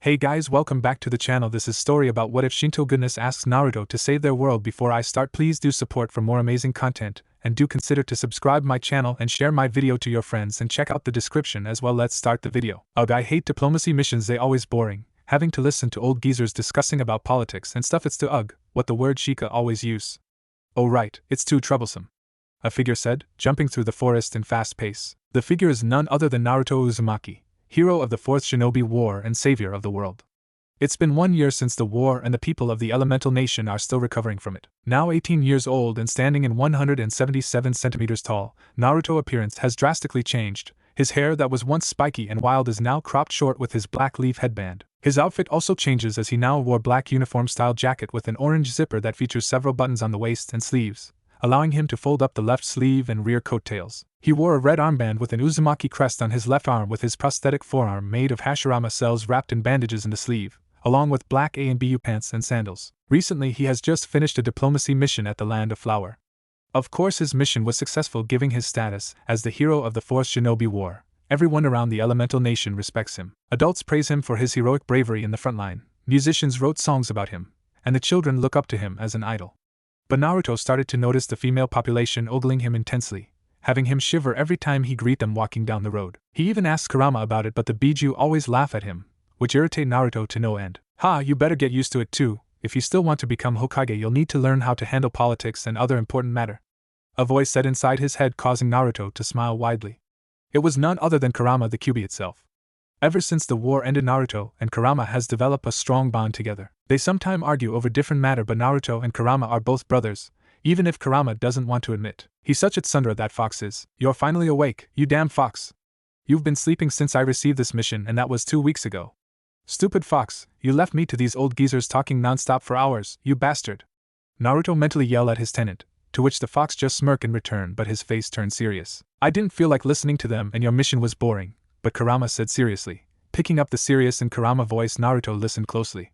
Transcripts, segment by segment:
Hey guys, welcome back to the channel. This is story about what if Shinto goodness asks Naruto to save their world. Before I start, please do support for more amazing content, and do consider to subscribe my channel and share my video to your friends and check out the description as well. Let's start the video. Ugh, I hate diplomacy missions, they always boring, having to listen to old geezers discussing about politics and stuff. It's to what the word Shika always use. Oh right, it's too troublesome. A figure said, jumping through the forest in fast pace. The figure is none other than Naruto Uzumaki, hero of the Fourth Shinobi War and savior of the world. It's been 1 year since the war, and the people of the Elemental Nation are still recovering from it. Now 18 years old and standing in 177 centimeters tall, Naruto's appearance has drastically changed. His hair that was once spiky and wild is now cropped short with his black leaf headband. His outfit also changes as he now wore black uniform-style jacket with an orange zipper that features several buttons on the waist and sleeves, allowing him to fold up the left sleeve and rear coattails. He wore a red armband with an Uzumaki crest on his left arm, with his prosthetic forearm made of Hashirama cells wrapped in bandages in the sleeve, along with black A and BU pants and sandals. Recently he has just finished a diplomacy mission at the Land of Flower. Of course his mission was successful, giving his status as the hero of the Fourth Shinobi War. Everyone around the Elemental Nation respects him. Adults praise him for his heroic bravery in the front line, musicians wrote songs about him, and the children look up to him as an idol. But Naruto started to notice the female population ogling him intensely, having him shiver every time he greet them walking down the road. He even asked Kurama about it, but the Biju always laugh at him, which irritate Naruto to no end. You better get used to it too. If you still want to become Hokage, you'll need to learn how to handle politics and other important matter. A voice said inside his head, causing Naruto to smile widely. It was none other than Kurama the Kyuubi itself. Ever since the war ended, Naruto and Kurama has developed a strong bond together. They sometimes argue over different matter, but Naruto and Kurama are both brothers, even if Kurama doesn't want to admit. He's such a tsundere, that fox is. You're finally awake, you damn fox. You've been sleeping since I received this mission, and that was 2 weeks ago. Stupid fox, you left me to these old geezers talking nonstop for hours, you bastard. Naruto mentally yelled at his tenant, to which the fox just smirked in return, but his face turned serious. I didn't feel like listening to them, and your mission was boring, but Kurama said seriously. Picking up the serious in Kurama voice, Naruto listened closely.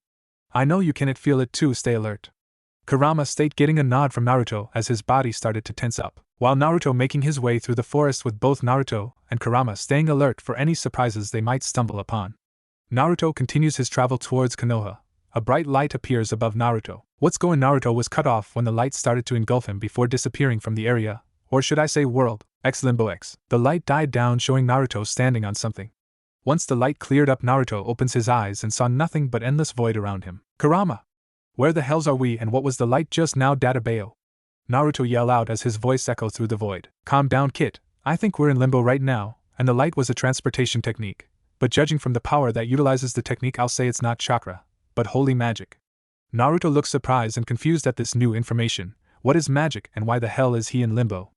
I know you cannot feel it too, stay alert. Kurama stayed, getting a nod from Naruto as his body started to tense up. While Naruto making his way through the forest, with both Naruto and Kurama staying alert for any surprises they might stumble upon. Naruto continues his travel towards Konoha. A bright light appears above Naruto. What's going? Naruto was cut off when the light started to engulf him before disappearing from the area, or should I say world, X Limbo X. The light died down, showing Naruto standing on something. Once the light cleared up, Naruto opens his eyes and saw nothing but endless void around him. Kurama! Where the hells are we, and what was the light just now? Databeo! Naruto yelled out as his voice echoed through the void. Calm down, kid. I think we're in limbo right now, and the light was a transportation technique. But judging from the power that utilizes the technique, I'll say it's not chakra, but holy magic. Naruto looked surprised and confused at this new information. What is magic, and why the hell is he in limbo?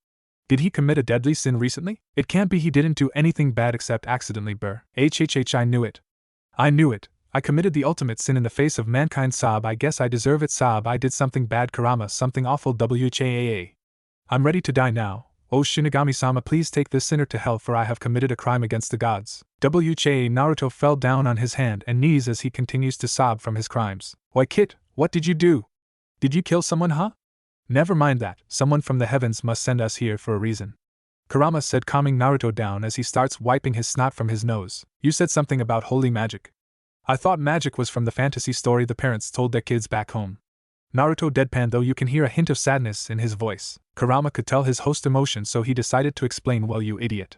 Did he commit a deadly sin recently? It can't be, he didn't do anything bad except accidentally burr. I knew it. I knew it. I committed the ultimate sin in the face of mankind. Sob, I guess I deserve it. Sob, I did something bad. Kurama, something awful. WHAAA. I'm ready to die now. Oh Shinigami-sama, please take this sinner to hell, for I have committed a crime against the gods. WHAA. Naruto fell down on his hand and knees as he continues to sob from his crimes. Why kid, what did you do? Did you kill someone, huh? Never mind that, someone from the heavens must send us here for a reason. Kurama said, calming Naruto down as he starts wiping his snot from his nose. You said something about holy magic. I thought magic was from the fantasy story the parents told their kids back home. Naruto deadpanned, though you can hear a hint of sadness in his voice. Kurama could tell his host emotion, so he decided to explain. Well, you idiot.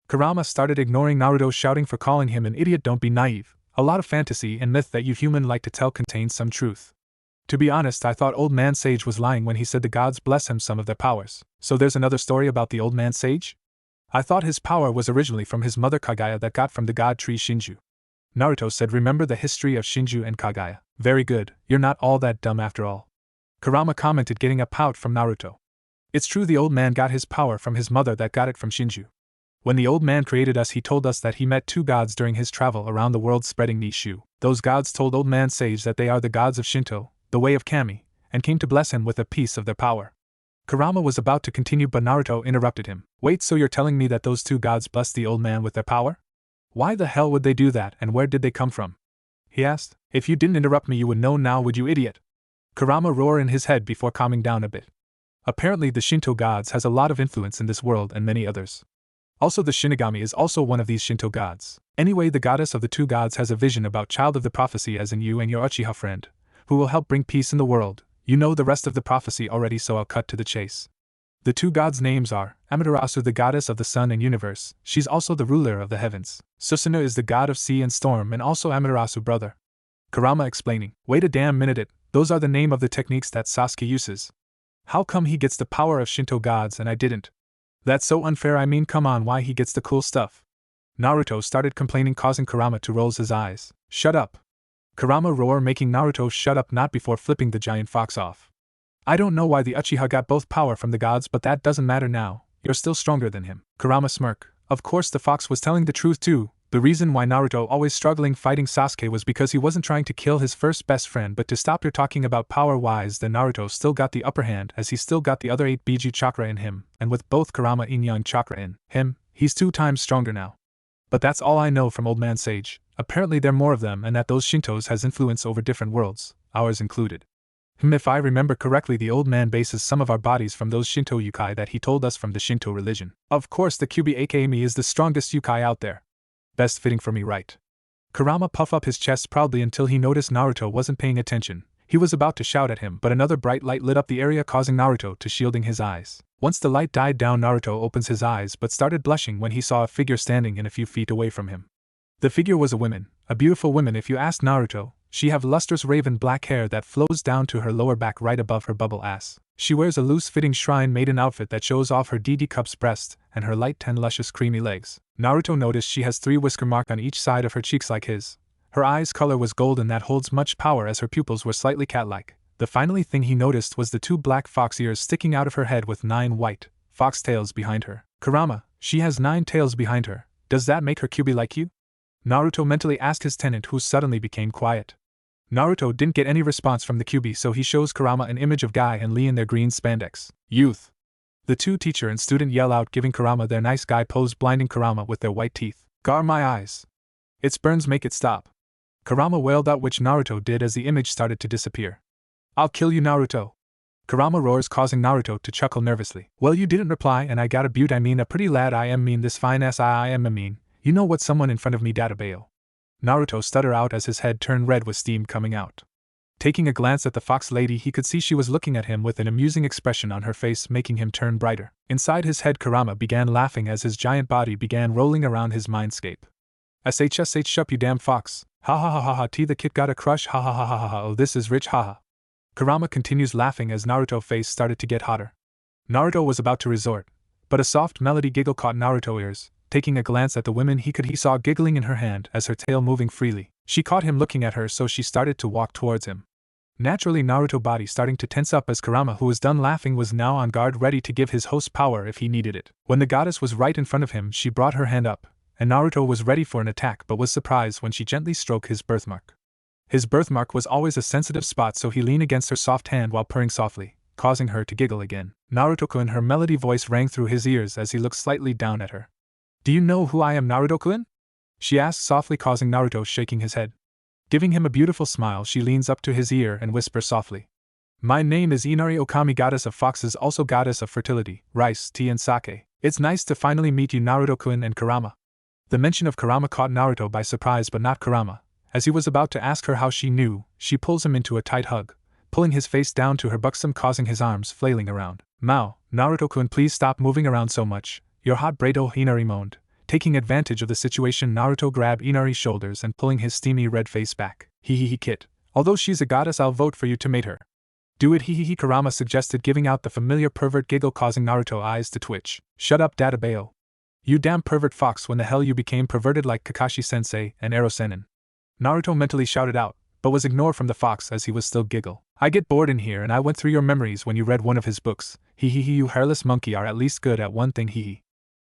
Kurama started ignoring Naruto, shouting for calling him an idiot. Don't be naive. A lot of fantasy and myth that you human like to tell contains some truth. To be honest, I thought Old Man Sage was lying when he said the gods bless him some of their powers. So there's another story about the Old Man Sage? I thought his power was originally from his mother Kaguya that got from the god tree Shinju. Naruto said, remember the history of Shinju and Kaguya. Very good, you're not all that dumb after all. Kurama commented, getting a pout from Naruto. It's true, the old man got his power from his mother that got it from Shinju. When the old man created us, he told us that he met 2 gods during his travel around the world spreading Nishu. Those gods told Old Man Sage that they are the gods of Shinto, the way of Kami, and came to bless him with a piece of their power. Kurama was about to continue, but Naruto interrupted him. Wait, so you're telling me that those 2 gods blessed the old man with their power? Why the hell would they do that, and where did they come from? He asked. If you didn't interrupt me, you would know now, would you, idiot? Kurama roared in his head before calming down a bit. Apparently the Shinto gods has a lot of influence in this world and many others. Also, the Shinigami is also one of these Shinto gods. Anyway, the goddess of the two gods has a vision about child of the prophecy, as in you and your Uchiha friend, who will help bring peace in the world. You know the rest of the prophecy already, so I'll cut to the chase. The two gods' names are Amaterasu, the goddess of the sun and universe. She's also the ruler of the heavens. Susanoo is the god of sea and storm and also Amaterasu brother. Kurama explaining. Wait a damn minute, those are the name of the techniques that Sasuke uses. How come he gets the power of Shinto gods and I didn't? That's so unfair, I mean come on, why he gets the cool stuff? Naruto started complaining, causing Kurama to roll his eyes. Shut up. Kurama roar, making Naruto shut up, not before flipping the giant fox off. I don't know why the Uchiha got both power from the gods, but that doesn't matter now. You're still stronger than him. Kurama smirk. Of course the fox was telling the truth too. The reason why Naruto always struggling fighting Sasuke was because he wasn't trying to kill his first best friend, but to stop your talking about power-wise, then Naruto still got the upper hand as he still got the other 8 Biju chakra in him, and with both Kurama Yin-Yang chakra in him, he's 2 times stronger now. But that's all I know from Old Man Sage. Apparently there are more of them, and that those Shintos has influence over different worlds, ours included. If I remember correctly, the old man bases some of our bodies from those Shinto yukai that he told us from the Shinto religion. Of course the Kyuubi aka me is the strongest yukai out there. Best fitting for me, right? Kurama puffed up his chest proudly until he noticed Naruto wasn't paying attention. He was about to shout at him, but another bright light lit up the area, causing Naruto to shielding his eyes. Once the light died down, Naruto opens his eyes but started blushing when he saw a figure standing in a few feet away from him. The figure was a woman, a beautiful woman if you ask Naruto. She have lustrous raven black hair that flows down to her lower back right above her bubble ass. She wears a loose-fitting shrine maiden outfit that shows off her deity cup's breast and her light 10 luscious creamy legs. Naruto noticed she has 3 whisker marks on each side of her cheeks like his. Her eyes' color was golden that holds much power, as her pupils were slightly cat-like. The finally thing he noticed was the 2 black fox ears sticking out of her head with 9 white fox tails behind her. Kurama, she has 9 tails behind her. Does that make her Kyuubi like you? Naruto mentally asked his tenant, who suddenly became quiet. Naruto didn't get any response from the Kyuubi, so he shows Kurama an image of Guy and Lee in their green spandex. Youth! The 2 teacher and student yell out, giving Kurama their nice guy pose, blinding Kurama with their white teeth. Gar my eyes! It's burns, make it stop! Kurama wailed out, which Naruto did as the image started to disappear. I'll kill you, Naruto! Kurama roars, causing Naruto to chuckle nervously. Well, you didn't reply, and I got a beaut, I mean a pretty lad, I am mean this fine ass I am a mean. You know what, someone in front of me, Databeo. Naruto stuttered out as his head turned red with steam coming out. Taking a glance at the fox lady, he could see she was looking at him with an amusing expression on her face, making him turn brighter. Inside his head, Kurama began laughing as his giant body began rolling around his mindscape. SHSH up, you damn fox. Ha ha ha ha ha, T the kid got a crush, ha ha ha ha ha ha, oh this is rich, ha ha. Kurama continues laughing as Naruto's face started to get hotter. Naruto was about to resort, but a soft melody giggle caught Naruto's ears. Taking a glance at the woman he saw giggling in her hand as her tail moving freely. She caught him looking at her, so she started to walk towards him. Naturally, Naruto's body starting to tense up as Kurama, who was done laughing, was now on guard, ready to give his host power if he needed it. When the goddess was right in front of him, she brought her hand up, and Naruto was ready for an attack but was surprised when she gently stroked his birthmark. His birthmark was always a sensitive spot, so he leaned against her soft hand while purring softly, causing her to giggle again. Naruto-kun, her melody voice rang through his ears as he looked slightly down at her. Do you know who I am, Naruto-kun? She asked softly, causing Naruto shaking his head. Giving him a beautiful smile, she leans up to his ear and whispers softly. My name is Inari Okami, goddess of foxes, also goddess of fertility, rice, tea and sake. It's nice to finally meet you, Naruto-kun and Kurama. The mention of Kurama caught Naruto by surprise, but not Kurama. As he was about to ask her how she knew, she pulls him into a tight hug, pulling his face down to her buxom, causing his arms flailing around. Mao, Naruto-kun, please stop moving around so much. Your hot brado, Inari moaned. Taking advantage of the situation, Naruto grabbed Inari's shoulders and pulling his steamy red face back. Hee kid. Although she's a goddess, I'll vote for you to mate her. Do it, hee Kurama suggested, giving out the familiar pervert giggle, causing Naruto's eyes to twitch. Shut up, Databeo. You damn pervert fox, when the hell you became perverted like Kakashi-sensei and Ero-senin? Naruto mentally shouted out, but was ignored from the fox as he was still giggle. I get bored in here and I went through your memories when you read one of his books. Hee you hairless monkey are at least good at one thing, hee.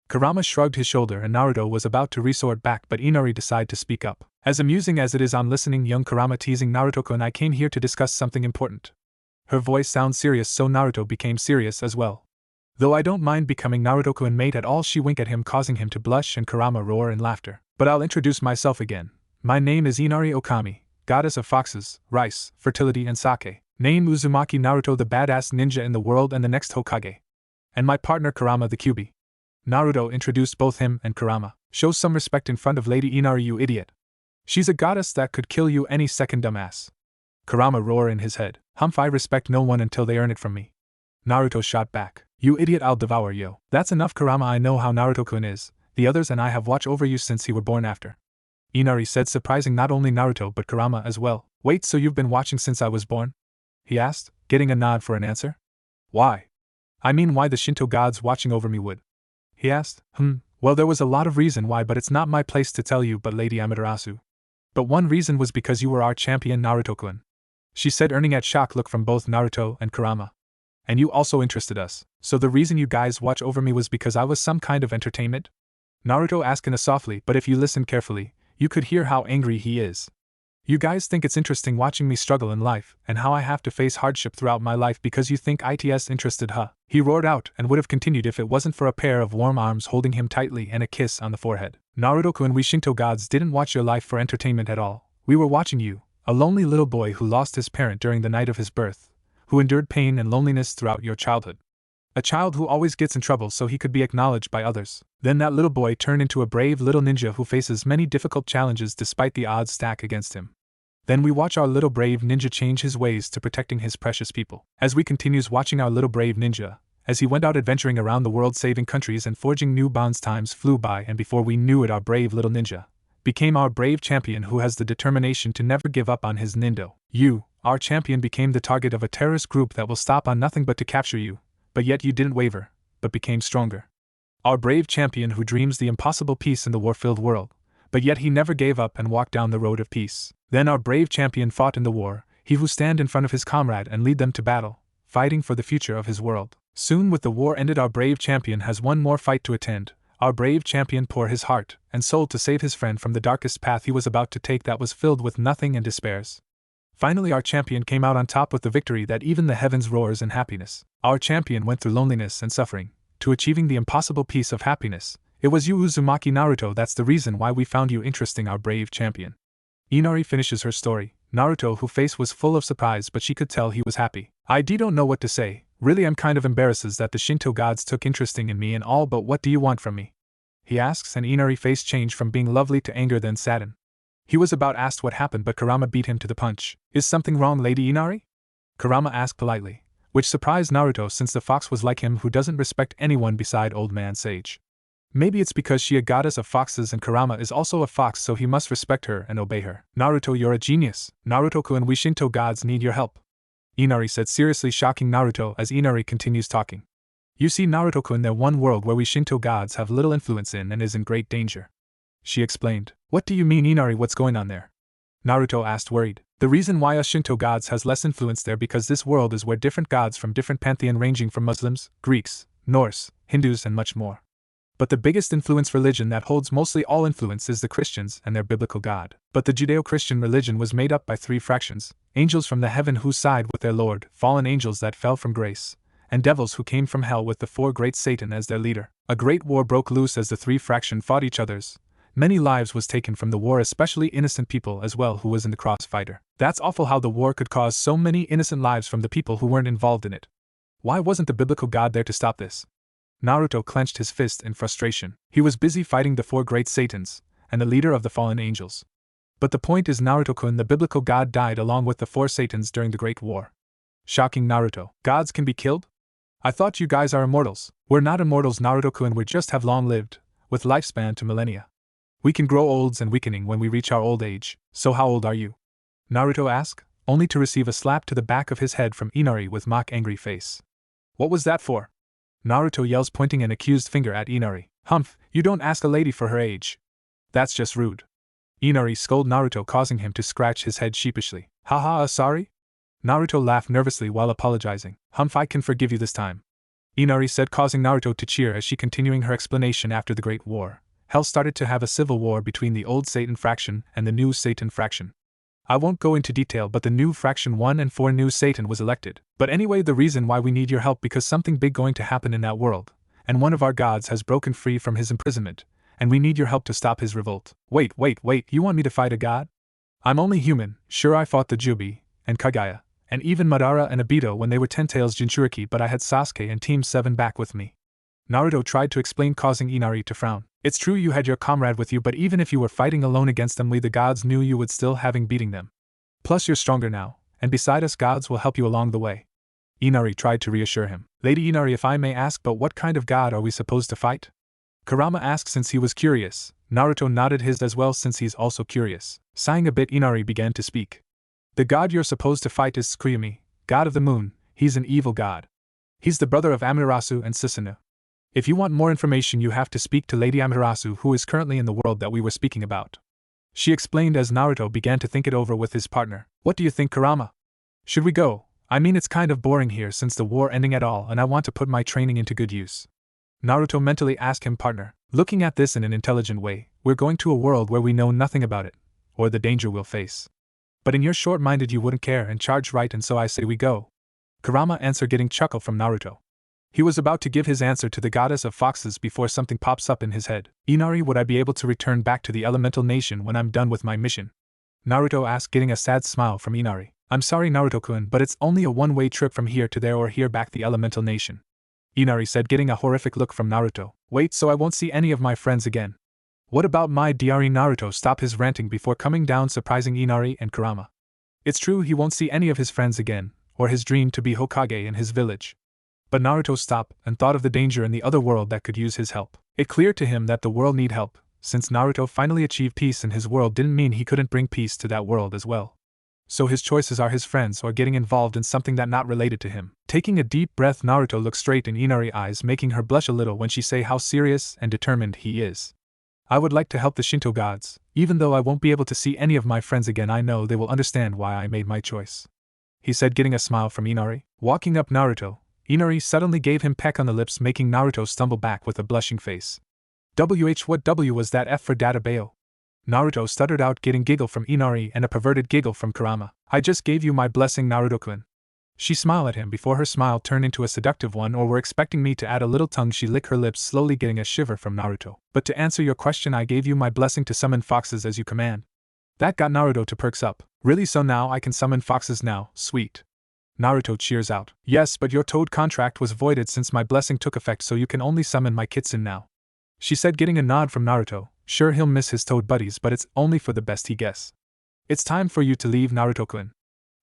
Kurama shrugged his shoulder and Naruto was about to resort back, but Inari decided to speak up. As amusing as it is on listening young Kurama teasing Naruto-kun, I came here to discuss something important. Her voice sounds serious, so Naruto became serious as well. Though I don't mind becoming Naruto-kun mate at all, she winked at him, causing him to blush and Kurama roar in laughter. But I'll introduce myself again. My name is Inari Okami, goddess of foxes, rice, fertility and sake. Name Uzumaki, Naruto the badass ninja in the world and the next Hokage. And my partner Kurama the Kyuubi. Naruto introduced both him and Kurama. Show some respect in front of Lady Inari, you idiot. She's a goddess that could kill you any second, dumbass. Kurama roared in his head. Humph, I respect no one until they earn it from me. Naruto shot back. You idiot, I'll devour you. That's enough, Kurama, I know how Naruto-kun is. The others and I have watched over you since you were born after. Inari said, surprising not only Naruto but Kurama as well. Wait, so you've been watching since I was born? He asked, getting a nod for an answer. Why? I mean, why the Shinto gods watching over me would? He asked. Well, there was a lot of reason why, but it's not my place to tell you, but Lady Amaterasu. But one reason was because you were our champion, Naruto-kun. She said, earning a shocked look from both Naruto and Kurama. And you also interested us, so the reason you guys watch over me was because I was some kind of entertainment? Naruto asked in a softly, but if you listen carefully, you could hear how angry he is. You guys think it's interesting watching me struggle in life, and how I have to face hardship throughout my life because you think it's interested, huh? He roared out, and would have continued if it wasn't for a pair of warm arms holding him tightly and a kiss on the forehead. Naruto-kun, we Shinto gods didn't watch your life for entertainment at all. We were watching you, a lonely little boy who lost his parent during the night of his birth, who endured pain and loneliness throughout your childhood. A child who always gets in trouble so he could be acknowledged by others. Then that little boy turned into a brave little ninja who faces many difficult challenges despite the odds stacked against him. Then we watch our little brave ninja change his ways to protecting his precious people. As we continues watching our little brave ninja, as he went out adventuring around the world saving countries and forging new bonds, times flew by, and before we knew it our brave little ninja became our brave champion who has the determination to never give up on his nindo. You, our champion, became the target of a terrorist group that will stop on nothing but to capture you, but yet you didn't waver, but became stronger. Our brave champion who dreams the impossible peace in the war-filled world, but yet he never gave up and walked down the road of peace. Then our brave champion fought in the war, he who stand in front of his comrade and lead them to battle, fighting for the future of his world. Soon with the war ended our brave champion has one more fight to attend. Our brave champion pour his heart and soul to save his friend from the darkest path he was about to take that was filled with nothing and despairs. Finally our champion came out on top with the victory that even the heavens roars in happiness. Our champion went through loneliness and suffering, to achieving the impossible peace of happiness. It was you, Uzumaki Naruto, that's the reason why we found you interesting, our brave champion. Inari finishes her story. Naruto, whose face was full of surprise, but she could tell he was happy. I don't know what to say. Really, I'm kind of embarrassed that the Shinto gods took interesting in me and all, but what do you want from me? He asks, and Inari's face changed from being lovely to anger then sadden. He was about asked what happened, but Kurama beat him to the punch. Is something wrong, Lady Inari? Kurama asked politely, which surprised Naruto since the fox was like him who doesn't respect anyone beside Old Man Sage. Maybe it's because she a goddess of foxes and Kurama is also a fox, so he must respect her and obey her. Naruto, you're a genius. Naruto-kun, we Shinto gods need your help, Inari said seriously, shocking Naruto as Inari continues talking. You see, Naruto-kun, there's one world where we Shinto gods have little influence in and is in great danger. She explained. What do you mean, Inari, what's going on there? Naruto asked, worried. The reason why us Shinto gods has less influence there because this world is where different gods from different pantheon ranging from Muslims, Greeks, Norse, Hindus and much more. But the biggest influence religion that holds mostly all influence is the Christians and their biblical God. But the Judeo-Christian religion was made up by three fractions: angels from the heaven who side with their Lord, fallen angels that fell from grace, and devils who came from hell with the four great Satan as their leader. A great war broke loose as the three fractions fought each other's. Many lives was taken from the war, especially innocent people as well who was in the crossfighter. That's awful how the war could cause so many innocent lives from the people who weren't involved in it. Why wasn't the biblical God there to stop this? Naruto clenched his fist in frustration. He was busy fighting the four great Satans, and the leader of the fallen angels. But the point is, Naruto-kun, the biblical God died along with the four Satans during the Great War. Shocking Naruto. Gods can be killed? I thought you guys are immortals. We're not immortals, Naruto-kun, we just have long lived, with lifespan to millennia. We can grow old and weakening when we reach our old age. So how old are you? Naruto asked, only to receive a slap to the back of his head from Inari with mock angry face. What was that for? Naruto yells, pointing an accused finger at Inari. Humph, you don't ask a lady for her age. That's just rude. Inari scolded Naruto, causing him to scratch his head sheepishly. Haha, sorry? Naruto laughed nervously while apologizing. Humph, I can forgive you this time, Inari said, causing Naruto to cheer as she continuing her explanation. After the Great War, Hell started to have a civil war between the old Satan fraction and the new Satan fraction. I won't go into detail, but the new fraction won and 4 new Satan was elected. But anyway, the reason why we need your help because something big going to happen in that world, and one of our gods has broken free from his imprisonment, and we need your help to stop his revolt. Wait, you want me to fight a god? I'm only human. Sure, I fought the Jubi, and Kagaya, and even Madara and Obito when they were 10 Tails Jinchuriki, but I had Sasuke and Team 7 back with me. Naruto tried to explain, causing Inari to frown. It's true you had your comrade with you, but even if you were fighting alone against them, the gods knew you would still having beating them. Plus you're stronger now, and beside us gods will help you along the way. Inari tried to reassure him. Lady Inari, if I may ask, but what kind of god are we supposed to fight? Kurama asked since he was curious. Naruto nodded his as well since he's also curious. Sighing a bit, Inari began to speak. The god you're supposed to fight is Tsukuyomi, god of the moon. He's an evil god. He's the brother of Amaterasu and Susanoo. If you want more information, you have to speak to Lady Amaterasu, who is currently in the world that we were speaking about. She explained as Naruto began to think it over with his partner. What do you think, Kurama? Should we go? I mean, it's kind of boring here since the war ending at all, and I want to put my training into good use. Naruto mentally asked him, partner, looking at this in an intelligent way, we're going to a world where we know nothing about it, or the danger we'll face. But in your short-minded you wouldn't care and charge right, and so I say we go. Kurama answered, getting chuckle from Naruto. He was about to give his answer to the goddess of foxes before something pops up in his head. Inari, would I be able to return back to the elemental nation when I'm done with my mission? Naruto asked, getting a sad smile from Inari. I'm sorry, Naruto-kun, but it's only a one-way trip from here to there or here back the elemental nation. Inari said, getting a horrific look from Naruto. Wait, so I won't see any of my friends again? What about my diary? Naruto stopped his ranting before coming down, surprising Inari and Kurama. It's true he won't see any of his friends again, or his dream to be Hokage in his village. But Naruto stopped and thought of the danger in the other world that could use his help. It cleared to him that the world need help. Since Naruto finally achieved peace in his world didn't mean he couldn't bring peace to that world as well. So his choices are his friends or getting involved in something that not related to him. Taking a deep breath, Naruto looked straight in Inari's eyes, making her blush a little when she say how serious and determined he is. I would like to help the Shinto gods. Even though I won't be able to see any of my friends again, I know they will understand why I made my choice. He said, getting a smile from Inari. Walking up Naruto, Inari suddenly gave him a peck on the lips, making Naruto stumble back with a blushing face. What W was that? F for Databeo? Naruto stuttered out, getting giggle from Inari and a perverted giggle from Kurama. I just gave you my blessing, Naruto-kun. She smiled at him before her smile turned into a seductive one, or were expecting me to add a little tongue. She licked her lips, slowly getting a shiver from Naruto. But to answer your question, I gave you my blessing to summon foxes as you command. That got Naruto to perks up. Really? So now I can summon foxes now? Sweet. Naruto cheers out. Yes, but your toad contract was voided since my blessing took effect, so you can only summon my kitsune now. She said, getting a nod from Naruto. Sure, he'll miss his toad buddies, but it's only for the best he guess. It's time for you to leave, Naruto-kun.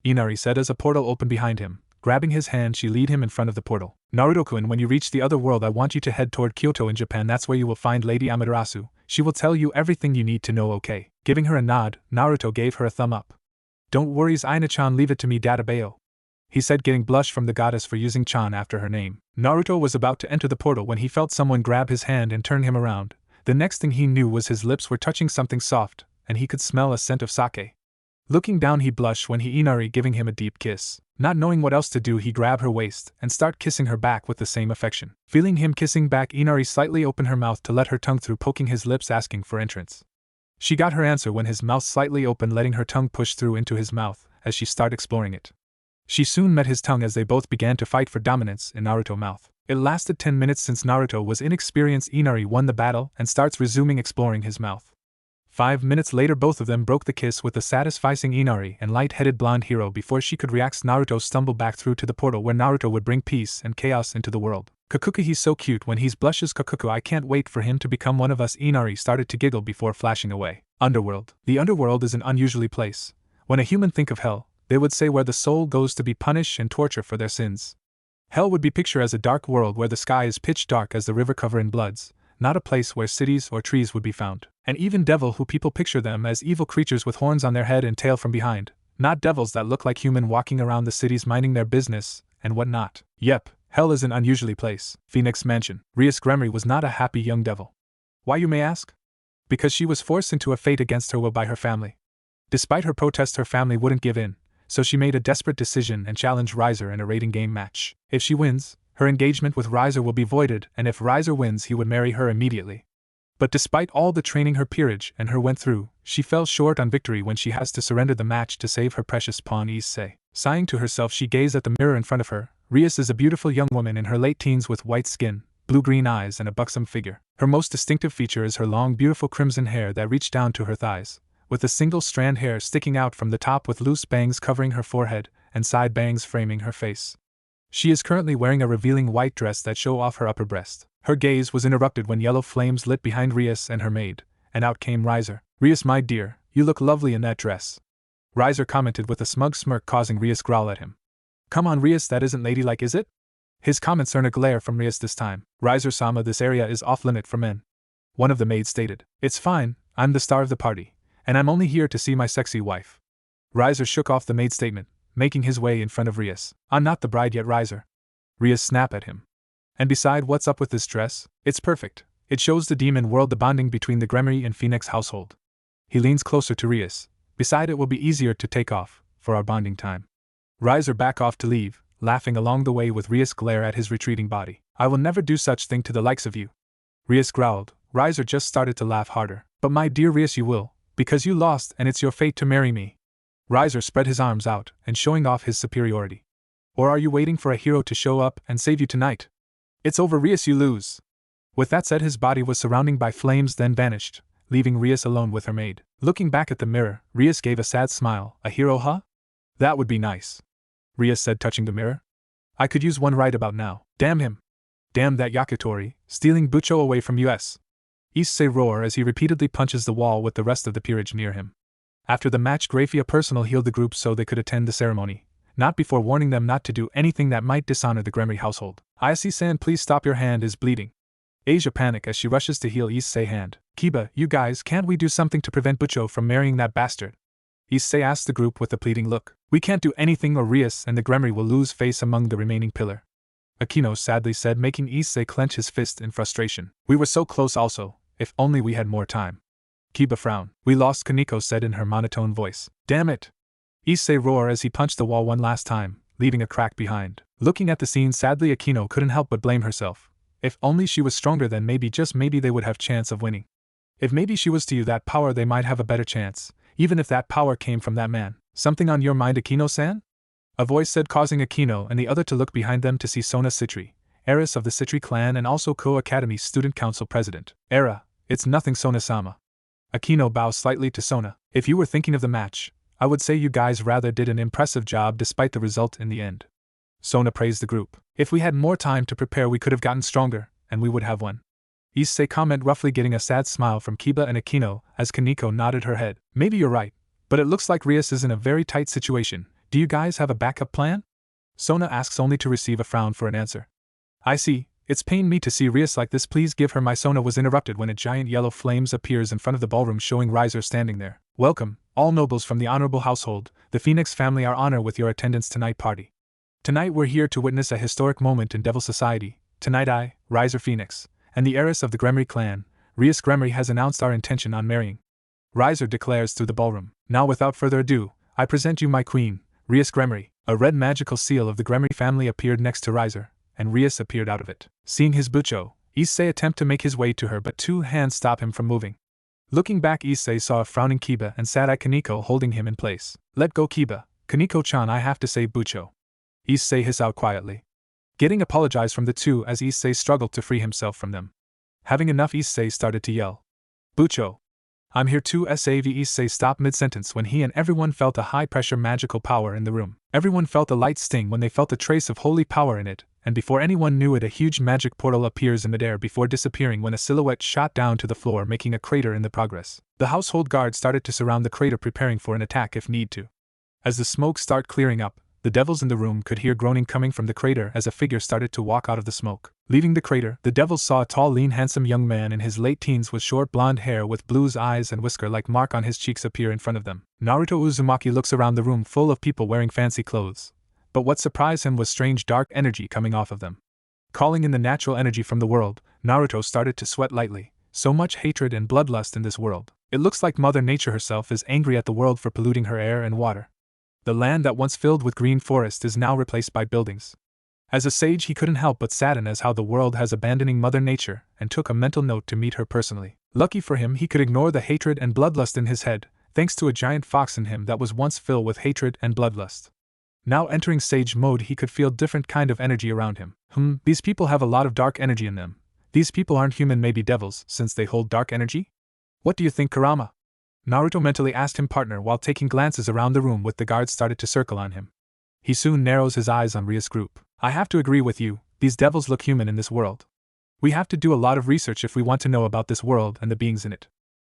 Inari said as a portal opened behind him. Grabbing his hand, she led him in front of the portal. Naruto-kun, when you reach the other world, I want you to head toward Kyoto in Japan. That's where you will find Lady Amaterasu. She will tell you everything you need to know, okay? Giving her a nod, Naruto gave her a thumb up. Don't worry, Aina-chan, leave it to me, Databeo. He said, getting blush from the goddess for using chan after her name. Naruto was about to enter the portal when he felt someone grab his hand and turn him around. The next thing he knew was his lips were touching something soft, and he could smell a scent of sake. Looking down, he blushed when he Inari giving him a deep kiss. Not knowing what else to do, he grabbed her waist and started kissing her back with the same affection. Feeling him kissing back, Inari slightly opened her mouth to let her tongue through, poking his lips, asking for entrance. She got her answer when his mouth slightly opened, letting her tongue push through into his mouth as she started exploring it. She soon met his tongue as they both began to fight for dominance in Naruto's mouth. It lasted 10 minutes since Naruto was inexperienced. Inari won the battle and starts resuming exploring his mouth. 5 minutes later, both of them broke the kiss with the satisfying Inari and light-headed blonde hero before she could react. Naruto stumbled back through to the portal where Naruto would bring peace and chaos into the world. Kakuku, he's so cute when he's blushes. Kakuku, I can't wait for him to become one of us. Inari started to giggle before flashing away. Underworld. The underworld is an unusually place. When a human think of hell, they would say where the soul goes to be punished and tortured for their sins. Hell would be pictured as a dark world where the sky is pitch dark as the river covered in bloods, not a place where cities or trees would be found. And even devil, who people picture them as evil creatures with horns on their head and tail from behind, not devils that look like human walking around the cities minding their business and whatnot. Yep, hell is an unusually place. Phoenix Mansion. Rias Gremory was not a happy young devil. Why, you may ask? Because she was forced into a fate against her will by her family. Despite her protest, her family wouldn't give in. So she made a desperate decision and challenged Riser in a rating game match. If she wins, her engagement with Riser will be voided, and if Riser wins, he would marry her immediately. But despite all the training her peerage and her went through, she fell short on victory when she has to surrender the match to save her precious pawn Issei. Sighing to herself, she gazed at the mirror in front of her. Rias is a beautiful young woman in her late teens with white skin, blue-green eyes, and a buxom figure. Her most distinctive feature is her long, beautiful crimson hair that reached down to her thighs, with a single strand hair sticking out from the top with loose bangs covering her forehead and side bangs framing her face. She is currently wearing a revealing white dress that shows off her upper breast. Her gaze was interrupted when yellow flames lit behind Rias and her maid, and out came Riser. Rias, my dear, you look lovely in that dress. Riser commented with a smug smirk, causing Rias growl at him. Come on, Rias, that isn't ladylike, is it? His comments earned a glare from Rias this time. Riser-sama, this area is off-limit for men. One of the maids stated. It's fine, I'm the star of the party, and I'm only here to see my sexy wife. Riser shook off the maid's statement, making his way in front of Rias. I'm not the bride yet, Riser. Rias snapped at him. And beside, what's up with this dress? It's perfect. It shows the demon world, the bonding between the Gremory and Phoenix household. He leans closer to Rias. Beside, it will be easier to take off, for our bonding time. Riser back off to leave, laughing along the way with Rias glare at his retreating body. I will never do such thing to the likes of you. Rias growled. Riser just started to laugh harder. But my dear Rias, you will, because you lost and it's your fate to marry me. Riser spread his arms out and showing off his superiority. Or are you waiting for a hero to show up and save you tonight? It's over, Rias, you lose. With that said, his body was surrounded by flames, then vanished, leaving Rias alone with her maid. Looking back at the mirror, Rias gave a sad smile. A hero, huh? That would be nice. Rias said, touching the mirror. I could use one right about now. Damn him. Damn that Yakitori, stealing Bucho away from us. Issei roar as he repeatedly punches the wall with the rest of the peerage near him. After the match, Grafia personal healed the group so they could attend the ceremony, not before warning them not to do anything that might dishonor the Gremory household. Issei-san, please stop, your hand is bleeding. Asia panic as she rushes to heal Issei's hand. Kiba, you guys, can't we do something to prevent Bucho from marrying that bastard? Issei asked the group with a pleading look. We can't do anything or Rias and the Gremory will lose face among the remaining pillar. Akino sadly said, making Issei clench his fist in frustration. We were so close also, if only we had more time. Kiba frowned. We lost, Kaneko said in her monotone voice. Damn it! Issei roared as he punched the wall one last time, leaving a crack behind. Looking at the scene sadly, Akino couldn't help but blame herself. If only she was stronger, then maybe, just maybe, they would have chance of winning. If maybe she was to use that power, they might have a better chance, even if that power came from that man. Something on your mind, Akino-san? A voice said, causing Akino and the other to look behind them to see Sona Citri, heiress of the Citri clan and also Co-Academy Student Council President. Era, it's nothing, Sona-sama. Akino bows slightly to Sona. If you were thinking of the match, I would say you guys rather did an impressive job despite the result in the end. Sona praised the group. If we had more time to prepare, we could have gotten stronger, and we would have won. Issei comment, roughly getting a sad smile from Kiba and Akino as Kaneko nodded her head. Maybe you're right, but it looks like Rias is in a very tight situation. Do you guys have a backup plan? Sona asks only to receive a frown for an answer. I see, it's pained me to see Rias like this, please give her my. Sona was interrupted when a giant yellow flames appears in front of the ballroom, showing Riser standing there. Welcome, all nobles from the honorable household, the Phoenix family are honored with your attendance tonight party. Tonight we're here to witness a historic moment in Devil Society. Tonight I, Riser Phoenix, and the heiress of the Gremory clan, Rias Gremory, has announced our intention on marrying. Riser declares through the ballroom. Now without further ado, I present you my queen, Rias Gremory. A red magical seal of the Gremory family appeared next to Riser, and Rias appeared out of it. Seeing his Bucho, Issei attempt to make his way to her, but two hands stop him from moving. Looking back, Issei saw a frowning Kiba and sad-eyed Kaneko holding him in place. Let go, Kiba. Kaneko-chan, I have to save Bucho. Issei hissed out quietly. Getting apologize from the two as Issei struggled to free himself from them. Having enough, Issei started to yell. Bucho! I'm here too, SAV. Issei stopped mid-sentence when he and everyone felt a high-pressure magical power in the room. Everyone felt a light sting when they felt a trace of holy power in it, and before anyone knew it, a huge magic portal appears in midair before disappearing when a silhouette shot down to the floor, making a crater in the progress. The household guard started to surround the crater, preparing for an attack if need to. As the smoke started clearing up, the devils in the room could hear groaning coming from the crater as a figure started to walk out of the smoke. Leaving the crater, the devils saw a tall, lean, handsome young man in his late teens with short blonde hair with blue eyes and whisker-like mark on his cheeks appear in front of them. Naruto Uzumaki looks around the room full of people wearing fancy clothes, but what surprised him was strange dark energy coming off of them. Calling in the natural energy from the world, Naruto started to sweat lightly. So much hatred and bloodlust in this world. It looks like Mother Nature herself is angry at the world for polluting her air and water. The land that once filled with green forest is now replaced by buildings. As a sage, he couldn't help but sadden as how the world has abandoning Mother Nature, and took a mental note to meet her personally. Lucky for him, he could ignore the hatred and bloodlust in his head, thanks to a giant fox in him that was once filled with hatred and bloodlust. Now entering sage mode, he could feel different kind of energy around him. These people have a lot of dark energy in them. These people aren't human, maybe devils, since they hold dark energy? What do you think, Kurama? Naruto mentally asked him partner while taking glances around the room with the guards started to circle on him. He soon narrows his eyes on Rias' group. I have to agree with you, these devils look human in this world. We have to do a lot of research if we want to know about this world and the beings in it.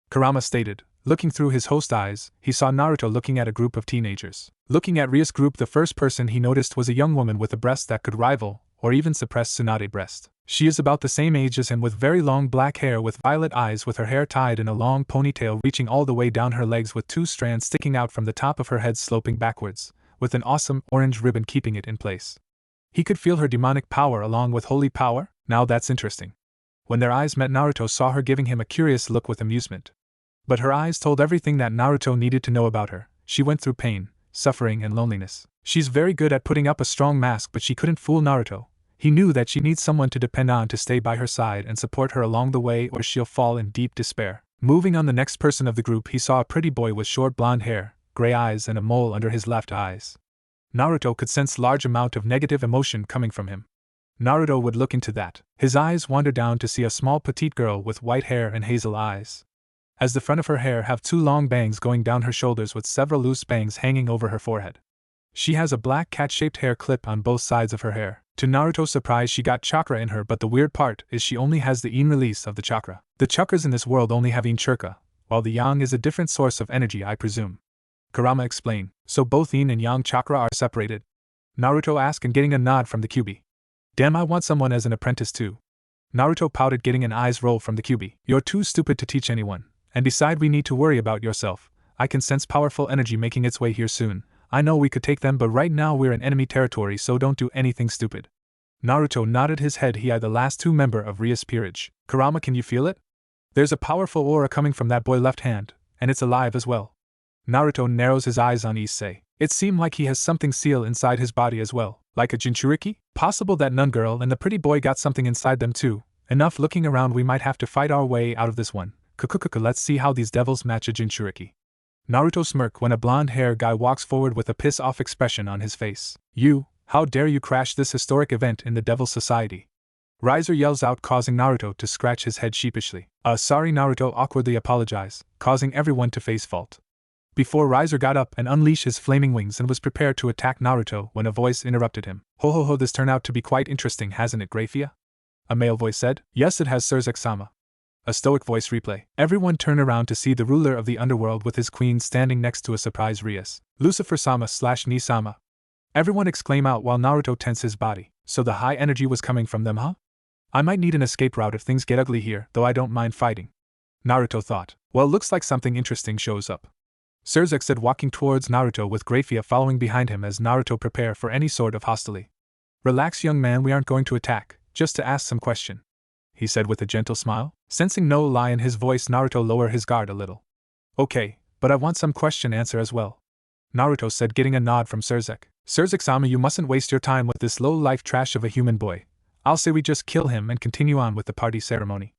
Kurama stated. Looking through his host's eyes, he saw Naruto looking at a group of teenagers. Looking at Ria's group, the first person he noticed was a young woman with a breast that could rival, or even suppress Tsunade breast. She is about the same age as him with very long black hair with violet eyes with her hair tied in a long ponytail reaching all the way down her legs with 2 strands sticking out from the top of her head sloping backwards, with an awesome orange ribbon keeping it in place. He could feel her demonic power along with holy power? Now that's interesting. When their eyes met, Naruto saw her giving him a curious look with amusement. But her eyes told everything that Naruto needed to know about her. She went through pain, suffering and loneliness. She's very good at putting up a strong mask, but she couldn't fool Naruto. He knew that she needs someone to depend on to stay by her side and support her along the way or she'll fall in deep despair. Moving on, the next person of the group, he saw a pretty boy with short blonde hair, gray eyes and a mole under his left eyes. Naruto could sense large amount of negative emotion coming from him. Naruto would look into that. His eyes wandered down to see a small petite girl with white hair and hazel eyes. As the front of her hair have 2 long bangs going down her shoulders with several loose bangs hanging over her forehead. She has a black cat-shaped hair clip on both sides of her hair. To Naruto's surprise, she got chakra in her, but the weird part is she only has the yin release of the chakra. The chakras in this world only have yin chakra, while the yang is a different source of energy, I presume. Kurama explained. So both yin and yang chakra are separated? Naruto asked, and getting a nod from the QB. Damn, I want someone as an apprentice too. Naruto pouted, getting an eyes roll from the QB. You're too stupid to teach anyone. And beside, we need to worry about yourself. I can sense powerful energy making its way here soon. I know we could take them, but right now we're in enemy territory, so don't do anything stupid. Naruto nodded his head. He had the last 2 member of Ria's peerage. Kurama, can you feel it? There's a powerful aura coming from that boy left hand, and it's alive as well. Naruto narrows his eyes on Issei. It seemed like he has something sealed inside his body as well, like a Jinchuriki? Possible that nun girl and the pretty boy got something inside them too. Enough looking around, we might have to fight our way out of this one. Let's see how these devils match a Jinchuriki. Naruto smirked when a blonde-haired guy walks forward with a piss-off expression on his face. You, how dare you crash this historic event in the Devil's Society? Riser yells out, causing Naruto to scratch his head sheepishly. Sorry, Naruto awkwardly apologized, causing everyone to face fault. Before Riser got up and unleashed his flaming wings and was prepared to attack Naruto when a voice interrupted him. Ho ho ho, this turned out to be quite interesting, hasn't it, Grafia? A male voice said. Yes, it has, Surzek-sama. A stoic voice replay. Everyone turned around to see the ruler of the underworld with his queen standing next to a surprised Rias. Lucifer-sama/Ni-sama. Everyone exclaim out while Naruto tense his body. So the high energy was coming from them, huh? I might need an escape route if things get ugly here, though I don't mind fighting. Naruto thought. Well, looks like something interesting shows up. Surzek said, walking towards Naruto with Grafia following behind him as Naruto prepare for any sort of hostility. Relax, young man, we aren't going to attack, just to ask some question, he said with a gentle smile. Sensing no lie in his voice, Naruto lowered his guard a little. Okay, but I want some question answer as well, Naruto said, getting a nod from Surzek. Surzek-sama, you mustn't waste your time with this low-life trash of a human boy. I'll say we just kill him and continue on with the party ceremony,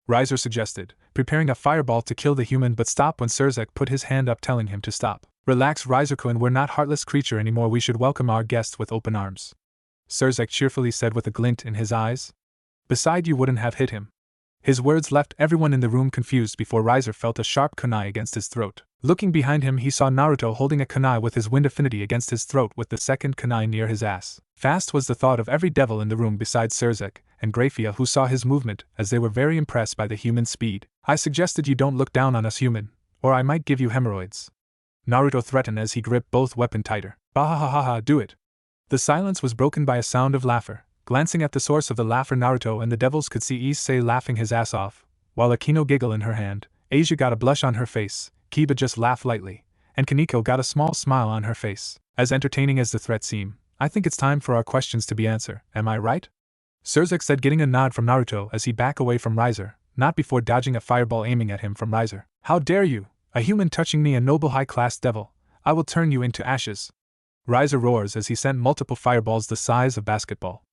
Riser suggested, preparing a fireball to kill the human, but stopped when Surzek put his hand up telling him to stop. Relax, Riser-kun, we're not heartless creature anymore, we should welcome our guest with open arms, Surzek cheerfully said with a glint in his eyes. Besides, you wouldn't have hit him. His words left everyone in the room confused before Riser felt a sharp kunai against his throat. Looking behind him, he saw Naruto holding a kunai with his wind affinity against his throat with the second kunai near his ass. Fast was the thought of every devil in the room besides Surzek and Grafia, who saw his movement as they were very impressed by the human speed. I suggested you don't look down on us, human, or I might give you hemorrhoids, Naruto threatened as he gripped both weapons tighter. Bahahaha, do it. The silence was broken by a sound of laughter. Glancing at the source of the laughter, Naruto and the devils could see Issei laughing his ass off, while Akino giggled in her hand, Asia got a blush on her face, Kiba just laughed lightly, and Kaneko got a small smile on her face. As entertaining as the threat seemed, I think it's time for our questions to be answered, am I right? Surzek said, getting a nod from Naruto as he backed away from Riser, not before dodging a fireball aiming at him from Riser. How dare you, a human touching me, a noble high-class devil, I will turn you into ashes. Riser roars as he sent multiple fireballs the size of basketball.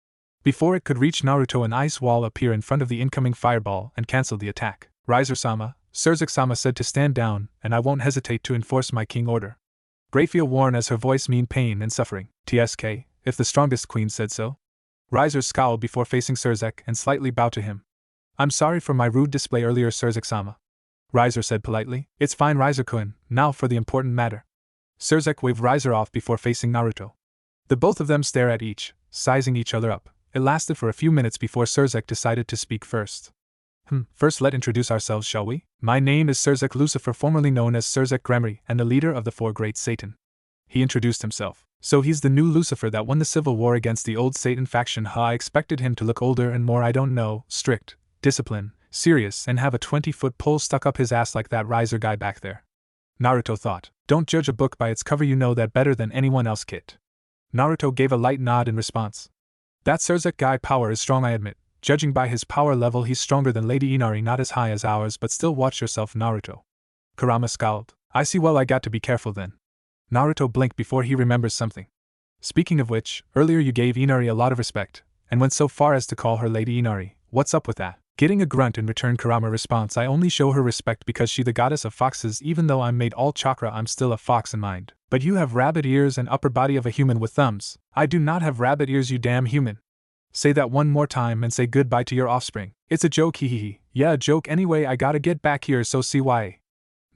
Before it could reach Naruto, an ice wall appeared in front of the incoming fireball and canceled the attack. Riser-sama, Surzek-sama said to stand down, and I won't hesitate to enforce my king order. Grafia warned as her voice meant pain and suffering. TSK, if the strongest queen said so. Riser scowled before facing Surzek and slightly bowed to him. I'm sorry for my rude display earlier, Surzek-sama, Riser said politely. It's fine, Riser-kun, now for the important matter. Surzek waved Riser off before facing Naruto. The both of them stare at each, sizing each other up. It lasted for a few minutes before Surzek decided to speak first. First let's introduce ourselves, shall we? My name is Surzek Lucifer, formerly known as Surzek Gremory, and the leader of the four great Satan. He introduced himself. So he's the new Lucifer that won the civil war against the old Satan faction. I expected him to look older and more, strict, discipline, serious, and have a 20-foot pole stuck up his ass like that riser guy back there. Naruto thought. Don't judge a book by its cover, you know that better than anyone else, Kit. Naruto gave a light nod in response. That Surzek guy power is strong, I admit. Judging by his power level, he's stronger than Lady Inari, not as high as ours, but still watch yourself, Naruto. Kurama scowled. I see, well, I got to be careful then. Naruto blinked before he remembers something. Speaking of which, earlier you gave Inari a lot of respect, and went so far as to call her Lady Inari. What's up with that? Getting a grunt in return, Kurama responds, I only show her respect because she the goddess of foxes. Even though I'm made all chakra, I'm still a fox in mind. But you have rabbit ears and upper body of a human with thumbs. I do not have rabbit ears, you damn human. Say that one more time and say goodbye to your offspring. It's a joke, hehehe. Yeah, a joke anyway, I gotta get back here, so see why.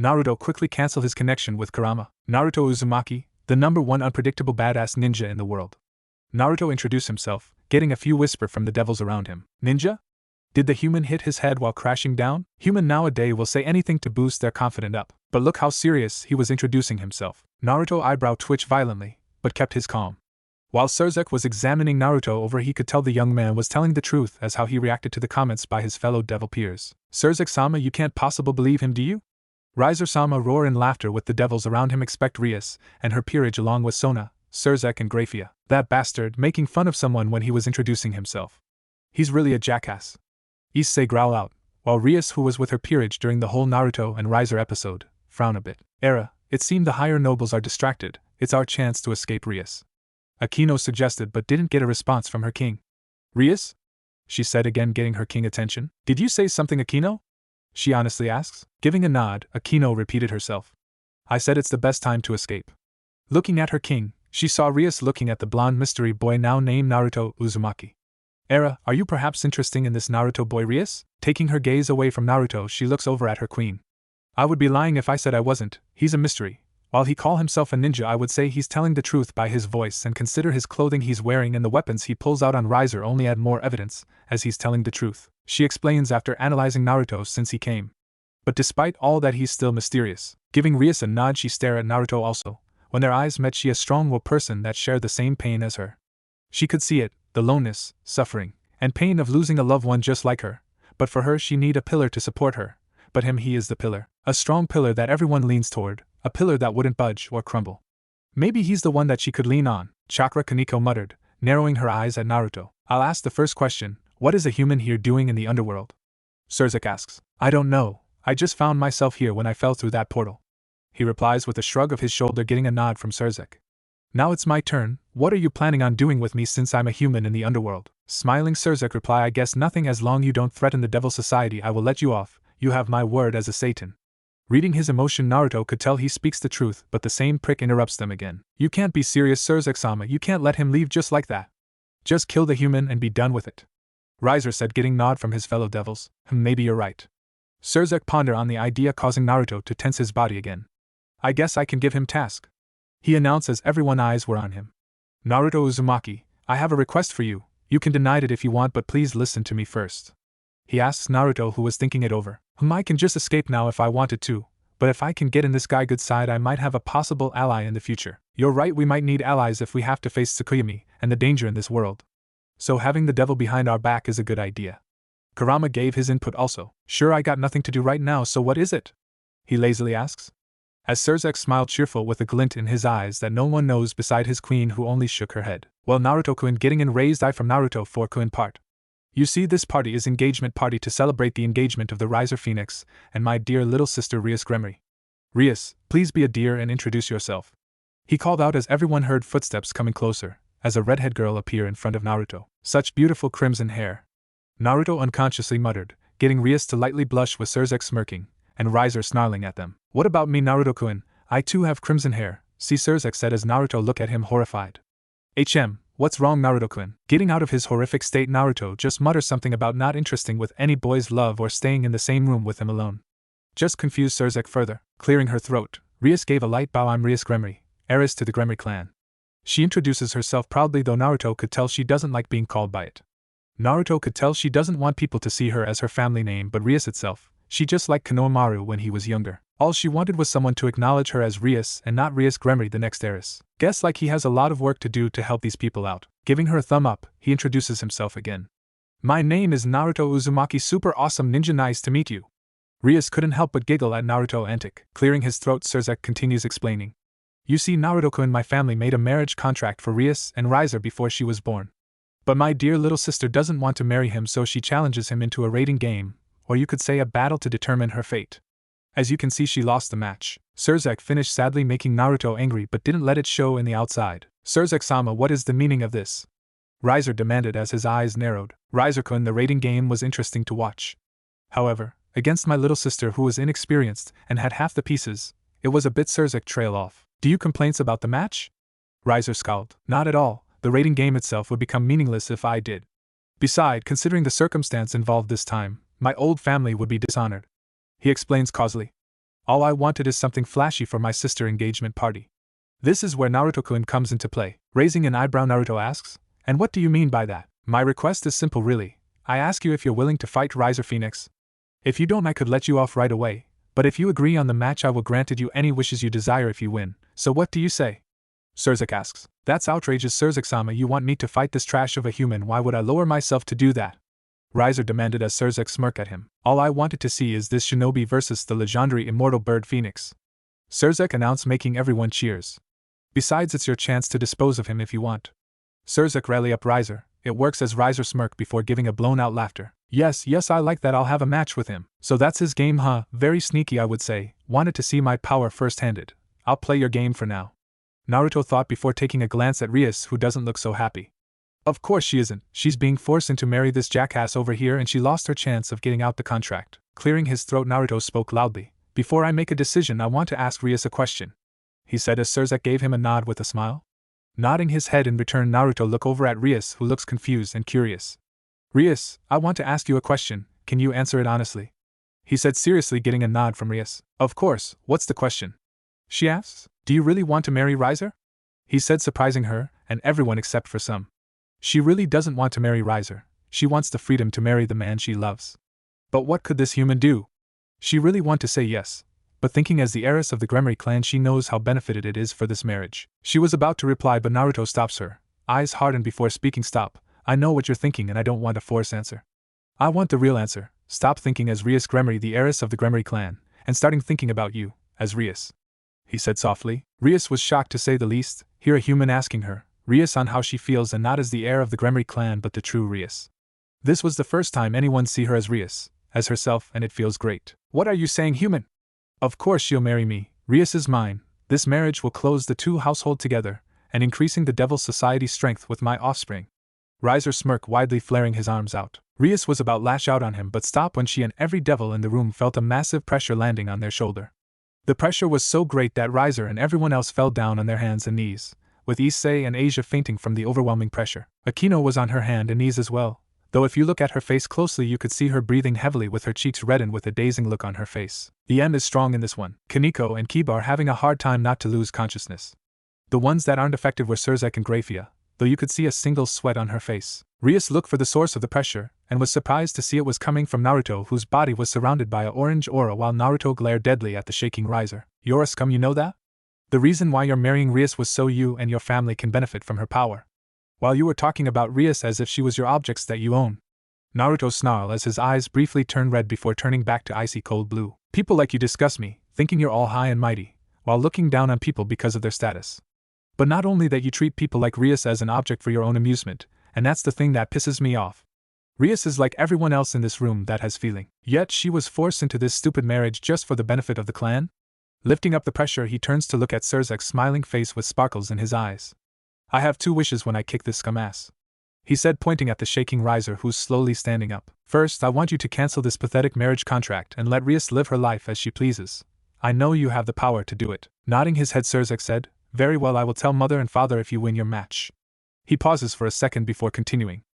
Naruto quickly canceled his connection with Kurama. Naruto Uzumaki, the #1 unpredictable badass ninja in the world. Naruto introduced himself, getting a few whisper from the devils around him. Ninja? Did the human hit his head while crashing down? Human nowadays will say anything to boost their confidence up. But look how serious he was introducing himself. Naruto eyebrow twitched violently, but kept his calm. While Surzek was examining Naruto over, he could tell the young man was telling the truth as how he reacted to the comments by his fellow devil peers. Surzek-sama, you can't possibly believe him, do you? Riser-sama roared in laughter with the devils around him. Expect Rias and her peerage along with Sona, Surzek and Grafia. That bastard making fun of someone when he was introducing himself. He's really a jackass. Issei growl out, while Rias, who was with her peerage during the whole Naruto and Riser episode, frown a bit. It seemed the higher nobles are distracted. It's our chance to escape, Rias. Akino suggested but didn't get a response from her king. Rias? She said again, getting her king attention. Did you say something, Akino? She honestly asks. Giving a nod, Akino repeated herself. I said it's the best time to escape. Looking at her king, she saw Rias looking at the blonde mystery boy now named Naruto Uzumaki. Are you perhaps interested in this Naruto boy, Rias? Taking her gaze away from Naruto, she looks over at her queen. I would be lying if I said I wasn't. He's a mystery. While he call himself a ninja, I would say he's telling the truth by his voice, and consider his clothing he's wearing and the weapons he pulls out on Riser only add more evidence, as he's telling the truth, she explains after analyzing Naruto since he came. But despite all that, he's still mysterious. Giving Rias a nod, she stared at Naruto also. When their eyes met, she a strong-willed person that shared the same pain as her. She could see it, the loneliness, suffering, and pain of losing a loved one just like her. But for her, she need a pillar to support her. But he is the pillar. A strong pillar that everyone leans toward. A pillar that wouldn't budge or crumble. Maybe he's the one that she could lean on, Chakra Kaneko muttered, narrowing her eyes at Naruto. I'll ask the first question. What is a human here doing in the underworld? Surzek asks. I don't know. I just found myself here when I fell through that portal. He replies with a shrug of his shoulder, getting a nod from Surzek. Now it's my turn. What are you planning on doing with me since I'm a human in the underworld? Smiling, Surzek reply, I guess nothing. As long you don't threaten the Devil Society, I will let you off. You have my word as a Satan. Reading his emotion, Naruto could tell he speaks the truth, but the same prick interrupts them again. You can't be serious, Surzek-sama. You can't let him leave just like that. Just kill the human and be done with it. Riser said, getting nod from his fellow devils. Maybe you're right. Surzek pondered on the idea, causing Naruto to tense his body again. I guess I can give him task, he announced as everyone's eyes were on him. Naruto Uzumaki, I have a request for you. You can deny it if you want, but please listen to me first. He asks Naruto, who was thinking it over. I can just escape now if I wanted to, but if I can get in this guy good side, I might have a possible ally in the future. You're right, we might need allies if we have to face Tsukuyomi and the danger in this world. So having the devil behind our back is a good idea. Kurama gave his input also. Sure, I got nothing to do right now, so what is it? He lazily asks. As Surzek smiled cheerful with a glint in his eyes that no one knows beside his queen, who only shook her head. Well, Naruto-kun, getting an raised eye from Naruto for kun part. You see, this party is engagement party to celebrate the engagement of the Riser Phoenix and my dear little sister Rias Gremory. Rias, please be a dear and introduce yourself. He called out as everyone heard footsteps coming closer, as a redhead girl appeared in front of Naruto. Such beautiful crimson hair. Naruto unconsciously muttered, getting Rias to lightly blush with Surzek smirking, and Riser snarling at them. What about me, Naruto-kun? I too have crimson hair, see, Surzek said as Naruto looked at him horrified. What's wrong, Naruto-kun? Getting out of his horrific state, Naruto just mutters something about not interesting with any boy's love or staying in the same room with him alone. Just confused Surzek further. Clearing her throat, Rias gave a light bow. I'm Rias Gremory, heiress to the Gremory clan. She introduces herself proudly, though Naruto could tell she doesn't like being called by it. Naruto could tell she doesn't want people to see her as her family name, but Rias itself, she just liked Konohamaru when he was younger. All she wanted was someone to acknowledge her as Rias and not Rias Gremory, the next heiress. Guess like he has a lot of work to do to help these people out. Giving her a thumb up, he introduces himself again. My name is Naruto Uzumaki, super awesome ninja, nice to meet you. Rias couldn't help but giggle at Naruto antic. Clearing his throat, Surzek continues explaining. You see, Naruto-kun and my family made a marriage contract for Rias and Riser before she was born. But my dear little sister doesn't want to marry him, so she challenges him into a rating game, or you could say a battle to determine her fate. As you can see, she lost the match. Surzek finished sadly, making Naruto angry but didn't let it show in the outside. Surzek-sama, what is the meaning of this? Riser demanded as his eyes narrowed. Riser-kun, the rating game was interesting to watch. However, against my little sister who was inexperienced and had half the pieces, it was a bit. Surzek trail off. Do you complaints about the match? Riser scowled. Not at all. The rating game itself would become meaningless if I did. Besides, considering the circumstance involved this time, my old family would be dishonored. He explains causally. All I wanted is something flashy for my sister engagement party. This is where Naruto-kun comes into play. Raising an eyebrow, Naruto asks, and what do you mean by that? My request is simple really. I ask you if you're willing to fight Riser Phoenix. If you don't, I could let you off right away, but if you agree on the match, I will grant you any wishes you desire if you win. So what do you say? Surzek asks. That's outrageous, Surzek-sama, you want me to fight this trash of a human? Why would I lower myself to do that? Riser demanded as Surzek smirked at him. All I wanted to see is this shinobi versus the legendary immortal bird Phoenix. Surzek announced, making everyone cheers. Besides, it's your chance to dispose of him if you want. Surzek rally up Riser. It works as Riser smirked before giving a blown-out laughter. Yes, I like that, I'll have a match with him. So that's his game, huh? Very sneaky, I would say. Wanted to see my power first-handed. I'll play your game for now. Naruto thought before taking a glance at Rias, who doesn't look so happy. Of course she isn't. She's being forced into marry this jackass over here and she lost her chance of getting out the contract. Clearing his throat, Naruto spoke loudly. Before I make a decision, I want to ask Rias a question. He said as Surzek gave him a nod with a smile. Nodding his head in return, Naruto looked over at Rias, who looks confused and curious. Rias, I want to ask you a question, can you answer it honestly? He said seriously, getting a nod from Rias. Of course, what's the question? She asks. Do you really want to marry Riser? He said, surprising her, and everyone except for some. She really doesn't want to marry Riser. She wants the freedom to marry the man she loves. But what could this human do? She really want to say yes, but thinking as the heiress of the Gremory clan, she knows how benefited it is for this marriage. She was about to reply, but Naruto stops her. Eyes hardened before speaking. Stop. I know what you're thinking and I don't want a forced answer. I want the real answer. Stop thinking as Rias Gremory, the heiress of the Gremory clan, and starting thinking about you, as Rias. He said softly. Rias was shocked to say the least. Hear a human asking her, Rias, on how she feels, and not as the heir of the Gremory clan but the true Rias. This was the first time anyone see her as Rias, as herself, and it feels great. What are you saying, human? Of course she'll marry me. Rias is mine. This marriage will close the two household together, and increasing the Devil's Society's strength with my offspring. Riser smirked widely, flaring his arms out. Rias was about lash out on him but stopped when she and every devil in the room felt a massive pressure landing on their shoulder. The pressure was so great that Riser and everyone else fell down on their hands and knees, with Issei and Asia fainting from the overwhelming pressure. Akino was on her hand and knees as well, though if you look at her face closely you could see her breathing heavily with her cheeks reddened with a dazing look on her face. The M is strong in this one. Kaneko and Kiba are having a hard time not to lose consciousness. The ones that aren't affected were Surzek and Grafia, though you could see a single sweat on her face. Rias looked for the source of the pressure, and was surprised to see it was coming from Naruto, whose body was surrounded by an orange aura while Naruto glared deadly at the shaking Riser. You're a scum, you know that? The reason why you're marrying Rias was so you and your family can benefit from her power. While you were talking about Rias as if she was your objects that you own. Naruto snarled as his eyes briefly turned red before turning back to icy cold blue. People like you disgust me, thinking you're all high and mighty, while looking down on people because of their status. But not only that, you treat people like Rias as an object for your own amusement, and that's the thing that pisses me off. Rias is like everyone else in this room that has feeling. Yet she was forced into this stupid marriage just for the benefit of the clan? Lifting up the pressure, he turns to look at Surzek's smiling face with sparkles in his eyes. I have two wishes when I kick this scum ass, he said, pointing at the shaking Riser who's slowly standing up. First, I want you to cancel this pathetic marriage contract and let Rias live her life as she pleases. I know you have the power to do it. Nodding his head, Surzek said, Very well, I will tell mother and father if you win your match. He pauses for a second before continuing.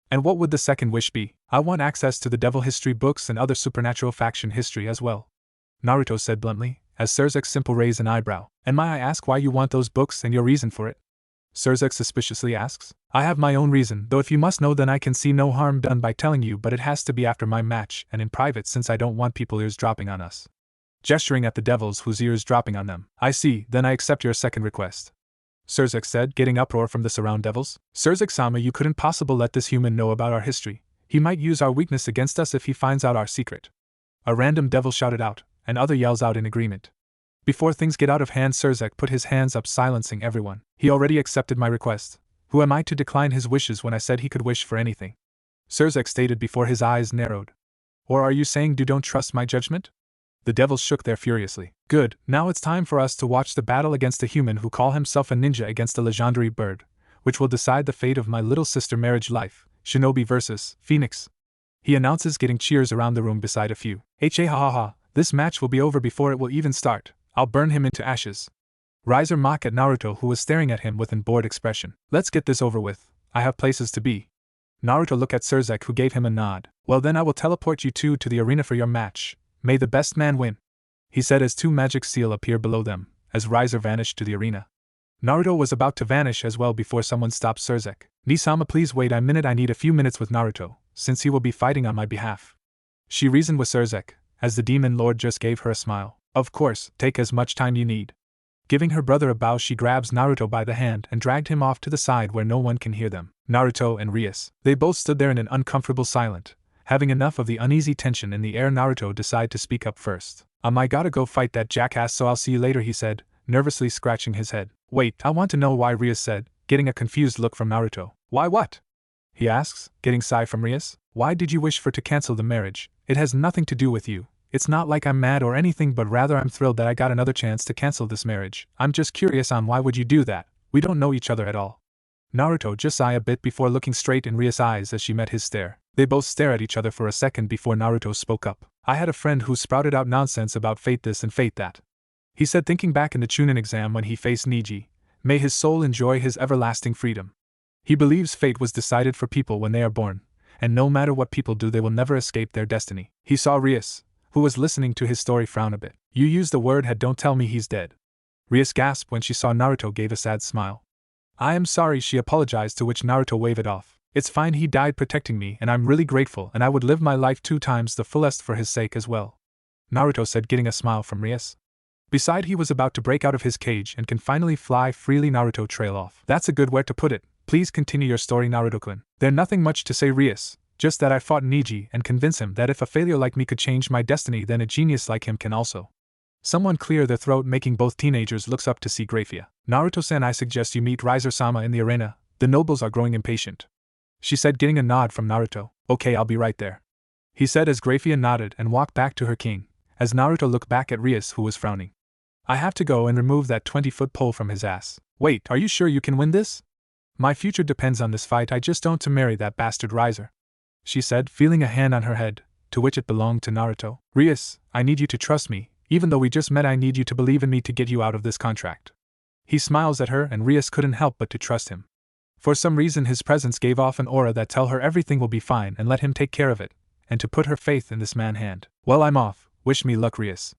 And what would the second wish be? I want access to the devil history books and other supernatural faction history as well, Naruto said bluntly, as Surzek simply raised an eyebrow. And may I ask why you want those books and your reason for it? Surzek suspiciously asks. I have my own reason, though if you must know then I can see no harm done by telling you, but it has to be after my match and in private since I don't want people eavesdropping on us. Gesturing at the devils whose ears dropping on them. I see, then I accept your second request. Surzek said, getting uproar from the surround devils. Surzek-sama, you couldn't possibly let this human know about our history. He might use our weakness against us if he finds out our secret. A random devil shouted out, and other yells out in agreement. Before things get out of hand, Surzek put his hands up, silencing everyone. He already accepted my request. Who am I to decline his wishes when I said he could wish for anything? Surzek stated before his eyes narrowed. Or are you saying you don't trust my judgment? The devils shook there furiously. Good, now it's time for us to watch the battle against a human who call himself a ninja against a legendary bird, which will decide the fate of my little sister marriage life, shinobi versus phoenix. He announces, getting cheers around the room beside a few. Ha ha ha, this match will be over before it will even start. I'll burn him into ashes. Riser mocked at Naruto, who was staring at him with an bored expression. Let's get this over with, I have places to be. Naruto looked at Surzek, who gave him a nod. Well then I will teleport you two to the arena for your match. May the best man win, he said as two magic seal appeared below them, as Riser vanished to the arena. Naruto was about to vanish as well before someone stopped Surzek. Nisama, please wait a minute, I need a few minutes with Naruto, since he will be fighting on my behalf. She reasoned with Surzek, as the demon lord just gave her a smile. Of course, take as much time you need. Giving her brother a bow, she grabs Naruto by the hand and dragged him off to the side where no one can hear them. Naruto and Rias. They both stood there in an uncomfortable silence. Having enough of the uneasy tension in the air, Naruto decided to speak up first. I gotta go fight that jackass, so I'll see you later, he said, nervously scratching his head. Wait, I want to know why, Rias said, getting a confused look from Naruto. Why what? He asks, getting sigh from Rias. Why did you wish for to cancel the marriage? It has nothing to do with you. It's not like I'm mad or anything, but rather I'm thrilled that I got another chance to cancel this marriage. I'm just curious on why would you do that? We don't know each other at all. Naruto just sighed a bit before looking straight in Rias' eyes as she met his stare. They both stared at each other for a second before Naruto spoke up. I had a friend who sprouted out nonsense about fate this and fate that. He said, thinking back in the Chunin exam when he faced Niji. May his soul enjoy his everlasting freedom. He believes fate was decided for people when they are born, and no matter what people do they will never escape their destiny. He saw Rias, who was listening to his story, frown a bit. You used the word had, don't tell me he's dead. Rias gasped when she saw Naruto, gave a sad smile. I am sorry, she apologized, to which Naruto waved it off. It's fine, he died protecting me and I'm really grateful, and I would live my life 2 times the fullest for his sake as well, Naruto said, getting a smile from Rias. Beside, he was about to break out of his cage and can finally fly freely. Naruto trail off. That's a good way to put it. Please continue your story, Naruto-kun. There's nothing much to say, Rias, just that I fought Niji and convinced him that if a failure like me could change my destiny, then a genius like him can also. Someone clear their throat, making both teenagers looks up to see Grafia. Naruto-san, I suggest you meet Riser-sama in the arena. The nobles are growing impatient, she said, getting a nod from Naruto. Okay, I'll be right there, he said as Grafia nodded and walked back to her king, as Naruto looked back at Rias, who was frowning. I have to go and remove that 20-foot pole from his ass. Wait, are you sure you can win this? My future depends on this fight, I just don't to marry that bastard Riser, she said, feeling a hand on her head, to which it belonged to Naruto. Rias, I need you to trust me, even though we just met, I need you to believe in me to get you out of this contract. He smiles at her and Rias couldn't help but to trust him. For some reason his presence gave off an aura that tell her everything will be fine and let him take care of it, and to put her faith in this man hand. Well, I'm off, wish me luck, Rias,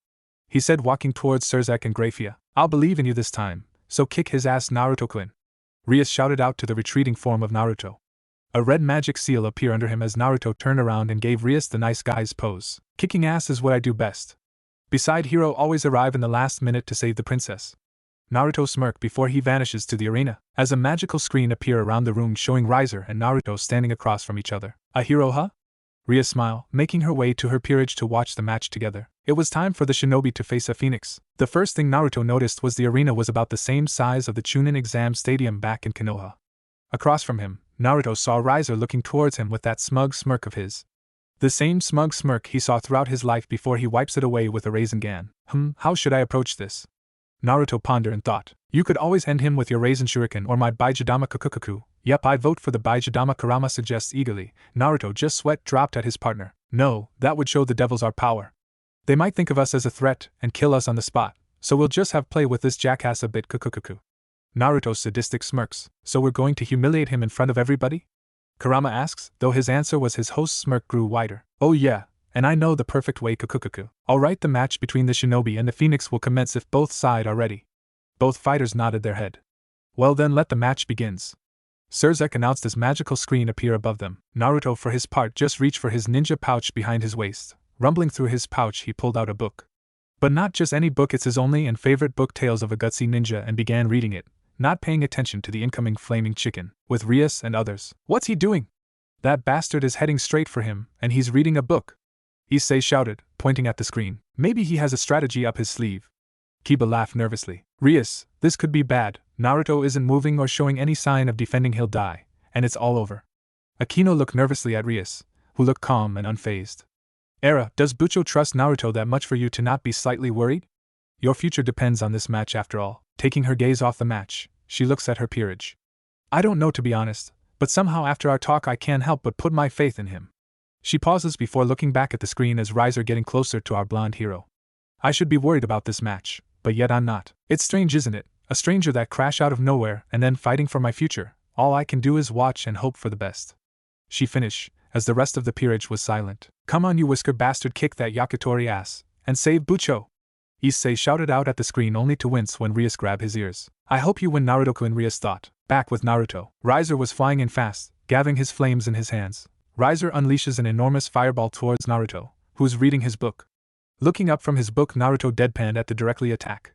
he said, walking towards Surzek and Grafia. I'll believe in you this time, so kick his ass, Naruto-kun, Rias shouted out to the retreating form of Naruto. A red magic seal appeared under him as Naruto turned around and gave Rias the nice guy's pose. Kicking ass is what I do best. Beside, hero always arrive in the last minute to save the princess. Naruto smirked before he vanishes to the arena, as a magical screen appear around the room showing Riser and Naruto standing across from each other. A hero, huh? Rias smiled, making her way to her peerage to watch the match together. It was time for the shinobi to face a phoenix. The first thing Naruto noticed was the arena was about the same size of the Chunin exam stadium back in Konoha. Across from him, Naruto saw Riser looking towards him with that smug smirk of his. The same smug smirk he saw throughout his life before he wipes it away with a Rasengan. How should I approach this? Naruto pondered and thought. You could always end him with your Rasen Shuriken or my Baijidama Kukukuku. Yep, I'd vote for the Baijidama, Kurama suggests eagerly. Naruto just sweat dropped at his partner. No, that would show the devils our power. They might think of us as a threat and kill us on the spot, so we'll just have play with this jackass a bit, Kukukuku. Naruto sadistic smirks. So we're going to humiliate him in front of everybody? Kurama asks, though his answer was his host's smirk grew wider. Oh yeah, and I know the perfect way, Kukukuku. Alright, the match between the shinobi and the phoenix will commence if both sides are ready. Both fighters nodded their head. Well then let the match begins. Surzek announced as magical screen appear above them. Naruto for his part just reached for his ninja pouch behind his waist. Rumbling through his pouch he pulled out a book. But not just any book, it's his only and favorite book, Tales of a Gutsy Ninja, and began reading it, not paying attention to the incoming flaming chicken, with Rias and others. What's he doing? That bastard is heading straight for him, and he's reading a book. Issei shouted, pointing at the screen. Maybe he has a strategy up his sleeve. Kiba laughed nervously. Rias, this could be bad. Naruto isn't moving or showing any sign of defending, he'll die, and it's all over. Akino looked nervously at Rias, who looked calm and unfazed. Era, does Bucho trust Naruto that much for you to not be slightly worried? Your future depends on this match after all. Taking her gaze off the match, she looks at her peerage. I don't know, to be honest, but somehow after our talk I can't help but put my faith in him. She pauses before looking back at the screen as Riser getting closer to our blonde hero. I should be worried about this match, but yet I'm not. It's strange, isn't it? A stranger that crash out of nowhere and then fighting for my future. All I can do is watch and hope for the best. She finished, as the rest of the peerage was silent. Come on, you whisker bastard, kick that Yakitori ass, and save Bucho! Issei shouted out at the screen only to wince when Rias grabbed his ears. I hope you win, Naruto-kun, Rias thought. Back with Naruto. Riser was flying in fast, gathering his flames in his hands. Riser unleashes an enormous fireball towards Naruto, who's reading his book. Looking up from his book, Naruto deadpanned at the directly attack.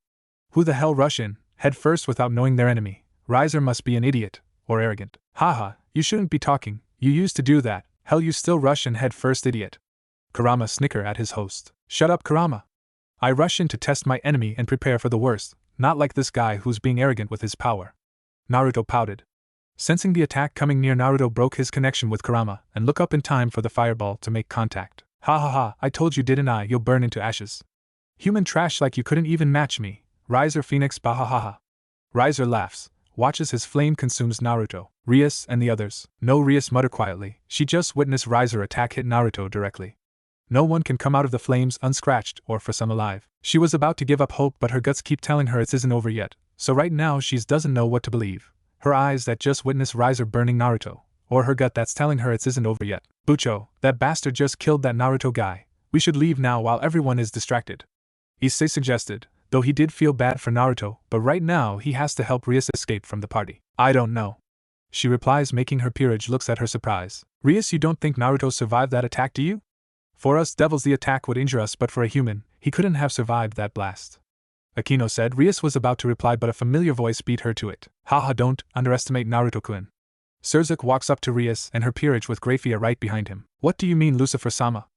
Who the hell rush in, head first without knowing their enemy? Riser must be an idiot, or arrogant. Haha, you shouldn't be talking, you used to do that, hell you still rush in head first, idiot. Kurama snickered at his host. Shut up, Kurama. I rush in to test my enemy and prepare for the worst, not like this guy who's being arrogant with his power. Naruto pouted. Sensing the attack coming near, Naruto broke his connection with Kurama and looked up in time for the fireball to make contact. Ha ha ha, I told you, didn't I? You'll burn into ashes. Human trash, like you couldn't even match me. Riser Phoenix, bahahaha. Riser laughs, watches his flame consumes Naruto, Rias, and the others. No, Rias muttered quietly. She just witnessed Riser attack hit Naruto directly. No one can come out of the flames unscratched or for some alive. She was about to give up hope, but her guts keep telling her it isn't over yet, so right now she doesn't know what to believe. Her eyes that just witnessed Riser burning Naruto, or her gut that's telling her it isn't over yet. Bucho, that bastard just killed that Naruto guy. We should leave now while everyone is distracted. Issei suggested, though he did feel bad for Naruto, but right now he has to help Rias escape from the party. I don't know. She replies, making her peerage looks at her surprise. Rias, you don't think Naruto survived that attack, do you? For us devils the attack would injure us, but for a human, he couldn't have survived that blast. Akino said. Rias was about to reply, but a familiar voice beat her to it. Haha, don't underestimate Naruto-kun. Surzek walks up to Rias and her peerage with Grafia right behind him. What do you mean, Lucifer-sama?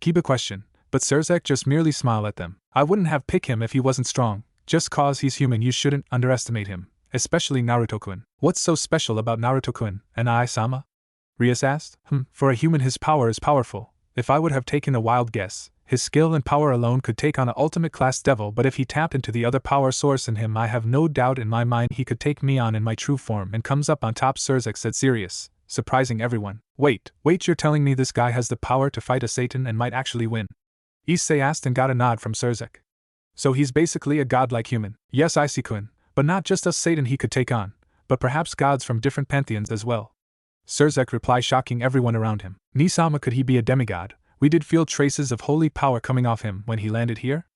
Kiba questioned, but Surzek just merely smiled at them. I wouldn't have picked him if he wasn't strong. Just cause he's human you shouldn't underestimate him, especially Naruto-kun. What's so special about Naruto-kun and I-sama? Rias asked. For a human his power is powerful. If I would have taken a wild guess, his skill and power alone could take on an ultimate class devil, but if he tapped into the other power source in him, I have no doubt in my mind he could take me on in my true form and comes up on top, Surzek said, serious, surprising everyone. Wait, you're telling me this guy has the power to fight a Satan and might actually win? Issei asked and got a nod from Surzek. So he's basically a godlike human. Yes, Issei-kun, but not just a Satan he could take on, but perhaps gods from different pantheons as well. Surzek replied, shocking everyone around him. Nisama, could he be a demigod? We did feel traces of holy power coming off him when he landed here?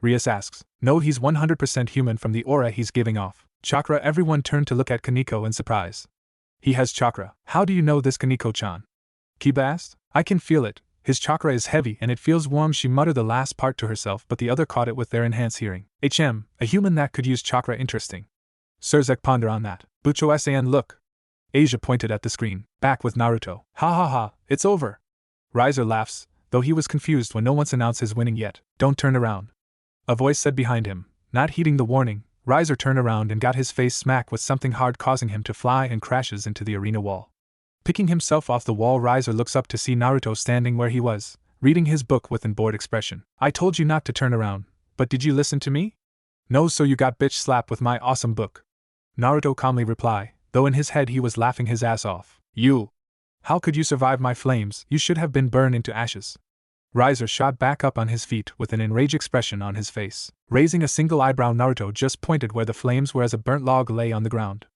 Rias asks. No, he's 100% human from the aura he's giving off. Chakra. Everyone turned to look at Kaneko in surprise. He has chakra. How do you know this, Kaneko-chan? Kiba asked. I can feel it. His chakra is heavy and it feels warm. She muttered the last part to herself, but the other caught it with their enhanced hearing. A human that could use chakra, interesting. Surzek pondered on that. Bucho san, look. Asia pointed at the screen. Back with Naruto. Ha ha ha, it's over. Riser laughs, though he was confused when no one's announced his winning yet. Don't turn around. A voice said behind him. Not heeding the warning, Riser turned around and got his face smacked with something hard, causing him to fly and crashes into the arena wall. Picking himself off the wall, Riser looks up to see Naruto standing where he was, reading his book with an bored expression. I told you not to turn around, but did you listen to me? No, so you got bitch slapped with my awesome book. Naruto calmly replied, though in his head he was laughing his ass off. You! How could you survive my flames? You should have been burned into ashes. Riser shot back up on his feet with an enraged expression on his face. Raising a single eyebrow, Naruto just pointed where the flames were as a burnt log lay on the ground.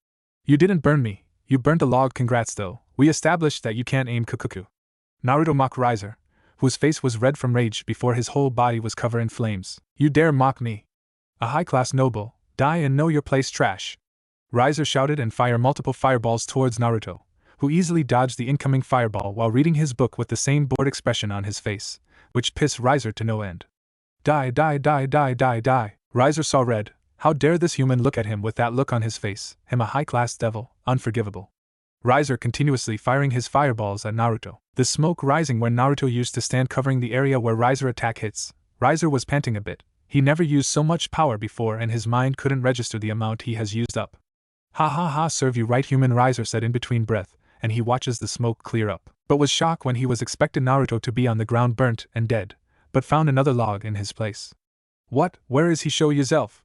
You didn't burn me, you burnt the log. Congrats though, we established that you can't aim kukuku. Naruto mocked Riser, whose face was red from rage before his whole body was covered in flames. You dare mock me? A high-class noble, die and know your place, trash. Riser shouted and fired multiple fireballs towards Naruto, who easily dodged the incoming fireball while reading his book with the same bored expression on his face, which pissed Riser to no end. Die, die, die, die, die, die. Riser saw red. How dare this human look at him with that look on his face, him a high-class devil, unforgivable. Riser continuously firing his fireballs at Naruto, the smoke rising where Naruto used to stand covering the area where Riser attack hits. Riser was panting a bit. He never used so much power before and his mind couldn't register the amount he has used up. Ha ha ha, serve you right, human, Riser said in between breath, and he watches the smoke clear up, but was shocked when he was expected Naruto to be on the ground burnt and dead, but found another log in his place. What? Where is he? Show yourself!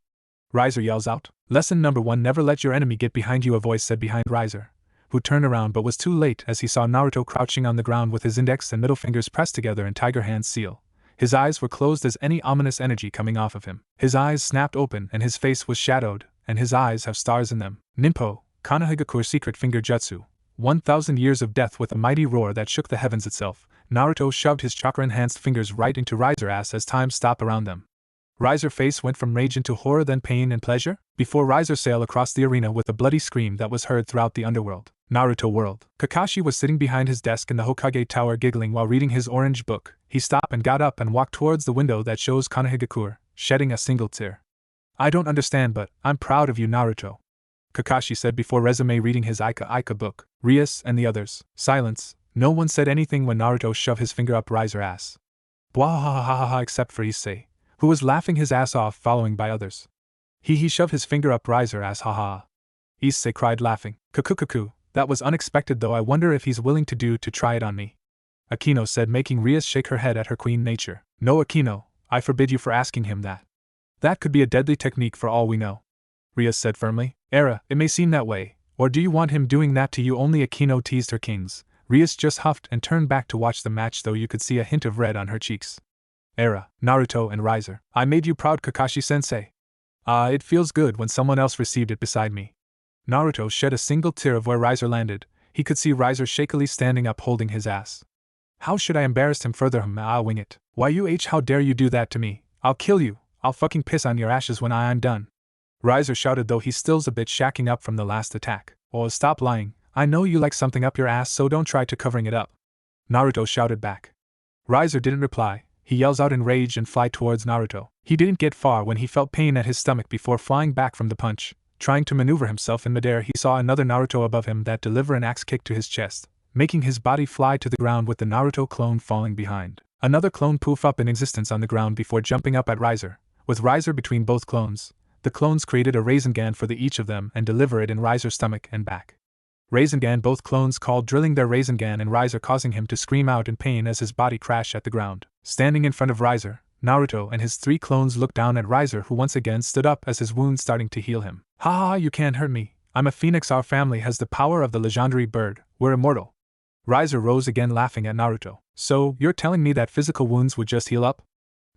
Riser yells out. Lesson number 1: Never let your enemy get behind you, a voice said behind Riser, who turned around but was too late as he saw Naruto crouching on the ground with his index and middle fingers pressed together in tiger hand seal. His eyes were closed as any ominous energy coming off of him. His eyes snapped open and his face was shadowed, and his eyes have stars in them. Ninpo, Konohagakure secret finger jutsu. 1,000 years of death with a mighty roar that shook the heavens itself. Naruto shoved his chakra-enhanced fingers right into Riser's ass as time stopped around them. Riser's face went from rage into horror, then pain and pleasure, before Riser sailed across the arena with a bloody scream that was heard throughout the underworld. Naruto world. Kakashi was sitting behind his desk in the Hokage Tower giggling while reading his orange book. He stopped and got up and walked towards the window that shows Konohagakure, shedding a single tear. I don't understand, but I'm proud of you, Naruto, Kakashi said before resume reading his Ika book. Rias and the others. Silence. No one said anything when Naruto shoved his finger up Riser's ass. Bwahahaha except for Issei, who was laughing his ass off, following by others. He shoved his finger up Riser's ass, haha. Issei cried laughing. Kukukuku, that was unexpected though, I wonder if he's willing to try it on me. Akino said, making Rias shake her head at her queen nature. No, Akino, I forbid you for asking him that. That could be a deadly technique for all we know. Rias said firmly. Era, it may seem that way, or do you want him doing that to you only? Akino teased her kings. Rias just huffed and turned back to watch the match, though you could see a hint of red on her cheeks. Era, Naruto and Riser. I made you proud, Kakashi-sensei. It feels good when someone else received it beside me. Naruto shed a single tear of where Riser landed. He could see Riser shakily standing up holding his ass. How should I embarrass him further? I'll wing it. Why, how dare you do that to me? I'll kill you. I'll fucking piss on your ashes when I'm done. Riser shouted, though he still's a bit shacking up from the last attack. Oh, stop lying. I know you like something up your ass, so don't try to covering it up. Naruto shouted back. Riser didn't reply. He yells out in rage and fly towards Naruto. He didn't get far when he felt pain at his stomach before flying back from the punch. Trying to maneuver himself in midair, he saw another Naruto above him that deliver an axe kick to his chest, making his body fly to the ground with the Naruto clone falling behind. Another clone poof up in existence on the ground before jumping up at Riser. With Riser between both clones, the clones created a Rasengan for each of them and deliver it in Riser's stomach and back. Rasengan, both clones called drilling their Rasengan and Riser, causing him to scream out in pain as his body crashed at the ground. Standing in front of Riser, Naruto and his 3 clones looked down at Riser, who once again stood up as his wound starting to heal him. Ha ha, you can't hurt me. I'm a phoenix. Our family has the power of the legendary bird. We're immortal. Riser rose again, laughing at Naruto. So, you're telling me that physical wounds would just heal up?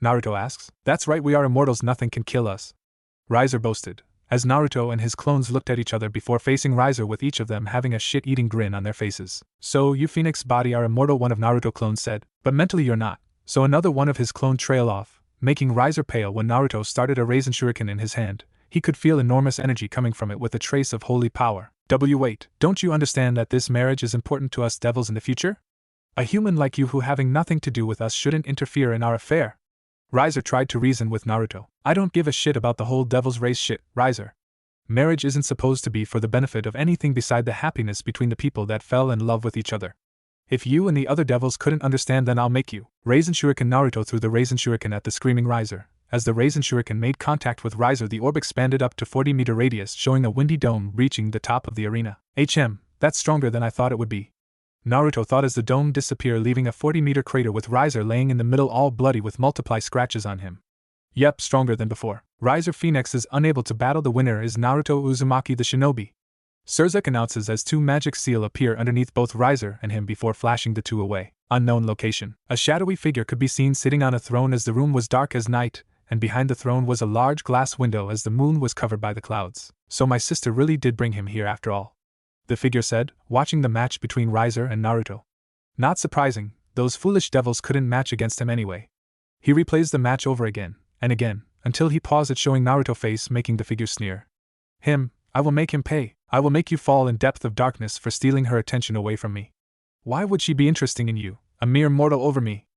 Naruto asks. That's right, we are immortals, nothing can kill us. Riser boasted, as Naruto and his clones looked at each other before facing Riser, with each of them having a shit-eating grin on their faces. So, you Phoenix body are immortal, one of Naruto clones said, but mentally you're not. So another one of his clone trailed off, making Riser pale. When Naruto started a Rasen Shuriken in his hand, he could feel enormous energy coming from it with a trace of holy power. Wait, don't you understand that this marriage is important to us devils in the future? A human like you who having nothing to do with us shouldn't interfere in our affair. Riser tried to reason with Naruto. I don't give a shit about the whole devil's race shit, Riser. Marriage isn't supposed to be for the benefit of anything beside the happiness between the people that fell in love with each other. If you and the other devils couldn't understand, then I'll make you. Rasen Shuriken. Naruto threw the Rasen Shuriken at the screaming Riser. As the Rasen Shuriken made contact with Riser, the orb expanded up to 40-meter radius, showing a windy dome reaching the top of the arena. That's stronger than I thought it would be. Naruto thought as the dome disappeared, leaving a 40-meter crater with Riser laying in the middle, all bloody with multiple scratches on him. Yep, stronger than before. Riser Phoenix is unable to battle. The winner is Naruto Uzumaki the shinobi. Surzek announces as 2 magic seal appear underneath both Riser and him before flashing the 2 away. Unknown location. A shadowy figure could be seen sitting on a throne as the room was dark as night, and behind the throne was a large glass window as the moon was covered by the clouds. So my sister really did bring him here after all, the figure said, watching the match between Riser and Naruto. Not surprising, those foolish devils couldn't match against him anyway. He replays the match over again, and again, until he paused it, showing Naruto face, making the figure sneer. I will make him pay. I will make you fall in depth of darkness for stealing her attention away from me. Why would she be interested in you, a mere mortal over me?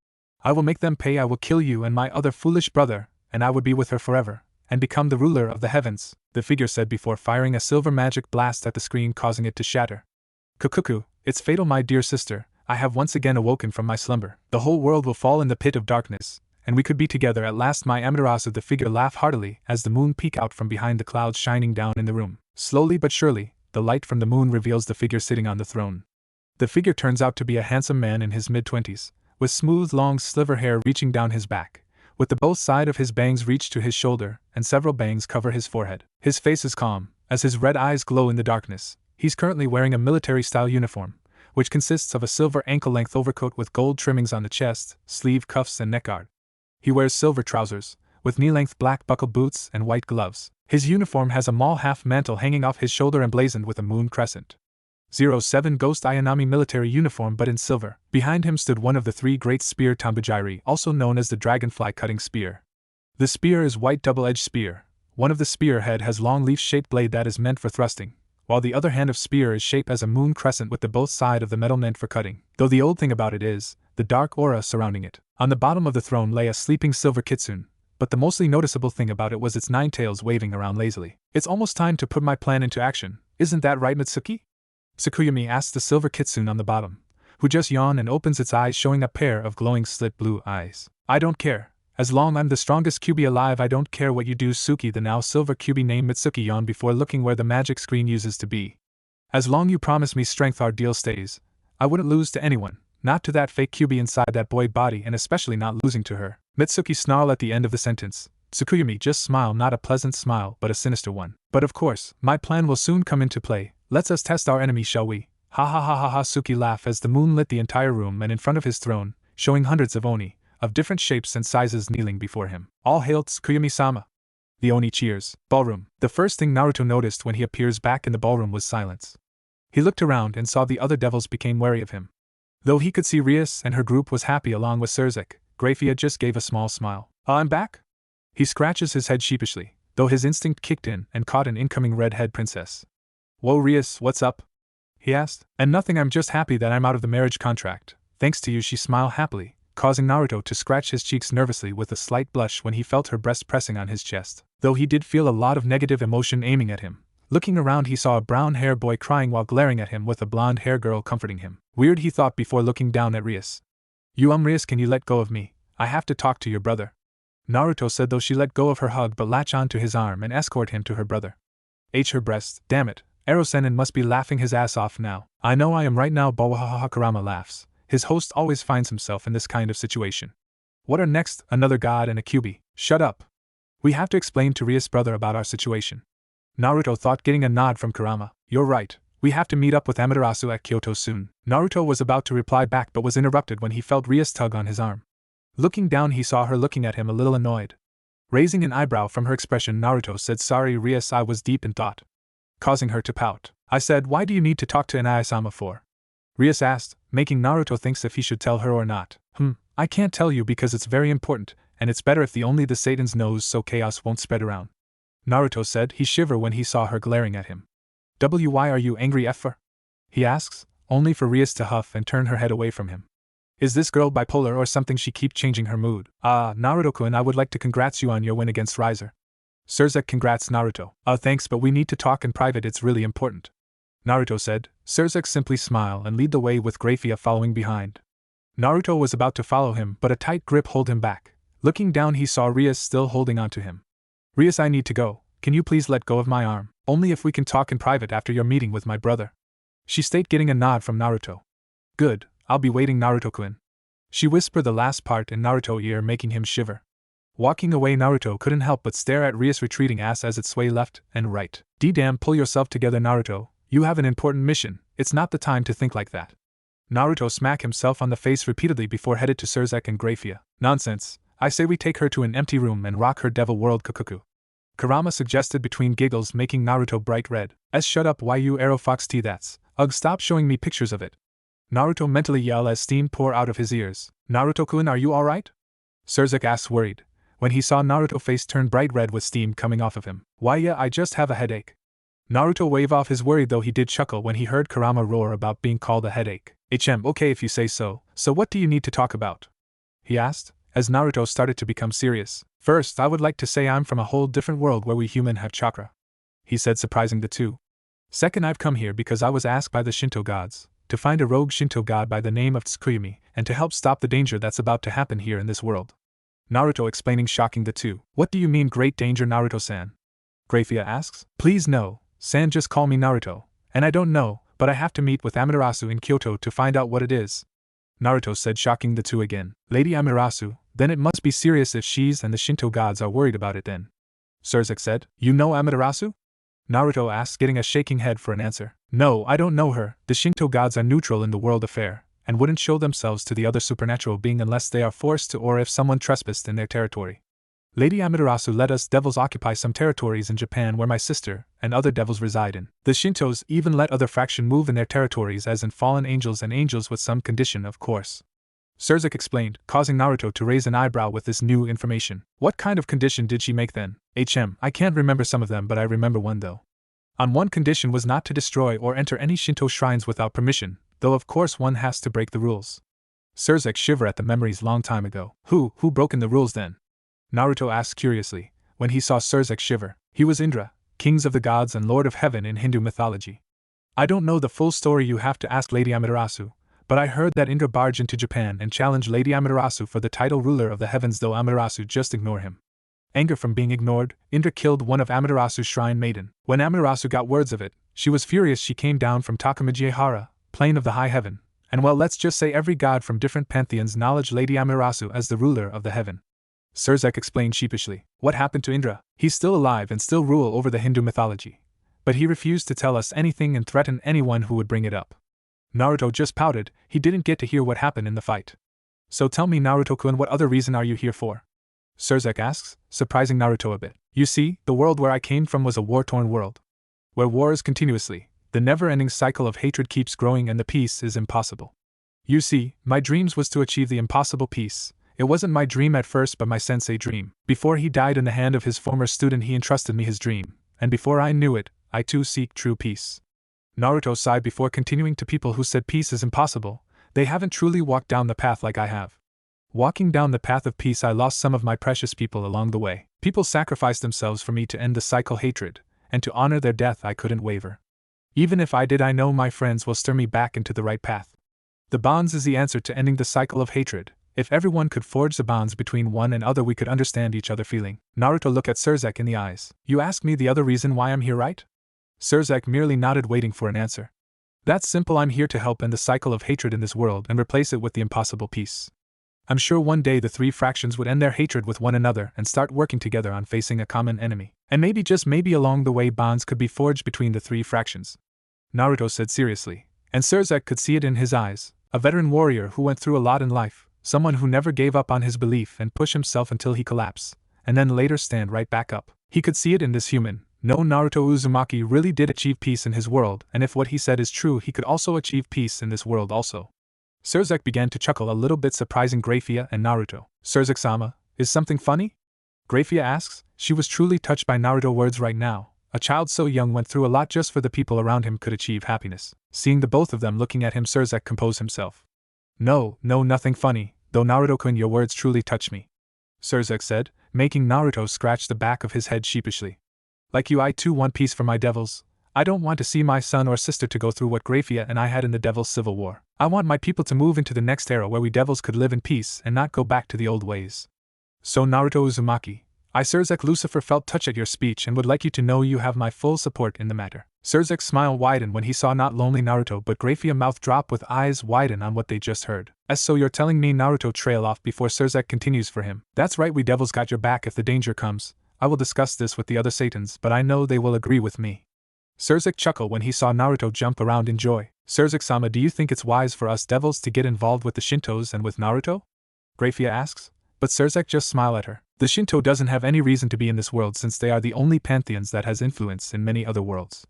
I will make them pay. I will kill you and my other foolish brother, and I would be with her forever, and become the ruler of the heavens, the figure said before firing a silver magic blast at the screen, causing it to shatter. Kukuku, it's fatal, my dear sister. I have once again awoken from my slumber. The whole world will fall in the pit of darkness, and we could be together at last, my Amaterasu. The figure laughed heartily as the moon peeked out from behind the clouds, shining down in the room. Slowly but surely, the light from the moon reveals the figure sitting on the throne. The figure turns out to be a handsome man in his mid-20s, with smooth long silver hair reaching down his back, with the both sides of his bangs reach to his shoulder, and several bangs cover his forehead. His face is calm, as his red eyes glow in the darkness. He's currently wearing a military-style uniform, which consists of a silver ankle-length overcoat with gold trimmings on the chest, sleeve cuffs and neckguard. He wears silver trousers, with knee-length black buckled boots and white gloves. His uniform has a mall half-mantle hanging off his shoulder emblazoned with a moon crescent. 07 Ghost Ayanami military uniform but in silver. Behind him stood one of the three great spear Tambujiri, also known as the dragonfly cutting spear. The spear is white double-edged spear. One of the spear head has long leaf-shaped blade that is meant for thrusting, while the other hand of spear is shaped as a moon crescent with the both side of the metal meant for cutting. Though the old thing about it is the dark aura surrounding it. On the bottom of the throne lay a sleeping silver kitsune, but the mostly noticeable thing about it was its 9 tails waving around lazily. It's almost time to put my plan into action, isn't that right, Mitsuki? Tsukuyomi asks the silver kitsune on the bottom, who just yawned and opens its eyes, showing a pair of glowing slit blue eyes. I don't care. As long I'm the strongest Kyuubi alive, I don't care what you do, Suki. The now silver Kyuubi named Mitsuki yawned before looking where the magic screen uses to be. As long you promise me strength, our deal stays. I wouldn't lose to anyone, not to that fake Kyuubi inside that boy body, and especially not losing to her. Mitsuki snarled at the end of the sentence. Tsukuyomi just smiled, not a pleasant smile, but a sinister one. But of course, my plan will soon come into play. Let's us test our enemy, shall we? Ha ha ha ha ha. Suki laughed as the moon lit the entire room and in front of his throne, showing hundreds of Oni, of different shapes and sizes, kneeling before him. All hail Tsukuyomi-sama. The Oni cheers. Ballroom. The first thing Naruto noticed when he appears back in the ballroom was silence. He looked around and saw the other devils became wary of him. Though he could see Rias and her group was happy along with Surzek, Grafia just gave a small smile. I'm back? He scratches his head sheepishly, though his instinct kicked in and caught an incoming red-head princess. Whoa, Rias, what's up? He asked. And nothing, I'm just happy that I'm out of the marriage contract. Thanks to you, she smiled happily, causing Naruto to scratch his cheeks nervously with a slight blush when he felt her breast pressing on his chest. Though he did feel a lot of negative emotion aiming at him. Looking around, he saw a brown-haired boy crying while glaring at him with a blonde-haired girl comforting him. Weird, he thought before looking down at Rias. Rias, can you let go of me? I have to talk to your brother. Naruto said, though she let go of her hug but latched onto his arm and escorted him to her brother. Her breast, damn it. Erosenin must be laughing his ass off now. I know I am right now. Bawahaha. Kurama laughs. His host always finds himself in this kind of situation. What are next? Another god and a Kyuubi. Shut up. We have to explain to Rias' brother about our situation. Naruto thought, getting a nod from Kurama. You're right. We have to meet up with Amaterasu at Kyoto soon. Naruto was about to reply back but was interrupted when he felt Rias' tug on his arm. Looking down, he saw her looking at him a little annoyed. Raising an eyebrow from her expression, Naruto said, Sorry, Rias, I was deep in thought. Causing her to pout. I said, why do you need to talk to Inai-sama for? Rias asked, making Naruto think if he should tell her or not. I can't tell you because it's very important, and it's better if only the Satans knows so chaos won't spread around. Naruto said. He shivered when he saw her glaring at him. Why are you angry, for? He asks, only for Rias to huff and turn her head away from him. Is this girl bipolar or something? She keeps changing her mood. Naruto-kun, I would like to congrats you on your win against Riser. Surzek, congrats, Naruto. Thanks, but we need to talk in private, it's really important. Naruto said. Surzek simply smiled and lead the way with Grafia following behind. Naruto was about to follow him, but a tight grip held him back. Looking down, he saw Rias still holding onto him. Rias, I need to go. Can you please let go of my arm? Only if we can talk in private after your meeting with my brother. She stated, getting a nod from Naruto. Good, I'll be waiting, Naruto-kun. She whispered the last part in Naruto's ear, making him shiver. Walking away, Naruto couldn't help but stare at Rias' retreating ass as it swayed left and right. Damn, pull yourself together, Naruto. You have an important mission. It's not the time to think like that. Naruto smacked himself on the face repeatedly before headed to Surzek and Grafia. Nonsense. I say we take her to an empty room and rock her devil world, Kukuku. Kurama suggested between giggles, making Naruto bright red. Shut up, why you arrow fox T, that's. Ugh, stop showing me pictures of it. Naruto mentally yelled as steam poured out of his ears. Naruto-kun, are you alright? Surzek asked, worried, when he saw Naruto's face turn bright red with steam coming off of him. Why, yeah, I just have a headache. Naruto waved off his worry, though he did chuckle when he heard Kurama roar about being called a headache. Okay, if you say so. So what do you need to talk about? He asked, as Naruto started to become serious. First, I would like to say I'm from a whole different world where we human have chakra, he said, surprising the two. Second, I've come here because I was asked by the Shinto gods to find a rogue Shinto god by the name of Tsukuyumi and to help stop the danger that's about to happen here in this world. Naruto explaining, shocking the two. What do you mean great danger, Naruto-san? Grafia asks. Please no, San, just call me Naruto. And I don't know, but I have to meet with Amaterasu in Kyoto to find out what it is, Naruto said, shocking the two again. Lady Amaterasu, then it must be serious if she's and the Shinto gods are worried about it then. Surzek said. You know Amaterasu? Naruto asked, getting a shaking head for an answer. No, I don't know her. The Shinto gods are neutral in the world affair, and wouldn't show themselves to the other supernatural being unless they are forced to or if someone trespassed in their territory. Lady Amaterasu let us devils occupy some territories in Japan where my sister and other devils reside in. The Shintos even let other faction move in their territories as in fallen angels and angels with some condition, of course. Surzek explained, causing Naruto to raise an eyebrow with this new information. What kind of condition did she make then? I can't remember some of them, but I remember one though. On one condition was not to destroy or enter any Shinto shrines without permission, though of course one has to break the rules. Surzek shivered at the memories long time ago. Who broken the rules then? Naruto asked curiously, when he saw Surzek shiver. He was Indra, king of the gods and lord of heaven in Hindu mythology. I don't know the full story, you have to ask Lady Amaterasu, but I heard that Indra barged into Japan and challenged Lady Amaterasu for the title ruler of the heavens, though Amaterasu just ignored him. Anger from being ignored, Indra killed one of Amaterasu's shrine maiden. When Amaterasu got words of it, she was furious. She came down from Takamijihara, plane of the high heaven, and well, let's just say every god from different pantheons acknowledged Lady Amaterasu as the ruler of the heaven. Surzek explained sheepishly. What happened to Indra? He's still alive and still rule over the Hindu mythology, but he refused to tell us anything and threatened anyone who would bring it up. Naruto just pouted. He didn't get to hear what happened in the fight. So tell me, Naruto-kun, what other reason are you here for? Surzek asks, surprising Naruto a bit. You see, the world where I came from was a war-torn world, where war is continuously, the never-ending cycle of hatred keeps growing and the peace is impossible. You see, my dreams was to achieve the impossible peace. It wasn't my dream at first but my sensei dream. Before he died in the hand of his former student he entrusted me his dream, and before I knew it, I too seek true peace. Naruto sighed before continuing. To people who said peace is impossible, they haven't truly walked down the path like I have. Walking down the path of peace I lost some of my precious people along the way. People sacrificed themselves for me to end the cycle hatred, and to honor their death I couldn't waver. Even if I did, I know my friends will stir me back into the right path. The bonds is the answer to ending the cycle of hatred. If everyone could forge the bonds between one and other we could understand each other feeling. Naruto looked at Surzek in the eyes. You asked me the other reason why I'm here, right? Surzek merely nodded, waiting for an answer. That's simple. I'm here to help end the cycle of hatred in this world and replace it with the impossible peace. I'm sure one day the three fractions would end their hatred with one another and start working together on facing a common enemy. And maybe, just maybe, along the way bonds could be forged between the three fractions, Naruto said seriously. And Surzek could see it in his eyes. A veteran warrior who went through a lot in life, someone who never gave up on his belief and pushed himself until he collapsed, and then later stand right back up. He could see it in this human. No, Naruto Uzumaki really did achieve peace in his world, and if what he said is true, he could also achieve peace in this world also. Surzek began to chuckle a little bit, surprising Grafia and Naruto. Surzek-sama, is something funny? Grafia asks. She was truly touched by Naruto's words right now. A child so young went through a lot just for the people around him could achieve happiness. Seeing the both of them looking at him, Surzek composed himself. No, nothing funny, though Naruto-kun, your words truly touch me, Surzek said, making Naruto scratch the back of his head sheepishly. Like you, I too want peace for my devils. I don't want to see my son or sister to go through what Grafia and I had in the Devil's Civil War. I want my people to move into the next era where we devils could live in peace and not go back to the old ways. So Naruto Uzumaki, I, Surzek Lucifer, felt touched at your speech and would like you to know you have my full support in the matter. Surzek's smile widened when he saw not lonely Naruto but Grafia mouth drop with eyes widen on what they just heard. As so you're telling me, Naruto trail off before Surzek continues for him. That's right, we devils got your back if the danger comes. I will discuss this with the other Satans, but I know they will agree with me. Surzek chuckled when he saw Naruto jump around in joy. Surzek-sama, do you think it's wise for us devils to get involved with the Shintos and with Naruto? Grafia asks. But Surzek just smiled at her. The Shinto doesn't have any reason to be in this world since they are the only pantheons that has influence in many other worlds.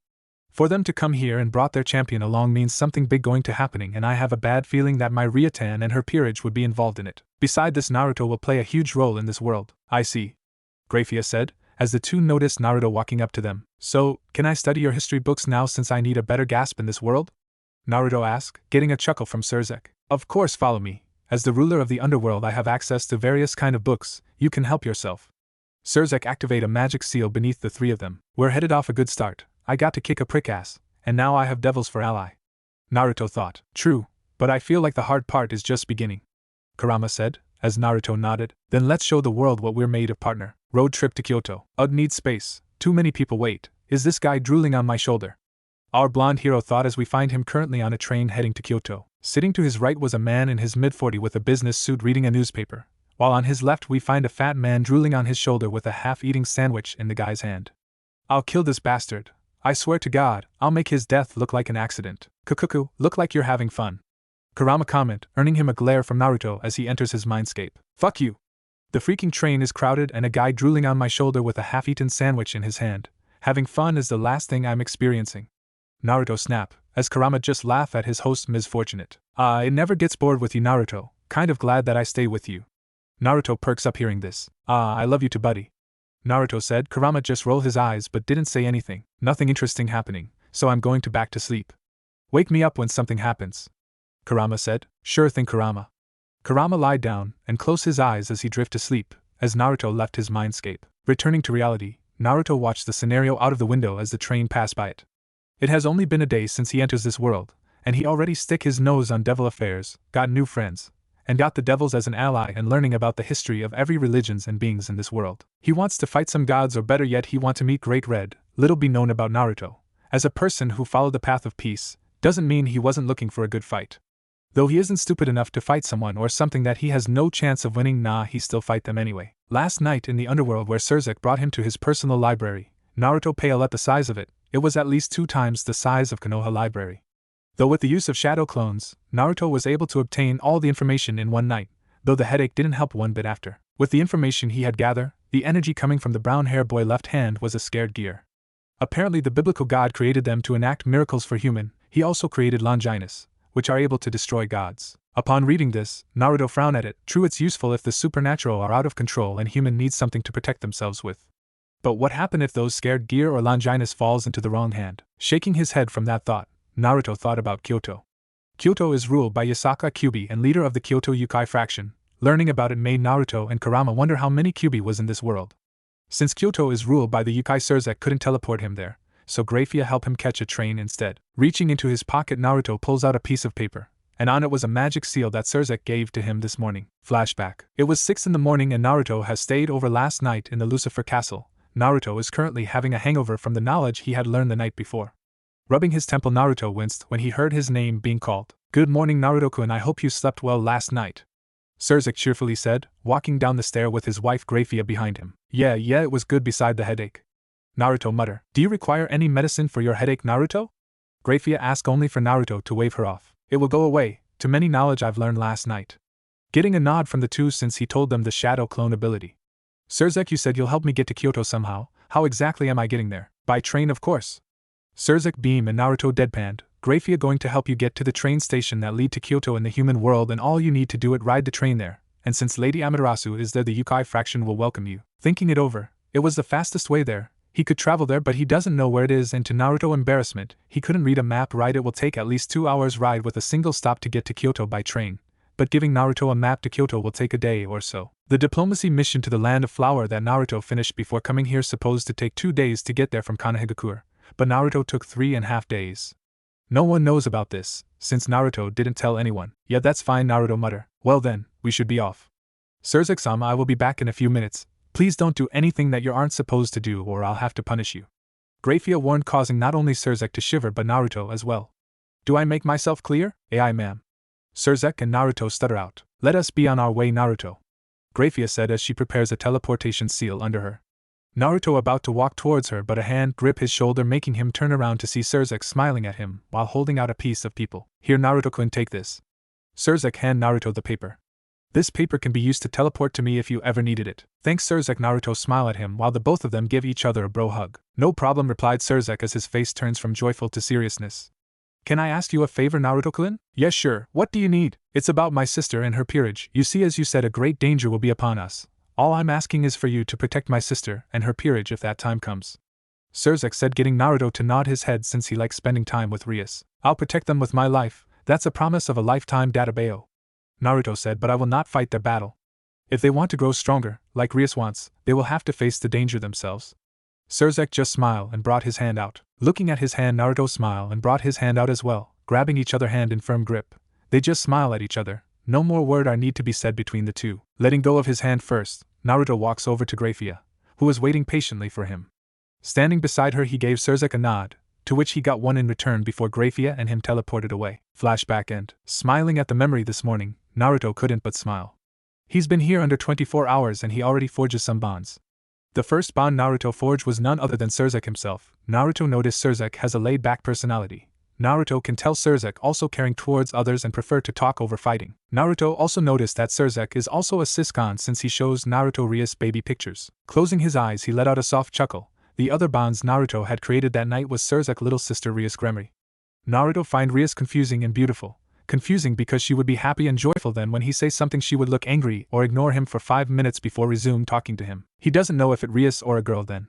For them to come here and brought their champion along means something big going to happening, and I have a bad feeling that my Ryutan and her peerage would be involved in it. Beside this, Naruto will play a huge role in this world. I see, Grafia said, as the two noticed Naruto walking up to them. So, can I study your history books now since I need a better grasp in this world? Naruto asked, getting a chuckle from Surzek. Of course, follow me. As the ruler of the underworld, I have access to various kind of books, you can help yourself. Surzek activated a magic seal beneath the three of them. We're headed off a good start. I got to kick a prick ass, and now I have devils for ally. Naruto thought. True, but I feel like the hard part is just beginning. Kurama said, as Naruto nodded. Then let's show the world what we're made of, partner. Road trip to Kyoto. Ugh, need space. Too many people wait. Is this guy drooling on my shoulder? Our blonde hero thought as we find him currently on a train heading to Kyoto. Sitting to his right was a man in his mid-40s with a business suit reading a newspaper, while on his left we find a fat man drooling on his shoulder with a half-eating sandwich in the guy's hand. I'll kill this bastard. I swear to God, I'll make his death look like an accident. Kukuku, look like you're having fun. Kurama comment, earning him a glare from Naruto as he enters his mindscape. Fuck you. The freaking train is crowded and a guy drooling on my shoulder with a half-eaten sandwich in his hand. Having fun is the last thing I'm experiencing. Naruto snap, as Kurama just laugh at his host's misfortunate. It never gets bored with you, Naruto. Kind of glad that I stay with you. Naruto perks up hearing this. I love you too, buddy. Naruto said. Kurama just rolled his eyes but didn't say anything. Nothing interesting happening, so I'm going back to sleep. Wake me up when something happens. Kurama said. Sure thing, Kurama. Kurama lied down and closed his eyes as he drifted to sleep, as Naruto left his mindscape. Returning to reality, Naruto watched the scenario out of the window as the train passed by it. It has only been a day since he enters this world, and he already stick his nose on devil affairs, got new friends, and got the devils as an ally and learning about the history of every religions and beings in this world. He wants to fight some gods, or better yet he want to meet Great Red. Little be known about Naruto. As a person who followed the path of peace, doesn't mean he wasn't looking for a good fight. Though he isn't stupid enough to fight someone or something that he has no chance of winning, he still fight them anyway. Last night in the underworld where Surzek brought him to his personal library, Naruto pale at the size of it. It was at least 2 times the size of Konoha Library. Though with the use of shadow clones, Naruto was able to obtain all the information in one night, though the headache didn't help one bit after. With the information he had gathered, the energy coming from the brown-hair boy left hand was a scared gear. Apparently the biblical god created them to enact miracles for human. He also created Longinus, which are able to destroy gods. Upon reading this, Naruto frowned at it. True, it's useful if the supernatural are out of control and human needs something to protect themselves with. But what happens if those scared gear or Longinus falls into the wrong hand? Shaking his head from that thought, Naruto thought about Kyoto. Kyoto is ruled by Yasaka Kyuubi and leader of the Kyoto Yukai fraction. Learning about it made Naruto and Kurama wonder how many Kyuubi was in this world. Since Kyoto is ruled by the Yukai, Surzek couldn't teleport him there, so Grafia helped him catch a train instead. Reaching into his pocket, Naruto pulls out a piece of paper, and on it was a magic seal that Surzek gave to him this morning. Flashback. It was 6 in the morning and Naruto has stayed over last night in the Lucifer Castle. Naruto is currently having a hangover from the knowledge he had learned the night before. Rubbing his temple, Naruto winced when he heard his name being called. Good morning, Naruto-kun, I hope you slept well last night. Surzek cheerfully said, walking down the stair with his wife Grafia behind him. Yeah, it was good beside the headache. Naruto muttered. Do you require any medicine for your headache, Naruto? Grafia asked only for Naruto to wave her off. It will go away, to many knowledge I've learned last night. Getting a nod from the two since he told them the shadow clone ability. Surzek, you said you'll help me get to Kyoto somehow. How exactly am I getting there? By train, of course. Surzek beamed and Naruto deadpanned. Grafia going to help you get to the train station that lead to Kyoto in the human world, and all you need to do is ride the train there, and since Lady Amaterasu is there, the Yukai fraction will welcome you. Thinking it over, it was the fastest way there. He could travel there, but he doesn't know where it is, and to Naruto's embarrassment, he couldn't read a map right. It will take at least 2 hours ride with a single stop to get to Kyoto by train, but giving Naruto a map to Kyoto will take a day or so. The diplomacy mission to the land of flower that Naruto finished before coming here supposed to take 2 days to get there from Konohagakure, but Naruto took 3.5 days. No one knows about this, since Naruto didn't tell anyone. Yeah, that's fine, Naruto muttered. Well then, we should be off. Surzek-sama, I will be back in a few minutes. Please don't do anything that you aren't supposed to do or I'll have to punish you. Grafia warned, causing not only Surzek to shiver but Naruto as well. Do I make myself clear? Aye, ma'am. Surzek and Naruto stutter out. Let us be on our way, Naruto. Grafia said as she prepares a teleportation seal under her. Naruto about to walk towards her, but a hand gripped his shoulder, making him turn around to see Surzek smiling at him while holding out a piece of people. Here, Naruto-kun, take this. Surzek hand Naruto the paper. This paper can be used to teleport to me if you ever needed it. Thanks, Surzek. Naruto smiled at him while the both of them give each other a bro hug. No problem, replied Surzek as his face turns from joyful to seriousness. Can I ask you a favor, Naruto-kun? Yes, sure. What do you need? It's about my sister and her peerage. You see, as you said, a great danger will be upon us. All I'm asking is for you to protect my sister and her peerage if that time comes. Surzek said, getting Naruto to nod his head since he likes spending time with Rias. I'll protect them with my life, that's a promise of a lifetime, Databeo. Naruto said, but I will not fight their battle. If they want to grow stronger, like Rias wants, they will have to face the danger themselves. Surzek just smiled and brought his hand out. Looking at his hand, Naruto smiled and brought his hand out as well, grabbing each other's hand in firm grip. They just smile at each other. No more word are need to be said between the two. Letting go of his hand first, Naruto walks over to Grafia, who was waiting patiently for him. Standing beside her, he gave Surzek a nod, to which he got one in return before Grafia and him teleported away. Flashback end. Smiling at the memory this morning, Naruto couldn't but smile. He's been here under 24 hours and he already forges some bonds. The first bond Naruto forged was none other than Surzek himself. Naruto noticed Surzek has a laid-back personality. Naruto can tell Surzek also caring towards others and prefer to talk over fighting. Naruto also noticed that Surzek is also a siscon since he shows Naruto Rias baby pictures. Closing his eyes, he let out a soft chuckle. The other bonds Naruto had created that night was Surzek's little sister Rias Gremory. Naruto find Rias confusing and beautiful. Confusing because she would be happy and joyful, then when he says something she would look angry or ignore him for 5 minutes before resume talking to him. He doesn't know if it Rias or a girl then.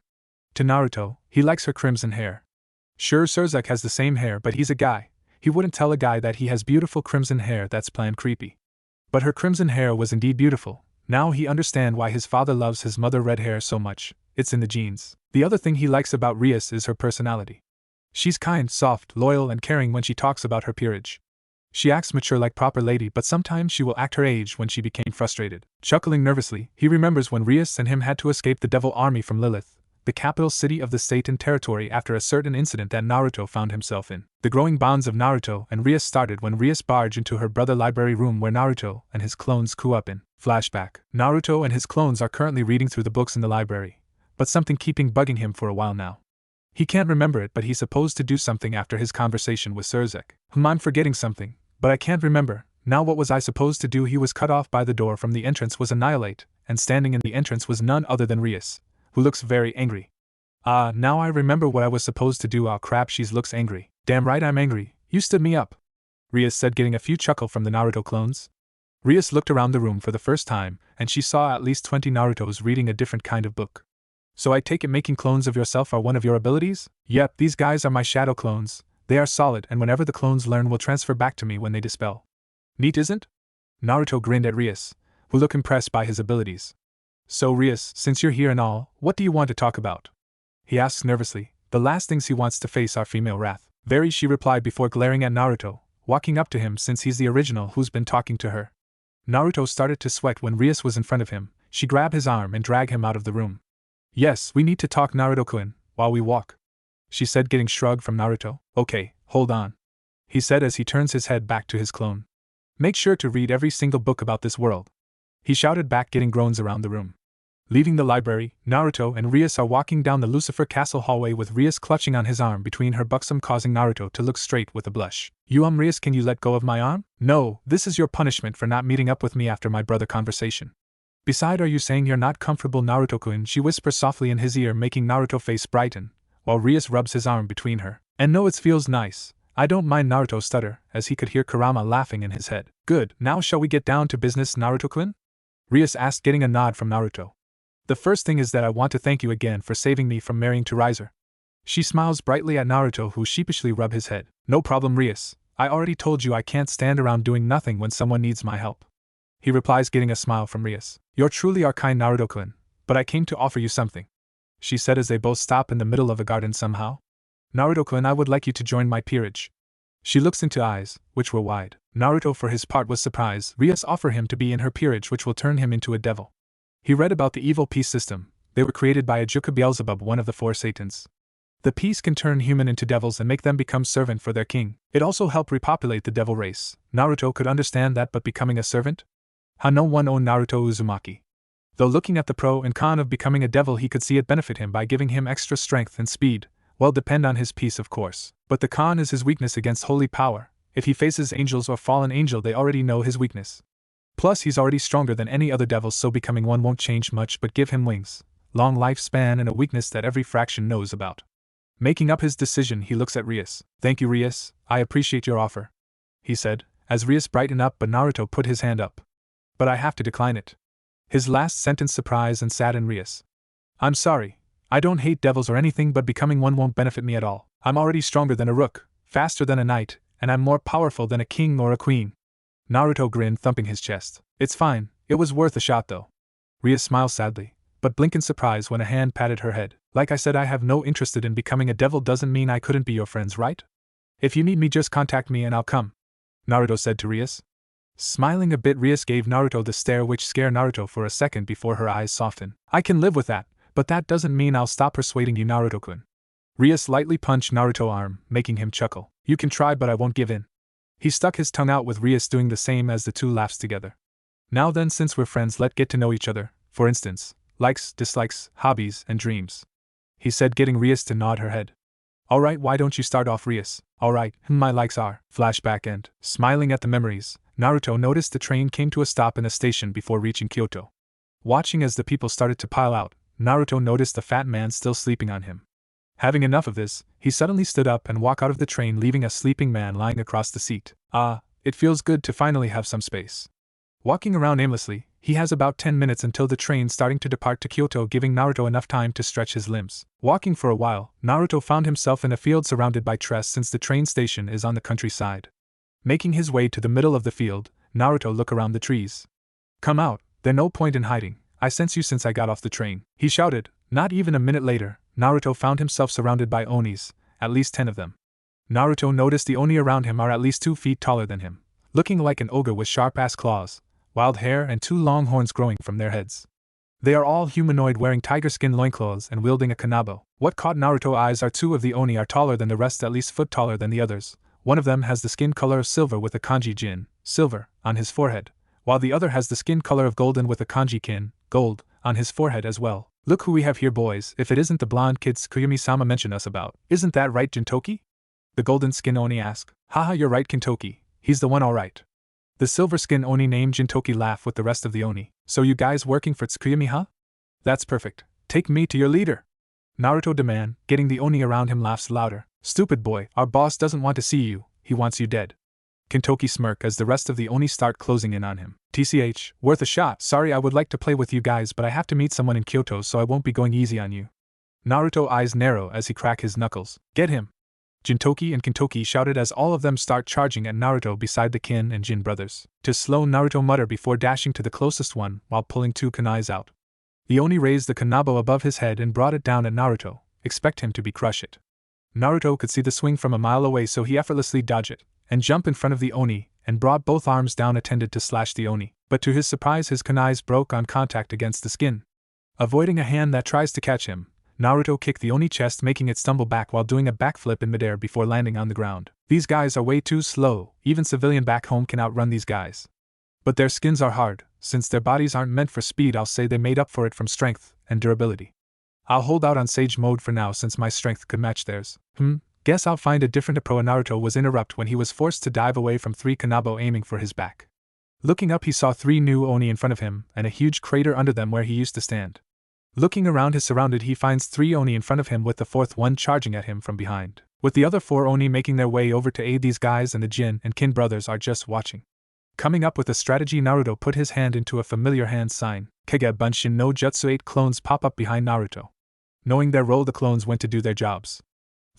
To Naruto, he likes her crimson hair. Sure, Surzek has the same hair, but he's a guy. He wouldn't tell a guy that he has beautiful crimson hair, that's plain creepy. But her crimson hair was indeed beautiful. Now he understand why his father loves his mother red hair so much. It's in the genes. The other thing he likes about Rias is her personality. She's kind, soft, loyal and caring when she talks about her peerage. She acts mature like proper lady, but sometimes she will act her age when she became frustrated. Chuckling nervously, he remembers when Rias and him had to escape the devil army from Lilith, the capital city of the state and territory, after a certain incident that Naruto found himself in. The growing bonds of Naruto and Rias started when Rias barged into her brother library room where Naruto and his clones grew up in. Flashback. Naruto and his clones are currently reading through the books in the library, but something keeping bugging him for a while now. He can't remember it, but he's supposed to do something after his conversation with Surzek. I'm forgetting something, but I can't remember. Now what was I supposed to do? He was cut off by the door from the entrance was Annihilate, and standing in the entrance was none other than Rias, who looks very angry. Now I remember what I was supposed to do. Oh crap, she looks angry. Damn right I'm angry. You stood me up, Rias said, getting a few chuckle from the Naruto clones. Rias looked around the room for the first time, and she saw at least 20 Narutos reading a different kind of book. So I take it making clones of yourself are one of your abilities? Yep, these guys are my shadow clones. They are solid, and whenever the clones learn will transfer back to me when they dispel. Neat, isn't? Naruto grinned at Rias, who looked impressed by his abilities. So Rias, since you're here and all, what do you want to talk about? He asks nervously. The last things he wants to face are female wrath. Very, she replied before glaring at Naruto, walking up to him since he's the original who's been talking to her. Naruto started to sweat when Rias was in front of him. She grabbed his arm and dragged him out of the room. Yes, we need to talk, Naruto-kun, while we walk, she said, getting shrugged from Naruto. Okay, hold on, he said as he turns his head back to his clone. Make sure to read every single book about this world, he shouted back, getting groans around the room. Leaving the library, Naruto and Rias are walking down the Lucifer Castle hallway with Rias clutching on his arm between her buxom, causing Naruto to look straight with a blush. Rias, can you let go of my arm? No, this is your punishment for not meeting up with me after my brother conversation. Besides, are you saying you're not comfortable, Naruto-kun? She whispers softly in his ear, making Naruto's face brighten, while Rias rubs his arm between her. And no, it feels nice. I don't mind, Naruto stutter, as he could hear Kurama laughing in his head. Good, now shall we get down to business, Naruto-kun? Rias asked, getting a nod from Naruto. The first thing is that I want to thank you again for saving me from marrying to Riser. She smiles brightly at Naruto, who sheepishly rubs his head. No problem, Rias. I already told you I can't stand around doing nothing when someone needs my help, he replies, getting a smile from Rias. You truly are kind, Naruto-kun, but I came to offer you something, she said as they both stop in the middle of a garden somehow. Naruto-kun, I would like you to join my peerage. She looks into eyes, which were wide. Naruto for his part was surprised. Rias offered him to be in her peerage, which will turn him into a devil. He read about the evil peace system. They were created by Ajuka Beelzebub, one of the 4 Satans. The peace can turn human into devils and make them become servant for their king. It also helped repopulate the devil race. Naruto could understand that, but becoming a servant? How no one owned Naruto Uzumaki. Though looking at the pro and con of becoming a devil, he could see it benefit him by giving him extra strength and speed. Well, depend on his peace, of course. But the con is his weakness against holy power. If he faces angels or fallen angel, they already know his weakness. Plus, he's already stronger than any other devil, so becoming one won't change much but give him wings, long lifespan, and a weakness that every fraction knows about. Making up his decision, he looks at Rias. Thank you, Rias, I appreciate your offer, he said, as Rias brightened up, but Naruto put his hand up. But I have to decline it. His last sentence surprised and saddened Rias. I'm sorry. I don't hate devils or anything, but becoming one won't benefit me at all. I'm already stronger than a rook, faster than a knight, and I'm more powerful than a king or a queen. Naruto grinned, thumping his chest. It's fine, it was worth a shot though. Rias smiled sadly, but blinked in surprise when a hand patted her head. Like I said, I have no interest in becoming a devil doesn't mean I couldn't be your friends, right? If you need me, just contact me and I'll come, Naruto said to Rias. Smiling a bit, Rias gave Naruto the stare which scared Naruto for a second before her eyes softened. I can live with that, but that doesn't mean I'll stop persuading you, Naruto-kun. Rias lightly punched Naruto's arm, making him chuckle. You can try, but I won't give in. He stuck his tongue out, with Rias doing the same as the two laughed together. Now then, since we're friends, let's get to know each other, for instance, likes, dislikes, hobbies, and dreams, he said, getting Rias to nod her head. Alright, why don't you start off, Rias? Alright, my likes are. Flashback end. Smiling at the memories, Naruto noticed the train came to a stop in a station before reaching Kyoto. Watching as the people started to pile out, Naruto noticed the fat man still sleeping on him. Having enough of this, he suddenly stood up and walked out of the train, leaving a sleeping man lying across the seat. Ah, it feels good to finally have some space. Walking around aimlessly, he has about 10 minutes until the train's starting to depart to Kyoto, giving Naruto enough time to stretch his limbs. Walking for a while, Naruto found himself in a field surrounded by trees since the train station is on the countryside. Making his way to the middle of the field, Naruto looked around the trees. Come out, there's no point in hiding. I sense you since I got off the train, he shouted. Not even a minute later, Naruto found himself surrounded by onis, at least 10 of them. Naruto noticed the oni around him are at least 2 feet taller than him, looking like an ogre with sharp-ass claws, wild hair, and 2 long horns growing from their heads. They are all humanoid, wearing tiger skin loincloths and wielding a kanabo. What caught Naruto's eyes are 2 of the oni are taller than the rest, at least foot taller than the others. One of them has the skin color of silver with a kanji jin, silver, on his forehead, while the other has the skin color of golden with a kanji kin, gold, on his forehead as well. Look who we have here, boys, if it isn't the blonde kids Kuyumi-sama mentioned us about. Isn't that right, Jintoki? The golden skin oni asked. Haha, you're right, Kintoki, he's the one alright. The silver skin oni named Jintoki laughed with the rest of the oni. So you guys working for Tsukuyumi, huh? That's perfect. Take me to your leader, Naruto demanded, getting the oni around him laughs louder. Stupid boy, our boss doesn't want to see you, he wants you dead. Kintoki smirked as the rest of the oni start closing in on him. TCH, worth a shot. Sorry, I would like to play with you guys, but I have to meet someone in Kyoto, so I won't be going easy on you. Naruto's eyes narrow as he cracked his knuckles. Get him! Jintoki and Kintoki shouted as all of them start charging at Naruto beside the Kin and Jin brothers. To slow, Naruto muttered before dashing to the closest one while pulling 2 kunais out. The oni raised the kanabo above his head and brought it down at Naruto, expect him to crush it. Naruto could see the swing from a mile away, so he effortlessly dodged it and jumped in front of the oni and brought both arms down, intended to slash the oni, but to his surprise his kunais broke on contact against the skin. Avoiding a hand that tries to catch him, Naruto kicked the oni chest, making it stumble back while doing a backflip in midair before landing on the ground. These guys are way too slow, even civilian back home can outrun these guys. But their skins are hard, since their bodies aren't meant for speed. I'll say they made up for it from strength and durability. I'll hold out on Sage mode for now since my strength could match theirs. Guess I'll find a different approach. Naruto was interrupted when he was forced to dive away from 3 kanabo aiming for his back. Looking up, he saw 3 new oni in front of him and a huge crater under them where he used to stand. Looking around his surrounded, he finds 3 oni in front of him with the 4th one charging at him from behind, with the other 4 oni making their way over to aid these guys, and the Jin and Kin brothers are just watching. Coming up with a strategy, Naruto put his hand into a familiar hand sign. Kege Bunshin no Jutsu. 8 clones pop up behind Naruto. Knowing their role, the clones went to do their jobs.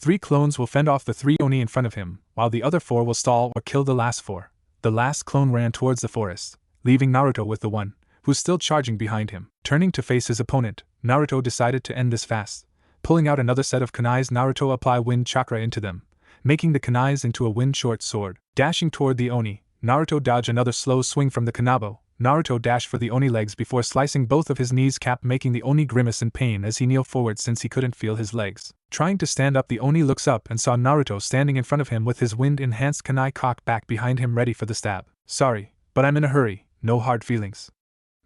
3 clones will fend off the 3 oni in front of him, while the other 4 will stall or kill the last 4. The last clone ran towards the forest, leaving Naruto with the one who's still charging behind him. Turning to face his opponent, Naruto decided to end this fast. Pulling out another set of kunais, Naruto applied wind chakra into them, making the kunais into a wind short sword. Dashing toward the oni, Naruto dodged another slow swing from the kanabo. Naruto dashed for the oni legs before slicing both of his knees, cap making the oni grimace in pain as he kneeled forward since he couldn't feel his legs. Trying to stand up, the oni looks up and saw Naruto standing in front of him with his wind-enhanced kunai cocked back behind him ready for the stab. Sorry, but I'm in a hurry, no hard feelings,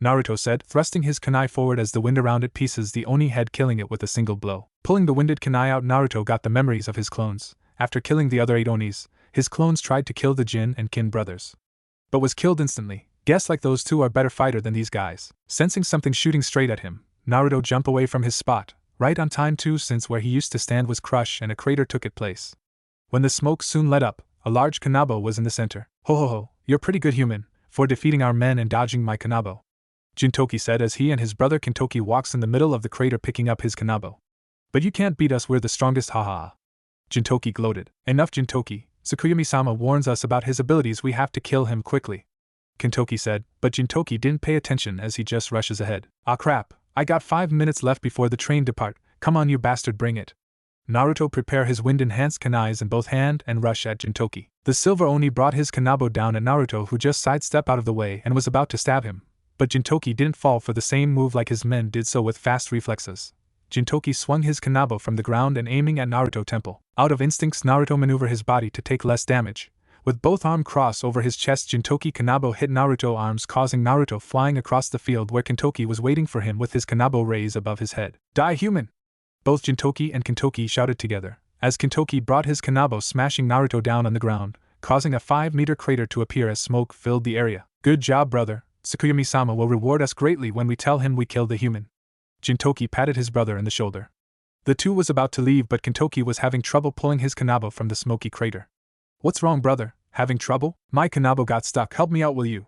Naruto said, thrusting his kunai forward as the wind around it pieces the oni head, killing it with a single blow. Pulling the winded kunai out, Naruto got the memories of his clones. After killing the other 8 onis, his clones tried to kill the Jin and Kin brothers, but was killed instantly. Guess like those 2 are better fighter than these guys. Sensing something shooting straight at him, Naruto jumped away from his spot, right on time too, since where he used to stand was crushed and a crater took its place. When the smoke soon let up, a large kanabo was in the center. Ho ho ho, you're pretty good human, for defeating our men and dodging my kanabo, Jintoki said as he and his brother Kintoki walks in the middle of the crater picking up his kanabo. But you can't beat us, we're the strongest, haha. Jintoki gloated. Enough, Jintoki. Tsukuyomi-sama warns us about his abilities, we have to kill him quickly. Kintoki said, but Jintoki didn't pay attention as he just rushes ahead. Ah crap, I got 5 minutes left before the train depart, come on you bastard, bring it. Naruto prepare his wind-enhanced kanais in both hand and rush at Jintoki. The silver Oni brought his kanabo down at Naruto, who just sidestepped out of the way and was about to stab him. But Jintoki didn't fall for the same move like his men did so with fast reflexes. Jintoki swung his kanabo from the ground and aiming at Naruto temple. Out of instincts, Naruto maneuvered his body to take less damage. With both arms crossed over his chest, Jintoki kanabo hit Naruto arms, causing Naruto flying across the field where Kintoki was waiting for him with his kanabo raised above his head. Die, human! Both Jintoki and Kintoki shouted together, as Kintoki brought his kanabo, smashing Naruto down on the ground, causing a 5-meter crater to appear as smoke filled the area. Good job, brother. Tsukuyomi-sama will reward us greatly when we tell him we killed the human. Jintoki patted his brother in the shoulder. The two was about to leave, but Kintoki was having trouble pulling his kanabo from the smoky crater. What's wrong, brother? Having trouble? My kanabo got stuck, help me out, will you?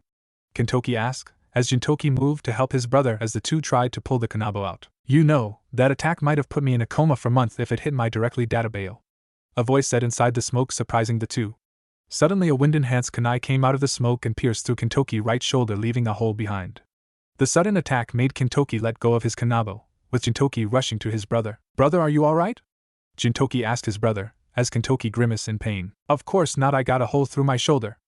Kintoki asked, as Jintoki moved to help his brother as the two tried to pull the kanabo out. You know, that attack might have put me in a coma for months if it hit my directly database. A voice said inside the smoke, surprising the two. Suddenly a wind-enhanced kunai came out of the smoke and pierced through Kintoki's right shoulder, leaving a hole behind. The sudden attack made Kintoki let go of his kanabo, with Jintoki rushing to his brother. Brother, are you alright? Jintoki asked his brother, as Kintoki grimaced in pain. Of course not, I got a hole through my shoulder.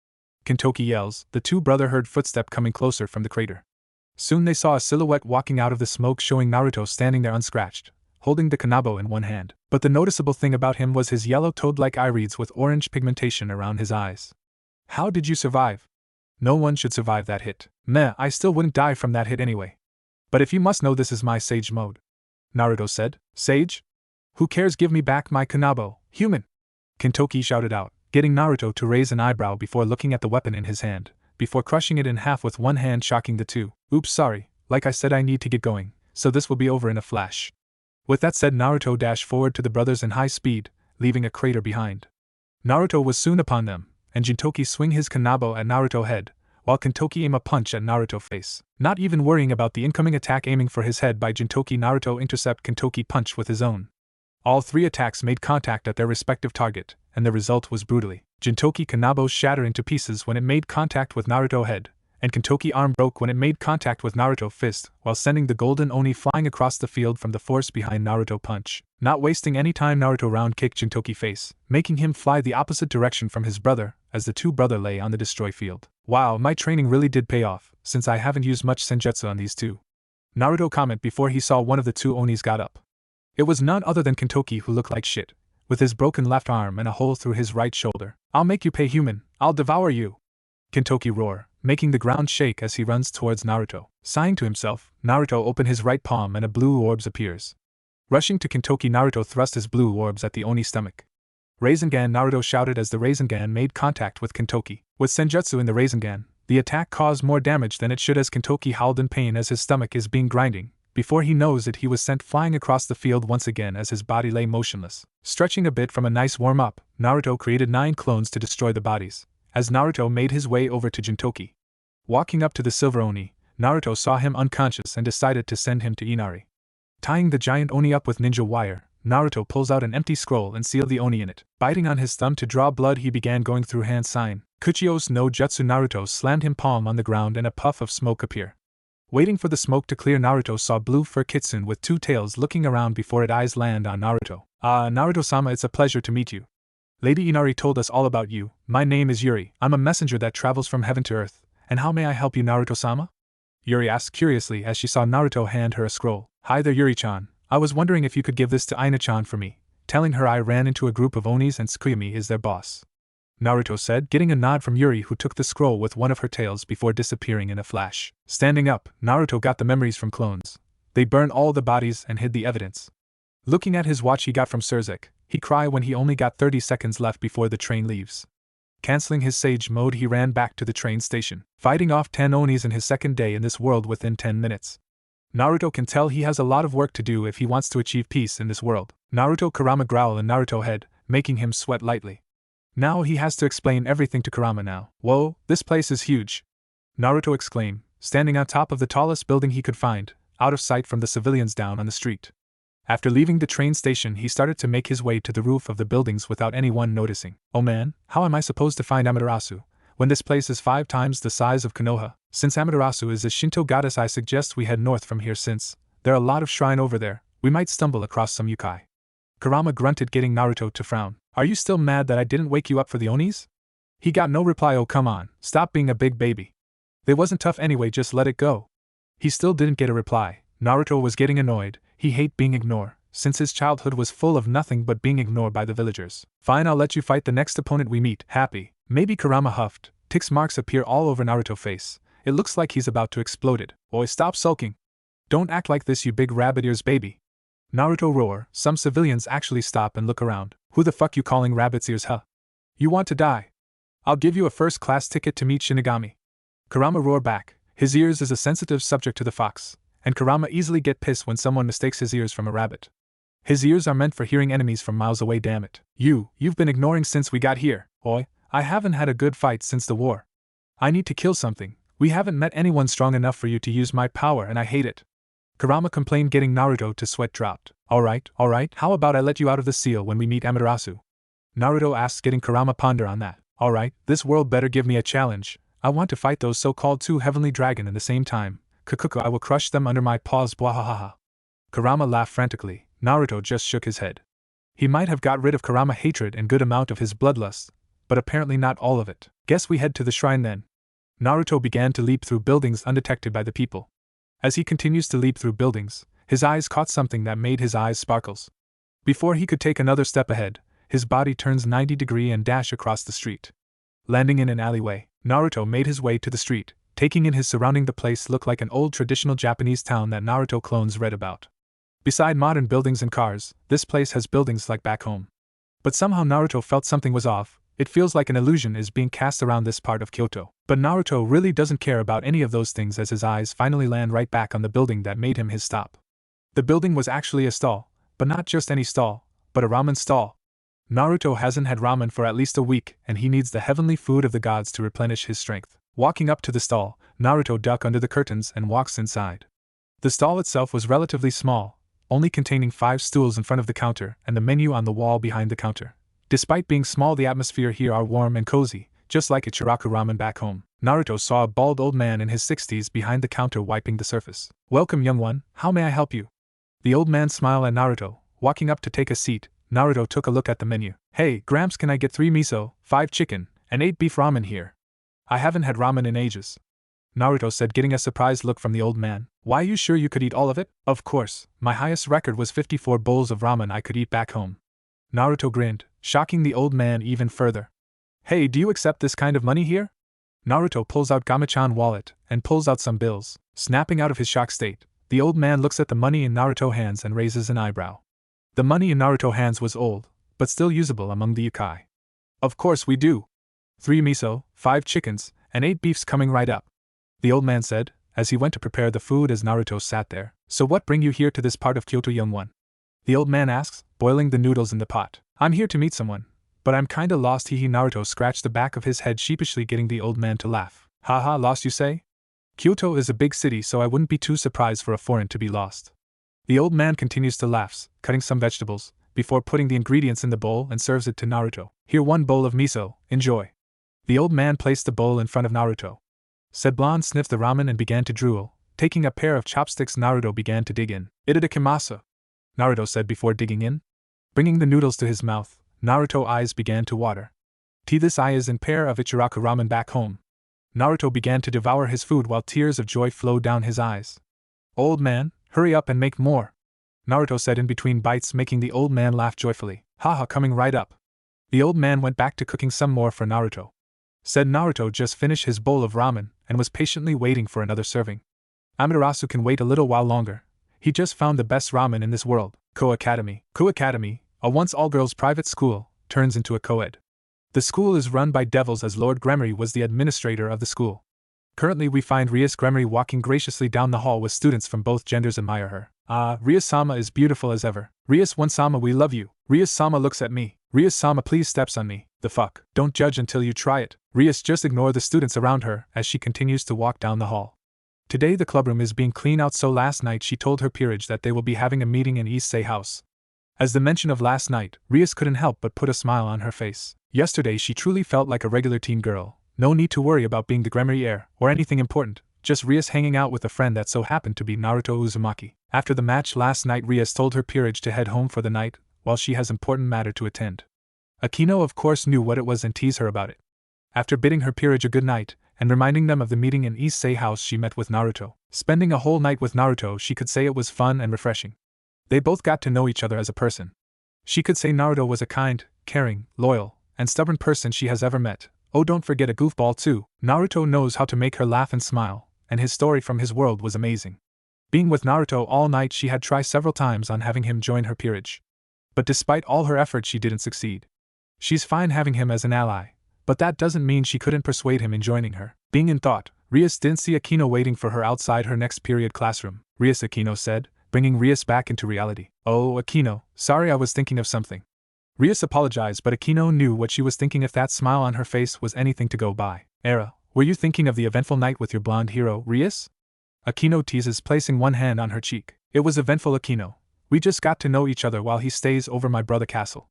Kintoki yells. The two brothers heard footsteps coming closer from the crater. Soon they saw a silhouette walking out of the smoke, showing Naruto standing there unscratched, holding the kanabo in one hand. But the noticeable thing about him was his yellow toad-like eyelids with orange pigmentation around his eyes. How did you survive? No one should survive that hit. Meh, I still wouldn't die from that hit anyway. But if you must know, this is my sage mode. Naruto said. Sage? Who cares, give me back my kanabo, human! Kintoki shouted out, getting Naruto to raise an eyebrow before looking at the weapon in his hand, before crushing it in half with one hand, shocking the two. Oops, sorry, like I said, I need to get going, so this will be over in a flash. With that said, Naruto dashed forward to the brothers in high speed, leaving a crater behind. Naruto was soon upon them, and Jintoki swing his kanabo at Naruto's head, while Kintoki aim a punch at Naruto's face. Not even worrying about the incoming attack aiming for his head by Jintoki, Naruto intercept Kintoki punch with his own. All three attacks made contact at their respective target, and the result was brutally. Jintoki kanabo shattered into pieces when it made contact with Naruto's head, and Kintoki arm broke when it made contact with Naruto's fist, while sending the golden Oni flying across the field from the force behind Naruto's punch. Not wasting any time, Naruto round kicked Jintoki's face, making him fly the opposite direction from his brother, as the two brothers lay on the destroy field. Wow, my training really did pay off, since I haven't used much senjutsu on these two. Naruto commented before he saw one of the two Onis got up. It was none other than Kintoki, who looked like shit, with his broken left arm and a hole through his right shoulder. I'll make you pay, human, I'll devour you! Kintoki roared, making the ground shake as he runs towards Naruto. Sighing to himself, Naruto opened his right palm and a blue orb appears. Rushing to Kintoki, Naruto thrust his blue orbs at the Oni's stomach. Rasengan, Naruto shouted as the Rasengan made contact with Kintoki. With senjutsu in the Rasengan, the attack caused more damage than it should as Kintoki howled in pain as his stomach is being grinding. Before he knows it, he was sent flying across the field once again as his body lay motionless. Stretching a bit from a nice warm-up, Naruto created 9 clones to destroy the bodies, as Naruto made his way over to Jintoki. Walking up to the Silver Oni, Naruto saw him unconscious and decided to send him to Inari. Tying the giant Oni up with ninja wire, Naruto pulls out an empty scroll and sealed the Oni in it. Biting on his thumb to draw blood, he began going through hand sign. Kuchiyos no Jutsu. Naruto slammed him palm on the ground and a puff of smoke appeared. Waiting for the smoke to clear, Naruto saw blue fur kitsune with 2 tails looking around before its eyes land on Naruto. Ah, Naruto-sama, it's a pleasure to meet you. Lady Inari told us all about you. My name is Yuri. I'm a messenger that travels from heaven to earth. And how may I help you, Naruto-sama? Yuri asked curiously as she saw Naruto hand her a scroll. Hi there, Yuri-chan. I was wondering if you could give this to Aina-chan for me. Telling her I ran into a group of Onis and Tsukuyomi is their boss. Naruto said, getting a nod from Yuri, who took the scroll with one of her tails before disappearing in a flash. Standing up, Naruto got the memories from clones. They burned all the bodies and hid the evidence. Looking at his watch he got from Surzek, he cried when he only got 30 seconds left before the train leaves. Canceling his sage mode, he ran back to the train station, fighting off 10 Onis in his second day in this world within 10 minutes. Naruto can tell he has a lot of work to do if he wants to achieve peace in this world. Naruto Kurama growled in Naruto's head, making him sweat lightly. Now he has to explain everything to Kurama now. Whoa, this place is huge! Naruto exclaimed, standing on top of the tallest building he could find, out of sight from the civilians down on the street. After leaving the train station, he started to make his way to the roof of the buildings without anyone noticing. Oh man, how am I supposed to find Amaterasu, when this place is 5 times the size of Konoha? Since Amaterasu is a Shinto goddess, I suggest we head north from here since there are a lot of shrine over there. We might stumble across some yokai. Kurama grunted, getting Naruto to frown. Are you still mad that I didn't wake you up for the onis? He got no reply. Oh come on, stop being a big baby. They wasn't tough anyway, just let it go. He still didn't get a reply. Naruto was getting annoyed. He hated being ignored, since his childhood was full of nothing but being ignored by the villagers. Fine, I'll let you fight the next opponent we meet. Happy. Maybe. Kurama huffed. Tick marks appear all over Naruto's face. It looks like he's about to explode. Boy, stop sulking. Don't act like this, you big rabbit ears baby. Naruto roar. Some civilians actually stop and look around. Who the fuck you calling rabbit's ears, huh? You want to die? I'll give you a first-class ticket to meet Shinigami. Kurama roar back. His ears is a sensitive subject to the fox, and Kurama easily get pissed when someone mistakes his ears from a rabbit. His ears are meant for hearing enemies from miles away, damn it. You've been ignoring since we got here. Oi, I haven't had a good fight since the war. I need to kill something. We haven't met anyone strong enough for you to use my power and I hate it. Kurama complained, getting Naruto to sweat dropped. Alright, how about I let you out of the seal when we meet Amaterasu? Naruto asked, getting Kurama ponder on that. Alright, this world better give me a challenge. I want to fight those so-called 2 heavenly dragon in the same time. Kukuku, I will crush them under my paws, bwahahaha. Kurama laughed frantically. Naruto just shook his head. He might have got rid of Kurama hatred and good amount of his bloodlust, but apparently not all of it. Guess we head to the shrine then. Naruto began to leap through buildings undetected by the people. As he continues to leap through buildings, his eyes caught something that made his eyes sparkles. Before he could take another step ahead, his body turns 90 degrees and dash across the street. Landing in an alleyway, Naruto made his way to the street, taking in his surrounding. The place looked like an old traditional Japanese town that Naruto clones read about. Beside modern buildings and cars, this place has buildings like back home. But somehow Naruto felt something was off. It feels like an illusion is being cast around this part of Kyoto. But Naruto really doesn't care about any of those things as his eyes finally land right back on the building that made him his stop. The building was actually a stall, but not just any stall, but a ramen stall. Naruto hasn't had ramen for at least a week, and he needs the heavenly food of the gods to replenish his strength. Walking up to the stall, Naruto ducks under the curtains and walks inside. The stall itself was relatively small, only containing 5 stools in front of the counter and the menu on the wall behind the counter. Despite being small, the atmosphere here are warm and cozy, just like Ichiraku ramen back home. Naruto saw a bald old man in his 60s behind the counter wiping the surface. Welcome, young one, how may I help you? The old man smiled at Naruto. Walking up to take a seat, Naruto took a look at the menu. Hey, Gramps, can I get 3 miso, 5 chicken, and 8 beef ramen here? I haven't had ramen in ages. Naruto said, getting a surprised look from the old man. Why, you sure you could eat all of it? Of course, my highest record was 54 bowls of ramen I could eat back home. Naruto grinned, shocking the old man even further. Hey, do you accept this kind of money here? Naruto pulls out Gamachan wallet and pulls out some bills. Snapping out of his shock state, the old man looks at the money in Naruto's hands and raises an eyebrow. The money in Naruto's hands was old, but still usable among the yokai. Of course we do. 3 miso, 5 chickens, and 8 beefs coming right up, the old man said, as he went to prepare the food as Naruto sat there. So what bring you here to this part of Kyoto, young one? The old man asks, boiling the noodles in the pot. I'm here to meet someone, but I'm kinda lost. Naruto scratched the back of his head sheepishly, getting the old man to laugh. Haha, lost you say? Kyoto is a big city, so I wouldn't be too surprised for a foreign to be lost. The old man continues to laugh, cutting some vegetables, before putting the ingredients in the bowl and serves it to Naruto. Here, 1 bowl of miso, enjoy. The old man placed the bowl in front of Naruto. Said Blonde sniffed the ramen and began to drool. Taking a pair of chopsticks, Naruto began to dig in. Itadakimasu, Naruto said before digging in. Bringing the noodles to his mouth, Naruto's eyes began to water. This eye is in pair of Ichiraku ramen back home. Naruto began to devour his food while tears of joy flowed down his eyes. Old man, hurry up and make more, Naruto said in between bites, making the old man laugh joyfully. Haha, coming right up. The old man went back to cooking some more for Naruto. Said Naruto just finished his bowl of ramen and was patiently waiting for another serving. Amaterasu can wait a little while longer. He just found the best ramen in this world. Ko Academy. Ko Academy, a once all-girls private school, turns into a co-ed. The school is run by devils, as Lord Gremory was the administrator of the school. Currently we find Rias Gremory walking graciously down the hall with students from both genders admire her. Ah, Rias-sama is beautiful as ever. Rias-one-sama, we love you. Rias-sama looks at me. Rias-sama please steps on me. The fuck? Don't judge until you try it. Rias just ignore the students around her as she continues to walk down the hall. Today the clubroom is being cleaned out, so last night she told her peerage that they will be having a meeting in East Say House. As the mention of last night, Rias couldn't help but put a smile on her face. Yesterday she truly felt like a regular teen girl. No need to worry about being the Gremrier or anything important, just Rias hanging out with a friend that so happened to be Naruto Uzumaki. After the match last night, Rias told her peerage to head home for the night, while she has important matter to attend. Akino of course knew what it was and teased her about it. After bidding her peerage a good night, and reminding them of the meeting in East Say House, she met with Naruto. Spending a whole night with Naruto, she could say it was fun and refreshing. They both got to know each other as a person. She could say Naruto was a kind, caring, loyal, and stubborn person she has ever met. Oh, don't forget a goofball too. Naruto knows how to make her laugh and smile, and his story from his world was amazing. Being with Naruto all night, she had tried several times on having him join her peerage. But despite all her efforts, she didn't succeed. She's fine having him as an ally, but that doesn't mean she couldn't persuade him in joining her. Being in thought, Rias didn't see Akino waiting for her outside her next period classroom. Rias, Akino said, bringing Rias back into reality. Oh, Akino, sorry, I was thinking of something. Rias apologized, but Akino knew what she was thinking if that smile on her face was anything to go by. Era, were you thinking of the eventful night with your blonde hero, Rias? Akino teases, placing one hand on her cheek. It was eventful, Akino. We just got to know each other while he stays over my brother castle.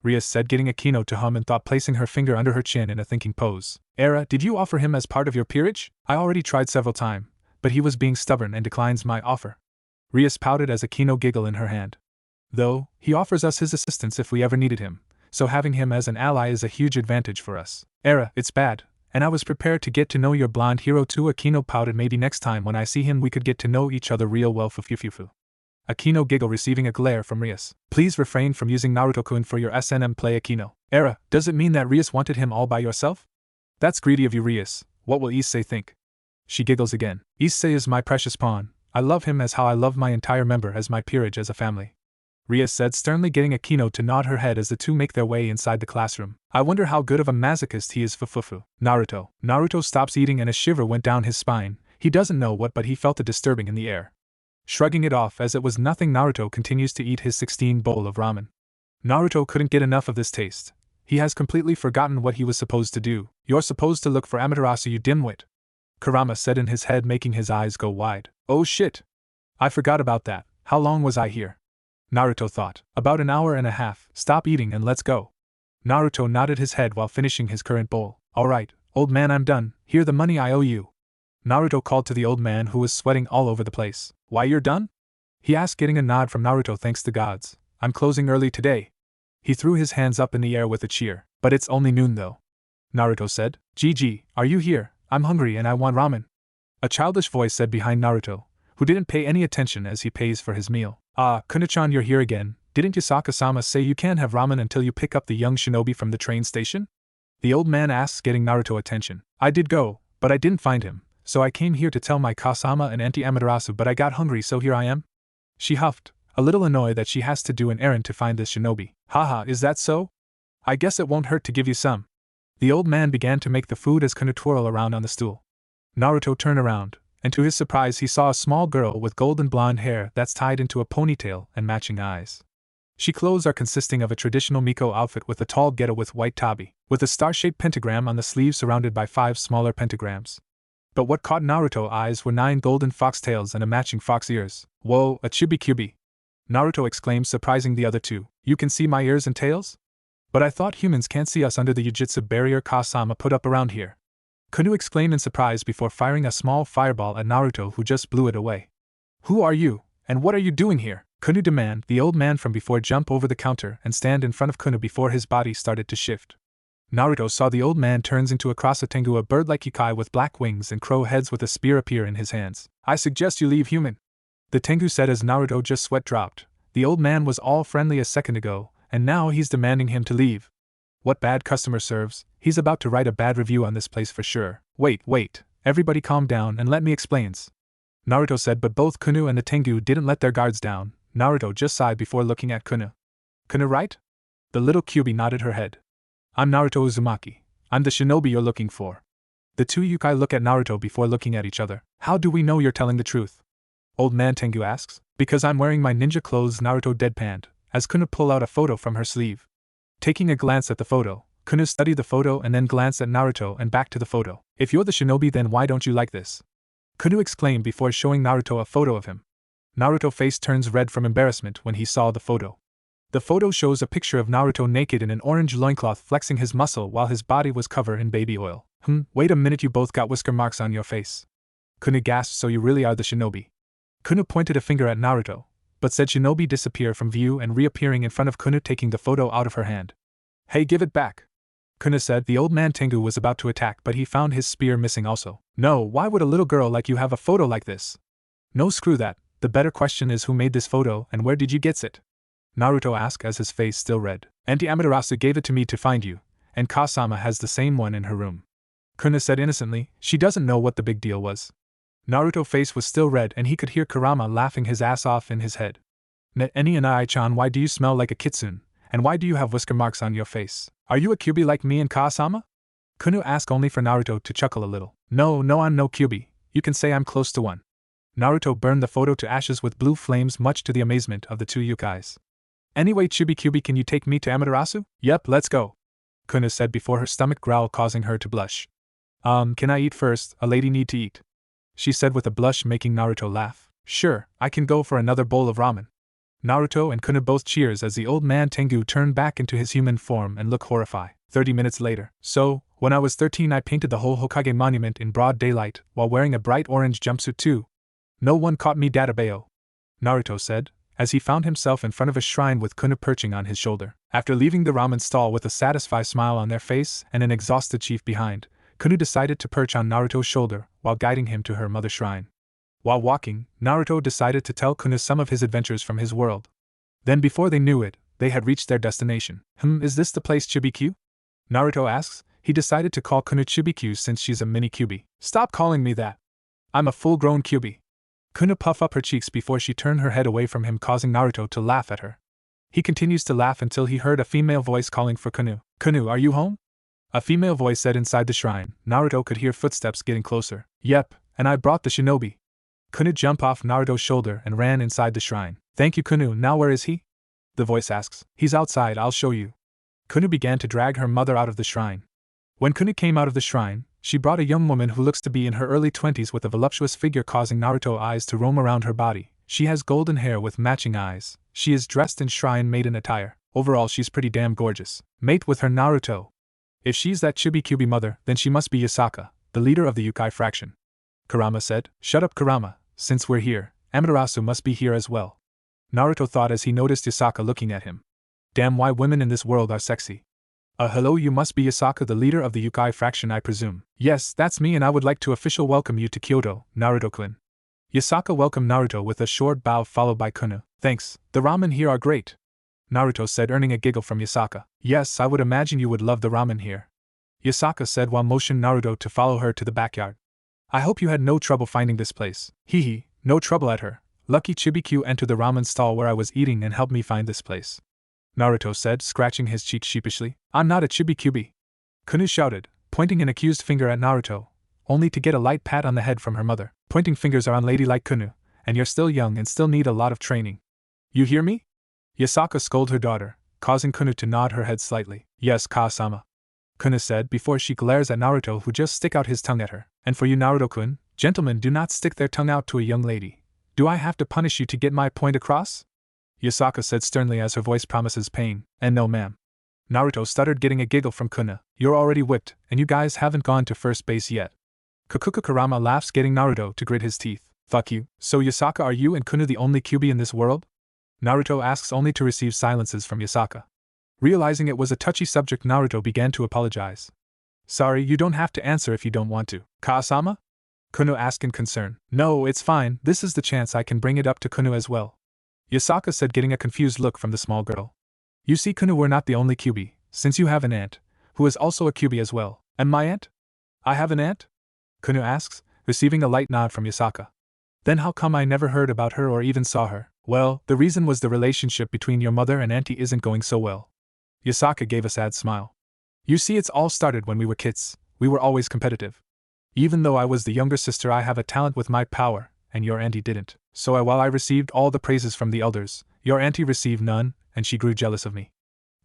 Rias said, getting Akino to hum in thought, placing her finger under her chin in a thinking pose. Era, did you offer him as part of your peerage? I already tried several times, but he was being stubborn and declines my offer. Rias pouted as Akino giggled in her hand. Though, he offers us his assistance if we ever needed him, so having him as an ally is a huge advantage for us. Era, it's bad, and I was prepared to get to know your blonde hero too. Akino pouted. Maybe next time when I see him we could get to know each other real well. Fufufufu. Akino giggled, receiving a glare from Rias. Please refrain from using Naruto-kun for your SNM play, Akino. Era, does it mean that Rias wanted him all by yourself? That's greedy of you, Rias. What will Issei think? She giggles again. Issei is my precious pawn. I love him as how I love my entire member as my peerage as a family. Rias said, sternly, getting Akino to nod her head as the two make their way inside the classroom. I wonder how good of a masochist he is. Fufufu. Naruto stops eating and a shiver went down his spine. He doesn't know what, but he felt a disturbing in the air. Shrugging it off as it was nothing, Naruto continues to eat his 16 bowl of ramen. Naruto couldn't get enough of this taste. He has completely forgotten what he was supposed to do. You're supposed to look for Amaterasu, you dimwit. Kurama said in his head, making his eyes go wide. Oh shit! I forgot about that. How long was I here? Naruto thought. About an hour and a half. Stop eating and let's go. Naruto nodded his head while finishing his current bowl. Alright, old man, I'm done. Here the money I owe you. Naruto called to the old man, who was sweating all over the place. Why, you're done? He asked, getting a nod from Naruto. Thanks to gods. I'm closing early today. He threw his hands up in the air with a cheer. But it's only noon though. Naruto said. Gigi, are you here? I'm hungry and I want ramen. A childish voice said behind Naruto, who didn't pay any attention as he pays for his meal. Ah, Kunichan, you're here again. Didn't Yasaka-sama say you can't have ramen until you pick up the young shinobi from the train station? The old man asks, getting Naruto attention. I did go, but I didn't find him. So I came here to tell my Kasama and Auntie Amaterasu, but I got hungry, so here I am. She huffed, a little annoyed that she has to do an errand to find this shinobi. Haha, is that so? I guess it won't hurt to give you some. The old man began to make the food as Kuna twirl around on the stool. Naruto turned around, and to his surprise he saw a small girl with golden blonde hair that's tied into a ponytail and matching eyes. She clothes are consisting of a traditional Miko outfit with a tall geta with white tabi, with a star-shaped pentagram on the sleeve surrounded by 5 smaller pentagrams. But what caught Naruto's eyes were 9 golden foxtails and a matching fox ears. Whoa, a chubi-cubi! Naruto exclaimed, surprising the other two. You can see my ears and tails? But I thought humans can't see us under the Yujutsu barrier Kasama put up around here. Kunu exclaimed in surprise before firing a small fireball at Naruto, who just blew it away. Who are you, and what are you doing here? Kunu demanded. The old man from before jumped over the counter and stand in front of Kunu before his body started to shift. Naruto saw the old man turns into a Tengu, a bird-like Yukai with black wings and crow heads with a spear appear in his hands. I suggest you leave, human. The Tengu said as Naruto just sweat dropped. The old man was all friendly a second ago, and now he's demanding him to leave. What bad customer serves? He's about to write a bad review on this place for sure. Wait, everybody calm down and let me explains. Naruto said, but both Kunu and the Tengu didn't let their guards down. Naruto just sighed before looking at Kunu. Kunu, right? The little Kyubi nodded her head. I'm Naruto Uzumaki. I'm the shinobi you're looking for. The two Yukai look at Naruto before looking at each other. How do we know you're telling the truth? Old man Tengu asks. Because I'm wearing my ninja clothes, Naruto deadpanned, as Kunu pulled out a photo from her sleeve. Taking a glance at the photo, Kunu studied the photo and then glanced at Naruto and back to the photo. If you're the shinobi, then why don't you like this? Kunu exclaimed before showing Naruto a photo of him. Naruto's face turns red from embarrassment when he saw the photo. The photo shows a picture of Naruto naked in an orange loincloth flexing his muscle while his body was covered in baby oil. Wait a minute, you both got whisker marks on your face. Kunu gasped, so you really are the shinobi. Kunu pointed a finger at Naruto, but said shinobi disappear from view and reappearing in front of Kunu, taking the photo out of her hand. Hey, give it back. Kunu said. The old man Tengu was about to attack, but he found his spear missing also. No, why would a little girl like you have a photo like this? No, screw that. The better question is who made this photo and where did you get it? Naruto asked as his face still red. Auntie Amaterasu gave it to me to find you, and Kasama has the same one in her room. Kunu said innocently. She doesn't know what the big deal was. Naruto's face was still red and he could hear Kurama laughing his ass off in his head. Eni and I-chan, why do you smell like a kitsune, and why do you have whisker marks on your face? Are you a Kyuubi like me and Kasama? Kunu asked only for Naruto to chuckle a little. No, I'm no Kyuubi. You can say I'm close to one. Naruto burned the photo to ashes with blue flames, much to the amazement of the two yokais. Anyway, Kyuubi, can you take me to Amaterasu? Yep, let's go. Kunu said before her stomach growled, causing her to blush. Can I eat first? A lady need to eat. She said with a blush, making Naruto laugh. Sure, I can go for another bowl of ramen. Naruto and Kunu both cheers as the old man Tengu turned back into his human form and looked horrified. 30 minutes later. So, when I was 13 I painted the whole Hokage monument in broad daylight while wearing a bright orange jumpsuit too. No one caught me, Databeo. Naruto said, as he found himself in front of a shrine with Kunu perching on his shoulder. After leaving the ramen stall with a satisfied smile on their face and an exhausted chief behind, Kunu decided to perch on Naruto's shoulder while guiding him to her mother shrine. While walking, Naruto decided to tell Kunu some of his adventures from his world. Then before they knew it, they had reached their destination. Is this the place Chibi-Q? Naruto asks. He decided to call Kunu Chibi-Q since she's a mini Kyuubi. Stop calling me that. I'm a full-grown Kyuubi. Kunu puffed up her cheeks before she turned her head away from him, causing Naruto to laugh at her. He continues to laugh until he heard a female voice calling for Kunu. Kunu, are you home? A female voice said inside the shrine. Naruto could hear footsteps getting closer. Yep, and I brought the shinobi. Kunu jumped off Naruto's shoulder and ran inside the shrine. Thank you, Kunu. Now where is he? The voice asks. He's outside, I'll show you. Kunu began to drag her mother out of the shrine. When Kunu came out of the shrine, she brought a young woman who looks to be in her early 20s with a voluptuous figure, causing Naruto's eyes to roam around her body. She has golden hair with matching eyes. She is dressed in shrine maiden attire. Overall, she's pretty damn gorgeous. Mate with her, Naruto. If she's that Chibi-Kyuubi mother, then she must be Yasaka, the leader of the Yukai fraction. Kurama said. Shut up, Kurama. Since we're here, Amaterasu must be here as well. Naruto thought as he noticed Yasaka looking at him. Damn, why women in this world are sexy. Hello, you must be Yasaka, the leader of the Yukai fraction, I presume. Yes, that's me, and I would like to officially welcome you to Kyoto, Naruto-kun. Yasaka welcomed Naruto with a short bow followed by Kunu. Thanks, the ramen here are great. Naruto said, earning a giggle from Yasaka. Yes, I would imagine you would love the ramen here. Yasaka said while motioning Naruto to follow her to the backyard. I hope you had no trouble finding this place. Hee, no trouble at her. Lucky Chibi-Q entered the ramen stall where I was eating and helped me find this place. Naruto said, scratching his cheek sheepishly. I'm not a Chibi-Kyuubi. Kunu shouted, pointing an accused finger at Naruto, only to get a light pat on the head from her mother. Pointing fingers are unladylike, Kunu, and you're still young and still need a lot of training. You hear me? Yasaka scolded her daughter, causing Kunu to nod her head slightly. Yes, Kasama. Kunu said before she glares at Naruto, who just stick out his tongue at her. And for you, Naruto-kun, gentlemen do not stick their tongue out to a young lady. Do I have to punish you to get my point across? Yasaka said sternly as her voice promises pain. And no, ma'am. Naruto stuttered, getting a giggle from Kunu. You're already whipped, and you guys haven't gone to first base yet. Kurama laughs, getting Naruto to grit his teeth. Fuck you. So Yasaka, are you and Kunu the only Kyuubi in this world? Naruto asks, only to receive silences from Yasaka. Realizing it was a touchy subject, Naruto began to apologize. Sorry, you don't have to answer if you don't want to. Kasama? Kunu asked in concern. No, it's fine, this is the chance I can bring it up to Kunu as well. Yasaka said, getting a confused look from the small girl. You see, Kunu, we're not the only Kyuubi, since you have an aunt, who is also a Kyuubi as well. And my aunt? I have an aunt? Kunu asks, receiving a light nod from Yasaka. Then how come I never heard about her or even saw her? Well, the reason was the relationship between your mother and auntie isn't going so well. Yasaka gave a sad smile. You see, it's all started when we were kids. We were always competitive. Even though I was the younger sister, I have a talent with my power, and your auntie didn't. So while I received all the praises from the elders, your auntie received none, and she grew jealous of me.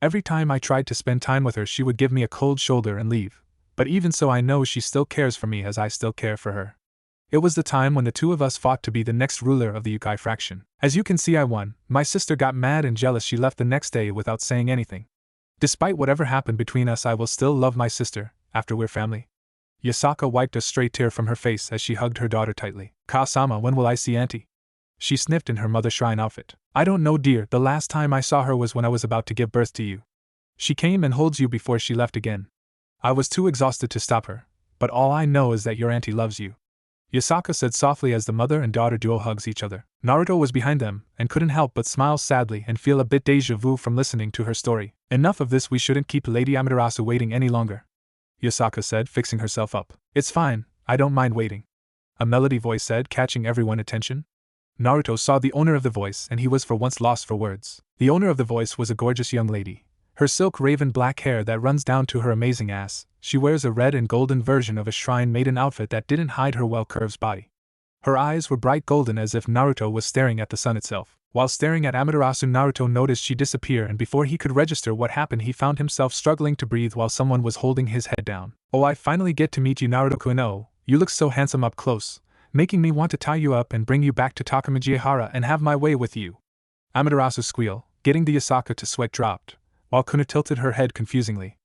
Every time I tried to spend time with her, she would give me a cold shoulder and leave. But even so, I know she still cares for me as I still care for her. It was the time when the two of us fought to be the next ruler of the Ukai fraction. As you can see, I won. My sister got mad and jealous. She left the next day without saying anything. Despite whatever happened between us, I will still love my sister, after we're family. Yasaka wiped a stray tear from her face as she hugged her daughter tightly. Ka-sama, when will I see Auntie? She sniffed in her mother shrine outfit. I don't know, dear. The last time I saw her was when I was about to give birth to you. She came and holds you before she left again. I was too exhausted to stop her, but all I know is that your auntie loves you. Yasaka said softly as the mother and daughter duo hugs each other. Naruto was behind them and couldn't help but smile sadly and feel a bit déjà vu from listening to her story. Enough of this, we shouldn't keep Lady Amaterasu waiting any longer, Yasaka said, fixing herself up. It's fine, I don't mind waiting, a melody voice said, catching everyone's attention. Naruto saw the owner of the voice and he was for once lost for words. The owner of the voice was a gorgeous young lady. Her silk raven black hair that runs down to her amazing ass. She wears a red and golden version of a shrine maiden outfit that didn't hide her well-curved body. Her eyes were bright golden as if Naruto was staring at the sun itself. While staring at Amaterasu, Naruto noticed she disappear, and before he could register what happened, he found himself struggling to breathe while someone was holding his head down. Oh, I finally get to meet you, Naruto-kun. Oh, you look so handsome up close, making me want to tie you up and bring you back to Takamajihara and have my way with you. Amaterasu squealed, getting the Yasaka to sweat dropped, while Kuna tilted her head confusingly.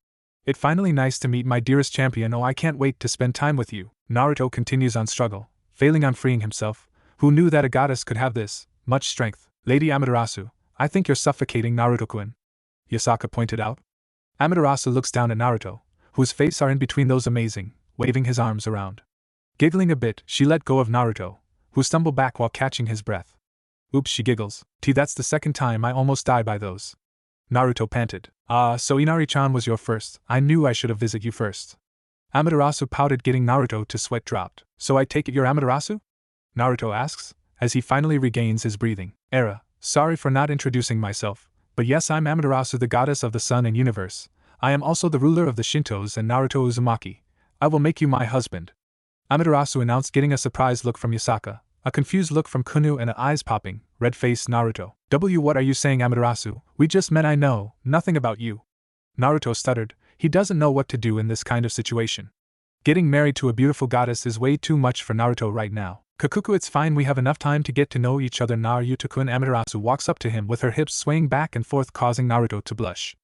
It's finally nice to meet my dearest champion. Oh, I can't wait to spend time with you. Naruto continues on struggle, failing on freeing himself. Who knew that a goddess could have this much strength? Lady Amaterasu, I think you're suffocating, Naruto-kun, Yasaka pointed out. Amaterasu looks down at Naruto, whose face are in between those amazing, waving his arms around. Giggling a bit, she let go of Naruto, who stumbled back while catching his breath. Oops, she giggles. That's the second time I almost died by those. Naruto panted. So Inari-chan was your first. I knew I should have visited you first. Amaterasu pouted, getting Naruto to sweat dropped. So I take it you're Amaterasu? Naruto asks, as he finally regains his breathing. Sorry for not introducing myself, but yes, I'm Amaterasu, the goddess of the sun and universe. I am also the ruler of the Shintos and Naruto Uzumaki. I will make you my husband, Amaterasu announced, getting a surprised look from Yasaka, a confused look from Kunu, and an eyes-popping, red-faced Naruto. What are you saying, Amaterasu? We just met. I know nothing about you. Naruto stuttered. He doesn't know what to do in this kind of situation. Getting married to a beautiful goddess is way too much for Naruto right now. Kakuku, it's fine, we have enough time to get to know each other. Naruto-kun. Amaterasu walks up to him with her hips swaying back and forth, causing Naruto to blush.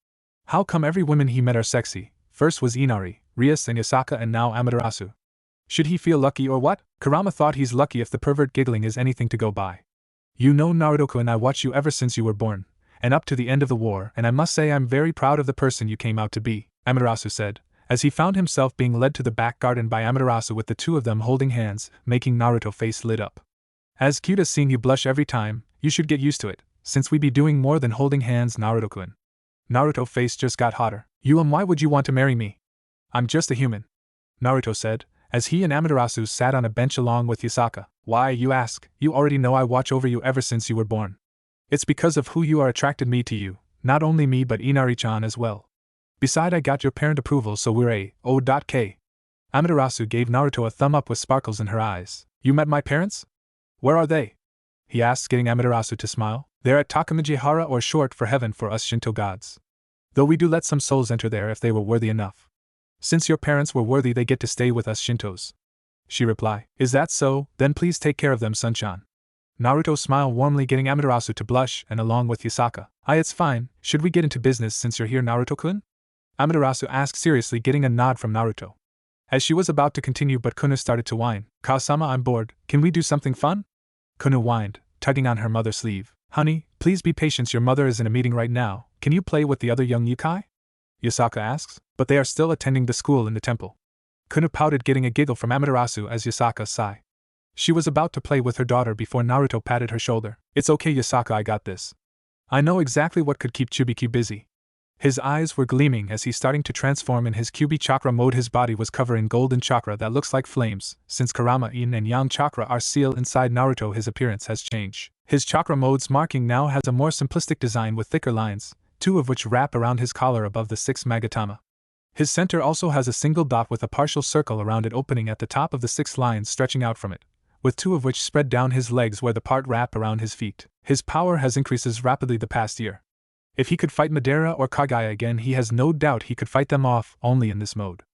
How come every woman he met are sexy? First was Inari, Rias and Yasaka, and now Amaterasu. Should he feel lucky or what? Kurama thought he's lucky if the pervert giggling is anything to go by. You know, Naruto-kun, I watched you ever since you were born, and up to the end of the war, and I must say I'm very proud of the person you came out to be, Amaterasu said, as he found himself being led to the back garden by Amaterasu with the two of them holding hands, making Naruto's face lit up. As cute as seeing you blush every time, you should get used to it, since we be doing more than holding hands, Naruto-kun. Naruto's face just got hotter. Why would you want to marry me? I'm just a human, Naruto said, as he and Amaterasu sat on a bench along with Yasaka. Why, you ask? You already know I watch over you ever since you were born. It's because of who you are attracted me to you, not only me but Inari-chan as well. Beside, I got your parent approval, so we're a-o-k. Amaterasu gave Naruto a thumb up with sparkles in her eyes. You met my parents? Where are they? He asked, getting Amaterasu to smile. They're at Takamajihara, or short for heaven for us Shinto gods. Though we do let some souls enter there if they were worthy enough. Since your parents were worthy, they get to stay with us Shintos. She replied. Is that so? Then please take care of them, Sun-chan. Naruto smiled warmly, getting Amaterasu to blush, and along with Yasaka. It's fine. Should we get into business since you're here, Naruto-kun? Amaterasu asked seriously, getting a nod from Naruto. As she was about to continue, but Kuna started to whine. Ka-sama, I'm bored. Can we do something fun? Kuna whined, tugging on her mother's sleeve. Honey, please be patient. Your mother is in a meeting right now. Can you play with the other young yokai? Yasaka asks. But they are still attending the school in the temple. Kuna pouted, getting a giggle from Amaterasu as Yasaka sighed. She was about to play with her daughter before Naruto patted her shoulder. It's okay, Yasaka, I got this. I know exactly what could keep Chubiki busy. His eyes were gleaming as he starting to transform in his Kyubi chakra mode. His body was covered in golden chakra that looks like flames. Since Karama, Yin and Yang chakra are sealed inside Naruto, his appearance has changed. His chakra mode's marking now has a more simplistic design with thicker lines, two of which wrap around his collar above the 6 Magatama. His center also has a single dot with a partial circle around it opening at the top of the 6 lines stretching out from it, with 2 of which spread down his legs where the part wrap around his feet. His power has increases rapidly the past year. If he could fight Madara or Kagaya again, he has no doubt he could fight them off only in this mode.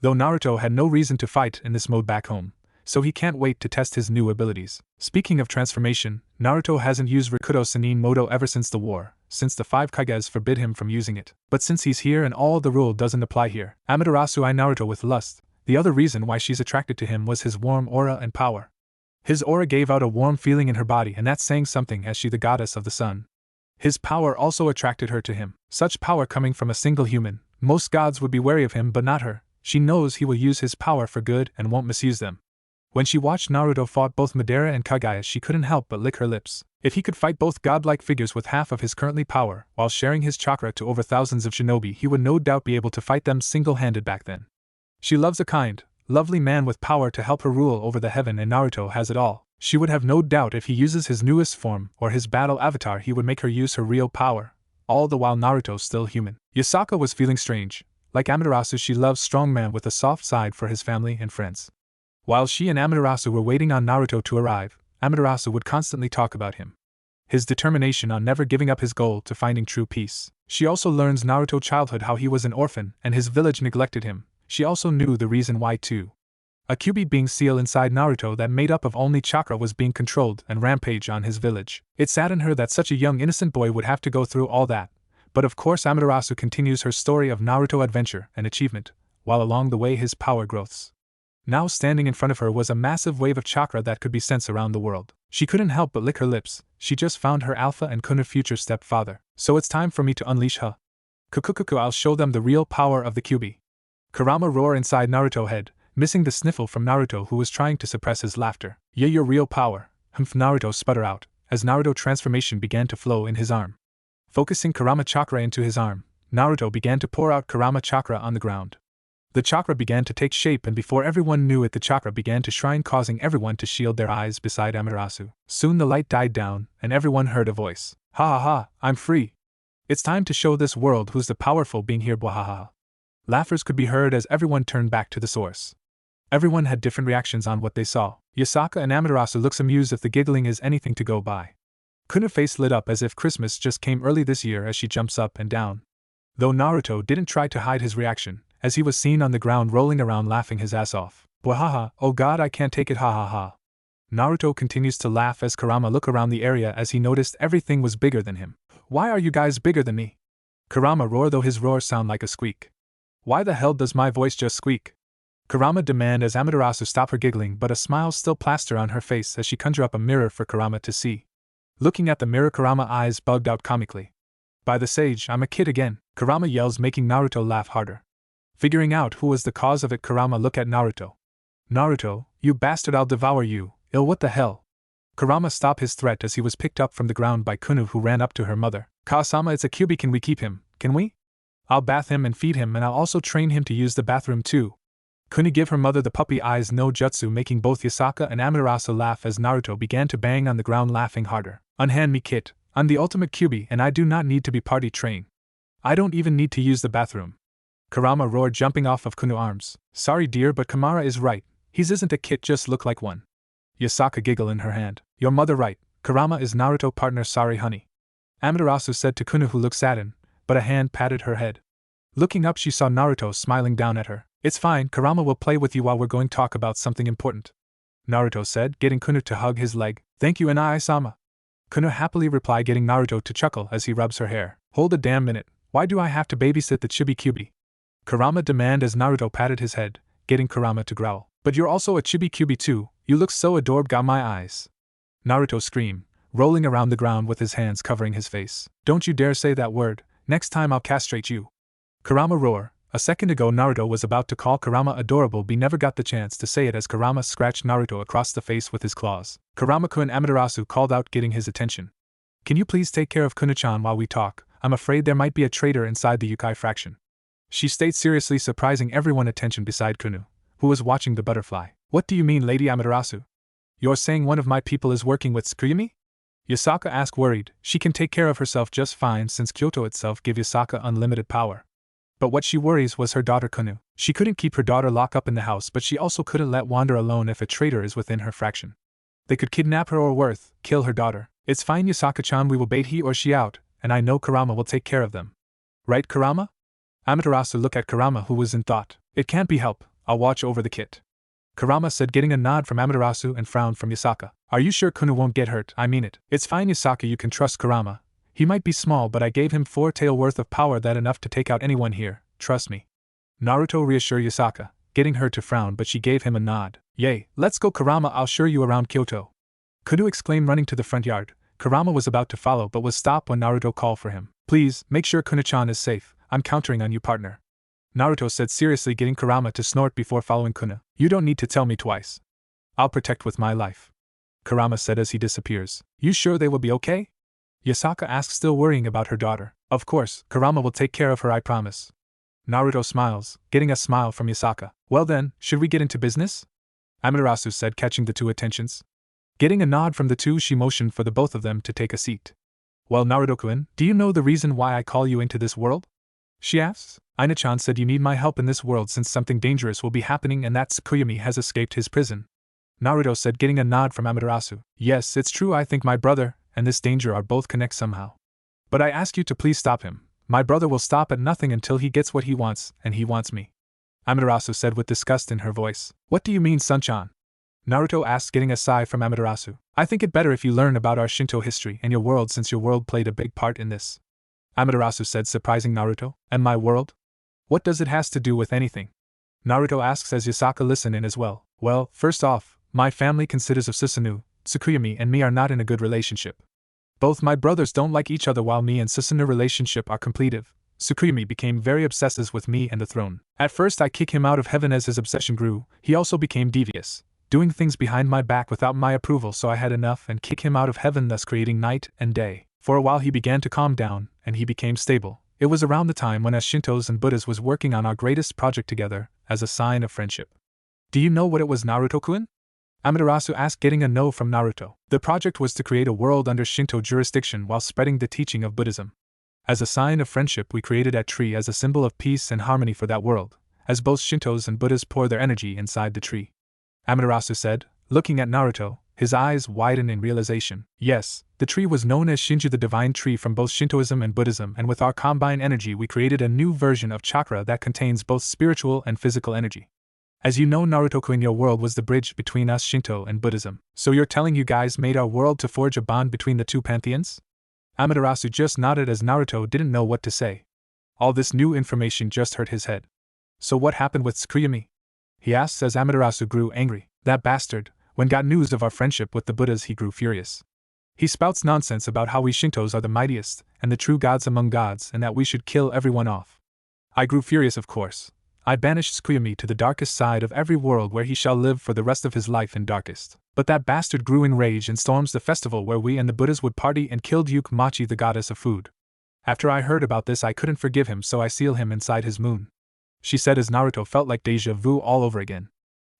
Though Naruto had no reason to fight in this mode back home, so he can't wait to test his new abilities. Speaking of transformation, Naruto hasn't used Rikudo Senin Moto ever since the war, since the 5 Kages forbid him from using it. But since he's here and all the rule doesn't apply here, Amaterasu eyed Naruto with lust. The other reason why she's attracted to him was his warm aura and power. His aura gave out a warm feeling in her body, and that's saying something, as she the goddess of the sun. His power also attracted her to him. Such power coming from a single human. Most gods would be wary of him, but not her. She knows he will use his power for good and won't misuse them. When she watched Naruto fought both Madara and Kagaya, she couldn't help but lick her lips. If he could fight both godlike figures with half of his currently power, while sharing his chakra to over thousands of shinobi, he would no doubt be able to fight them single-handed back then. She loves a kind, lovely man with power to help her rule over the heaven, and Naruto has it all. She would have no doubt if he uses his newest form or his battle avatar, he would make her use her real power, all the while Naruto's still human. Yasaka was feeling strange. Like Amaterasu, she loves strong man with a soft side for his family and friends. While she and Amaterasu were waiting on Naruto to arrive, Amaterasu would constantly talk about him. His determination on never giving up his goal to finding true peace. She also learns Naruto's childhood, how he was an orphan and his village neglected him. She also knew the reason why too. A Kyuubi being seal inside Naruto that made up of only chakra was being controlled and rampage on his village. It saddened her that such a young innocent boy would have to go through all that. But of course Amaterasu continues her story of Naruto adventure and achievement, while along the way his power growths. Now standing in front of her was a massive wave of chakra that could be sensed around the world. She couldn't help but lick her lips. She just found her alpha and Kuna future stepfather. So it's time for me to unleash her. Kukukuku, I'll show them the real power of the Kyuubi. Kurama roared inside Naruto's head, missing the sniffle from Naruto, who was trying to suppress his laughter. Yeah, your real power. Naruto sputter out, as Naruto transformation began to flow in his arm. Focusing Kurama chakra into his arm, Naruto began to pour out Kurama chakra on the ground. The chakra began to take shape, and before everyone knew it, the chakra began to shrine, causing everyone to shield their eyes beside Amaterasu. Soon the light died down, and everyone heard a voice. Ha ha ha, I'm free. It's time to show this world who's the powerful being here, bwahaha. Laughers could be heard as everyone turned back to the source. Everyone had different reactions on what they saw. Yasaka and Amaterasu looks amused if the giggling is anything to go by. Kuna's face lit up as if Christmas just came early this year as she jumps up and down. Though Naruto didn't try to hide his reaction, as he was seen on the ground rolling around laughing his ass off. Bwahaha, oh god, I can't take it, ha ha ha. Naruto continues to laugh as Kurama looked around the area as he noticed everything was bigger than him. Why are you guys bigger than me? Kurama roared, though his roar sound like a squeak. Why the hell does my voice just squeak? Kurama demanded as Amaterasu stopped her giggling, but a smile still plastered on her face as she conjured up a mirror for Kurama to see. Looking at the mirror, Kurama's eyes bugged out comically. By the sage, I'm a kid again, Kurama yells, making Naruto laugh harder. Figuring out who was the cause of it, Kurama looked at Naruto. Naruto, you bastard, I'll devour you. What the hell? Kurama stopped his threat as he was picked up from the ground by Kuna, who ran up to her mother. Kasama, it's a Kyuubi, can we keep him, can we? I'll bath him and feed him, and I'll also train him to use the bathroom too. Kuna give her mother the puppy eyes no jutsu, making both Yasaka and Amaterasu laugh as Naruto began to bang on the ground, laughing harder. Unhand me, kit. I'm the ultimate Kyuubi and I do not need to be party trained. I don't even need to use the bathroom. Kurama roared, jumping off of Kuna's arms. Sorry dear, but Kamara is right. He's isn't a kit, just look like one. Yasaka giggled in her hand. Your mother right. Kurama is Naruto partner, sorry honey. Amaterasu said to Kuna, who looked saddened, but a hand patted her head. Looking up, she saw Naruto smiling down at her. It's fine, Kurama will play with you while we're going to talk about something important. Naruto said, getting Kuna to hug his leg. Thank you, Nai-sama. Kuna happily replied, getting Naruto to chuckle as he rubs her hair. Hold a damn minute, why do I have to babysit the chibi Kyuubi? Kurama demanded as Naruto patted his head, getting Kurama to growl. But you're also a chibi Kyuubi too, you look so adorable, got my eyes. Naruto screamed, rolling around the ground with his hands covering his face. Don't you dare say that word, next time I'll castrate you. Kurama roared. A second ago Naruto was about to call Kurama adorable, but never got the chance to say it as Kurama scratched Naruto across the face with his claws. Kurama-kun, Amaterasu called out, getting his attention. Can you please take care of Kuna-chan while we talk? I'm afraid there might be a traitor inside the Yukai fraction. She stayed seriously, surprising everyone's attention beside Kuna, who was watching the butterfly. What do you mean, Lady Amaterasu? You're saying one of my people is working with Tsukuyumi? Yasaka asked, worried. She can take care of herself just fine since Kyoto itself gave Yasaka unlimited power. But what she worries was her daughter Kuna. She couldn't keep her daughter locked up in the house, but she also couldn't let wander alone if a traitor is within her fraction. They could kidnap her or kill her daughter. It's fine, Yasaka-chan, we will bait he or she out, and I know Kurama will take care of them. Right, Kurama? Amaterasu looked at Kurama, who was in thought. It can't be helped, I'll watch over the kit. Kurama said, getting a nod from Amaterasu and frowned from Yasaka. Are you sure Kuna won't get hurt? I mean it. It's fine, Yasaka, you can trust Kurama. He might be small, but I gave him 4 tail worth of power, that enough to take out anyone here, trust me. Naruto reassured Yasaka, getting her to frown, but she gave him a nod. Yay, let's go Kurama, I'll show you around Kyoto. Kudu exclaimed, running to the front yard. Kurama was about to follow but was stopped when Naruto called for him. Please, make sure Kuna-chan is safe, I'm counting on you, partner. Naruto said seriously, getting Kurama to snort before following Kuna. You don't need to tell me twice. I'll protect with my life. Kurama said as he disappears. You sure they will be okay? Yasaka asked, still worrying about her daughter. Of course, Kurama will take care of her, I promise. Naruto smiles, getting a smile from Yasaka. Well then, should we get into business? Amaterasu said, catching the two attentions. Getting a nod from the two, she motioned for the both of them to take a seat. Well, Naruto-kun, do you know the reason why I call you into this world? She asks. Ina-chan said you need my help in this world since something dangerous will be happening and that Tsukuyomi has escaped his prison. Naruto said, getting a nod from Amaterasu. Yes, it's true, I think my brother and this danger are both connect somehow. But I ask you to please stop him. My brother will stop at nothing until he gets what he wants, and he wants me. Amaterasu said with disgust in her voice. What do you mean, Sun-chan? Naruto asked, getting a sigh from Amaterasu. I think it better if you learn about our Shinto history and your world, since your world played a big part in this. Amaterasu said, surprising Naruto. And my world? What does it has to do with anything? Naruto asks as Yasaka listen in as well. Well, first off, my family considers of Susanoo, Tsukuyomi and me are not in a good relationship. Both my brothers don't like each other while me and Susanoo relationship are completive. Tsukuyomi became very obsessive with me and the throne. At first I kick him out of heaven as his obsession grew, he also became devious, doing things behind my back without my approval, so I had enough and kick him out of heaven, thus creating night and day. For a while he began to calm down, and he became stable. It was around the time when as Shintos and Buddhas was working on our greatest project together, as a sign of friendship. Do you know what it was, Naruto-kun? Amaterasu asked, getting a no from Naruto. The project was to create a world under Shinto jurisdiction while spreading the teaching of Buddhism. As a sign of friendship, we created a tree as a symbol of peace and harmony for that world, as both Shintos and Buddhas pour their energy inside the tree. Amaterasu said, looking at Naruto, his eyes widened in realization. Yes, the tree was known as Shinju, the divine tree from both Shintoism and Buddhism, and with our combined energy we created a new version of chakra that contains both spiritual and physical energy. As you know, Naruto-kun, your world was the bridge between us Shinto and Buddhism. So you're telling you guys made our world to forge a bond between the two pantheons? Amaterasu just nodded as Naruto didn't know what to say. All this new information just hurt his head. So what happened with Tsukuyomi? He asked as Amaterasu grew angry. That bastard, when got news of our friendship with the Buddhas, he grew furious. He spouts nonsense about how we Shintos are the mightiest and the true gods among gods and that we should kill everyone off. I grew furious, of course. I banished Tsukuyomi to the darkest side of every world where he shall live for the rest of his life in darkest. But that bastard grew in rage and storms the festival where we and the Buddhas would party and killed Yuki-machi, the goddess of food. After I heard about this, I couldn't forgive him, so I seal him inside his moon. She said as Naruto felt like deja vu all over again.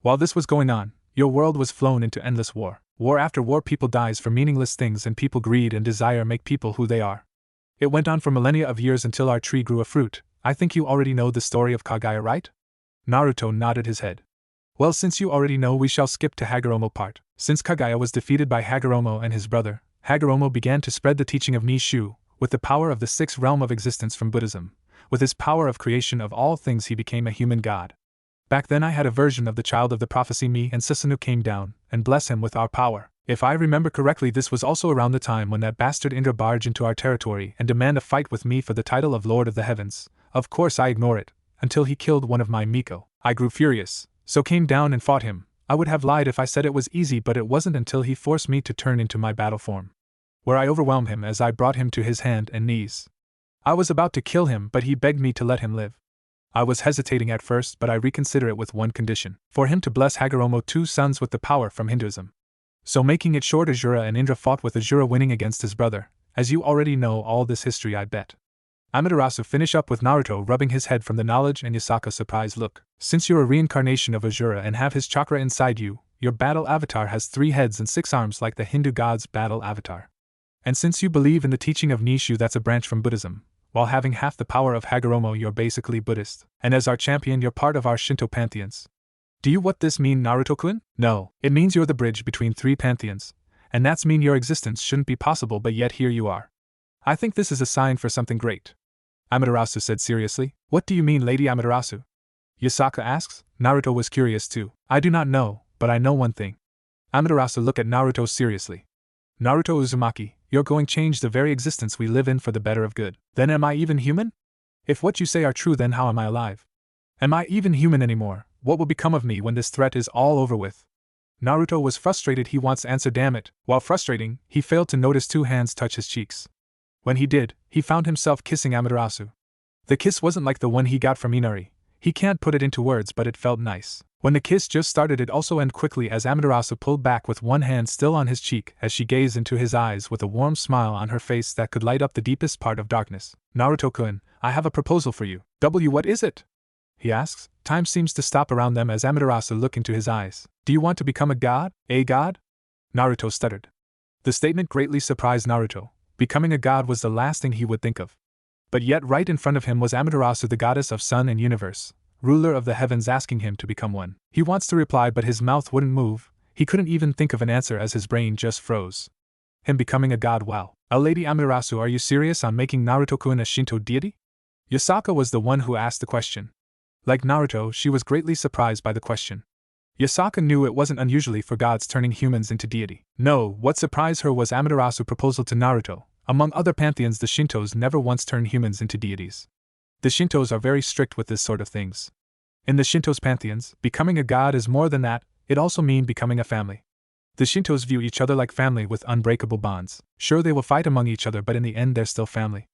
While this was going on, your world was flown into endless war. War after war, people dies for meaningless things and people greed and desire make people who they are. It went on for millennia of years until our tree grew a fruit. I think you already know the story of Kaguya, right? Naruto nodded his head. Well, since you already know, we shall skip to Hagoromo part. Since Kaguya was defeated by Hagoromo and his brother, Hagoromo began to spread the teaching of Nishu, with the power of the sixth realm of existence from Buddhism. With his power of creation of all things, he became a human god. Back then I had a version of the child of the prophecy. Me and Susanoo came down and bless him with our power. If I remember correctly, this was also around the time when that bastard Indra barged into our territory and demanded a fight with me for the title of Lord of the Heavens. Of course I ignore it, until he killed one of my Miko. I grew furious, so came down and fought him. I would have lied if I said it was easy, but it wasn't until he forced me to turn into my battle form, where I overwhelmed him as I brought him to his hand and knees. I was about to kill him, but he begged me to let him live. I was hesitating at first, but I reconsider it with one condition: for him to bless Hagoromo, two sons with the power from Hinduism. So making it short, Azura and Indra fought with Azura winning against his brother. As you already know all this history, I bet. Amaterasu finished up with Naruto rubbing his head from the knowledge and Yasaka's surprised look. Since you're a reincarnation of Azura and have his chakra inside you, your battle avatar has 3 heads and 6 arms like the Hindu god's battle avatar. And since you believe in the teaching of Nishu, that's a branch from Buddhism, while having half the power of Hagoromo, you're basically Buddhist. And as our champion, you're part of our Shinto pantheons. Do you what this mean, Naruto-kun? No, it means you're the bridge between 3 pantheons, and that's mean your existence shouldn't be possible, but yet here you are. I think this is a sign for something great. Amaterasu said seriously. What do you mean, Lady Amaterasu? Yasaka asks. Naruto was curious too. I do not know, but I know one thing. Amaterasu looked at Naruto seriously. Naruto Uzumaki, you're going to change the very existence we live in for the better of good. Then am I even human? If what you say are true, then how am I alive? Am I even human anymore? What will become of me when this threat is all over with? Naruto was frustrated. He wants answer, damn it. While frustrating, he failed to notice two hands touch his cheeks. When he did, he found himself kissing Amaterasu. The kiss wasn't like the one he got from Inari. He can't put it into words, but it felt nice. When the kiss just started, it also ended quickly as Amaterasu pulled back with one hand still on his cheek as she gazed into his eyes with a warm smile on her face that could light up the deepest part of darkness. Naruto-kun, I have a proposal for you. What is it? He asks. Time seems to stop around them as Amaterasu looked into his eyes. Do you want to become a god? A god? Naruto stuttered. The statement greatly surprised Naruto. Becoming a god was the last thing he would think of. But yet right in front of him was Amaterasu, the goddess of sun and universe, ruler of the heavens, asking him to become one. He wants to reply, but his mouth wouldn't move. He couldn't even think of an answer as his brain just froze. Him becoming a god, wow. Lady Amaterasu, are you serious on making Naruto-kun a Shinto deity? Yasaka was the one who asked the question. Like Naruto, she was greatly surprised by the question. Yasaka knew it wasn't unusual for gods turning humans into deity. No, what surprised her was Amaterasu's proposal to Naruto. Among other pantheons, the Shintos never once turned humans into deities. The Shintos are very strict with this sort of things. In the Shintos pantheons, becoming a god is more than that, it also means becoming a family. The Shintos view each other like family with unbreakable bonds. Sure, they will fight among each other, but in the end they're still family.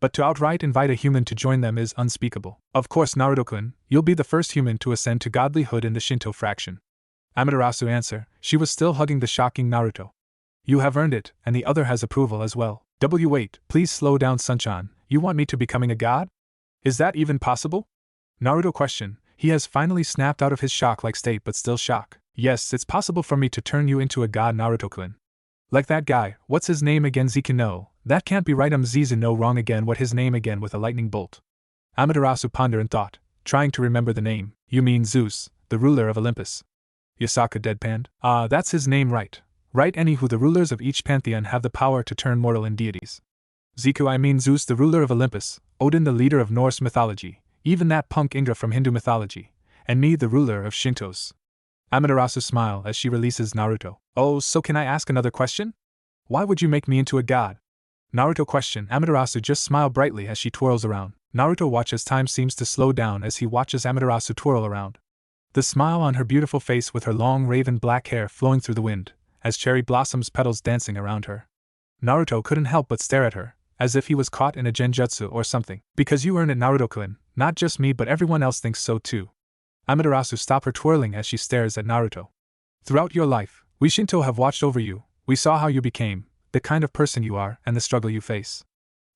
But to outright invite a human to join them is unspeakable. Of course, Naruto-kun, you'll be the first human to ascend to godlyhood in the Shinto fraction. Amaterasu answered. She was still hugging the shocking Naruto. You have earned it, and the other has approval as well. Wait, please slow down, Sunchan. You want me to becoming a god? Is that even possible? Naruto questioned. He has finally snapped out of his shock-like state, but still shock. Yes, it's possible for me to turn you into a god, Naruto-kun. Like that guy, what's his name again? Zikuno. That can't be right. Zizuno wrong again. What his name again with a lightning bolt? Amaterasu pondered and thought, trying to remember the name. You mean Zeus, the ruler of Olympus. Yasaka deadpanned. Ah, that's his name, right. Right, anywho, the rulers of each pantheon have the power to turn mortal in deities. Ziku, I mean Zeus, the ruler of Olympus, Odin, the leader of Norse mythology, even that punk Indra from Hindu mythology, and me, the ruler of Shintos. Amaterasu smiled as she releases Naruto. Oh, so can I ask another question? Why would you make me into a god? Naruto questioned. Amaterasu just smiled brightly as she twirls around. Naruto watches time seems to slow down as he watches Amaterasu twirl around. The smile on her beautiful face with her long raven black hair flowing through the wind, as cherry blossoms petals dancing around her. Naruto couldn't help but stare at her, as if he was caught in a genjutsu or something. Because you earned it, Naruto-kun. Not just me, but everyone else thinks so too. Amaterasu stopped her twirling as she stares at Naruto. Throughout your life, we Shinto have watched over you. We saw how you became, the kind of person you are, and the struggle you face.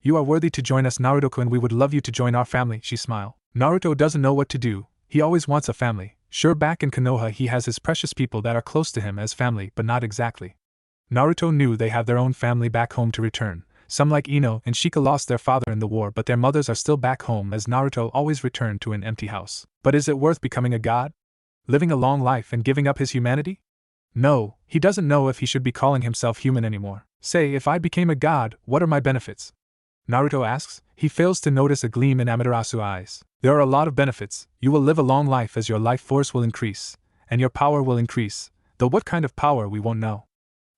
You are worthy to join us, Naruto-kun. We would love you to join our family, she smiled. Naruto doesn't know what to do. He always wants a family. Sure, back in Konoha he has his precious people that are close to him as family, but not exactly. Naruto knew they have their own family back home to return. Some like Ino and Shika lost their father in the war, but their mothers are still back home, as Naruto always returned to an empty house. But is it worth becoming a god? Living a long life and giving up his humanity? No, he doesn't know if he should be calling himself human anymore. Say, if I became a god, what are my benefits? Naruto asks. He fails to notice a gleam in Amaterasu's eyes. There are a lot of benefits. You will live a long life as your life force will increase, and your power will increase, though what kind of power we won't know.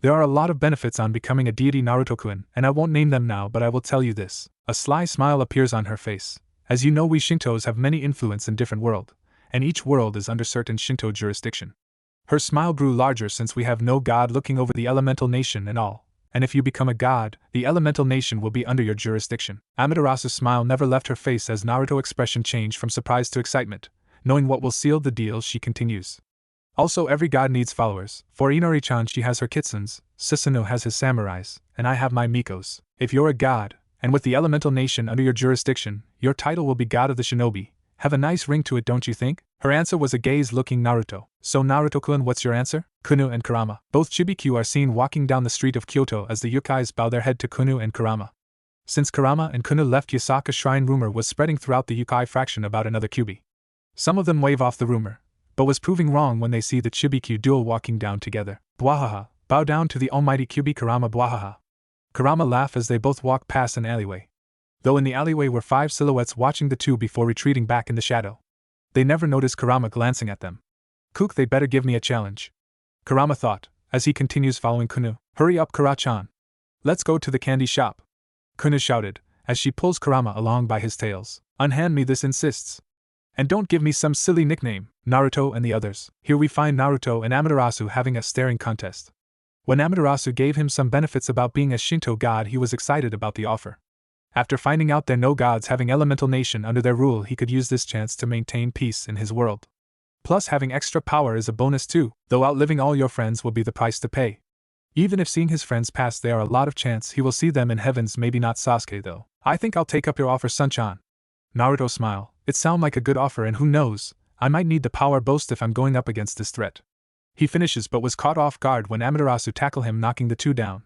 There are a lot of benefits on becoming a deity, Naruto-kun, and I won't name them now, but I will tell you this. A sly smile appears on her face. As you know, we Shintos have many influence in different worlds, and each world is under certain Shinto jurisdiction. Her smile grew larger since we have no god looking over the elemental nation and all. And if you become a god, the elemental nation will be under your jurisdiction. Amaterasu's smile never left her face as Naruto's expression changed from surprise to excitement. Knowing what will seal the deal, she continues. Also, every god needs followers. For Inari-chan, she has her kitsunes, Susanoo has his samurais, and I have my Mikos. If you're a god, and with the elemental nation under your jurisdiction, your title will be God of the Shinobi. Have a nice ring to it, don't you think? Her answer was a gaze-looking Naruto. So Naruto-kun, what's your answer? Kunu and Kurama. Both Chibiku are seen walking down the street of Kyoto as the yokais bow their head to Kunu and Kurama. Since Kurama and Kunu left Yasaka Shrine, rumor was spreading throughout the yokai fraction about another Kyubi. Some of them wave off the rumor, but was proving wrong when they see the Chibiku duo walking down together. Bwahaha, bow down to the almighty Kyubi Kurama, bwahaha. Kurama laughed as they both walked past an alleyway. Though in the alleyway were 5 silhouettes watching the two before retreating back in the shadow. They never notice Kurama glancing at them. Kook, they better give me a challenge. Kurama thought, as he continues following Kunu. Hurry up, Kura-chan. Let's go to the candy shop. Kunu shouted, as she pulls Kurama along by his tails. Unhand me this, insists. And don't give me some silly nickname, Naruto and the others. Here we find Naruto and Amaterasu having a staring contest. When Amaterasu gave him some benefits about being a Shinto god, he was excited about the offer. After finding out there are no gods having elemental nation under their rule, he could use this chance to maintain peace in his world. Plus, having extra power is a bonus too, though outliving all your friends will be the price to pay. Even if seeing his friends pass, there are a lot of chance he will see them in heavens, maybe not Sasuke though. I think I'll take up your offer, Sun-chan. Naruto smiled. It sounds like a good offer, and who knows, I might need the power boost if I'm going up against this threat. He finishes but was caught off guard when Amaterasu tackled him, knocking the two down.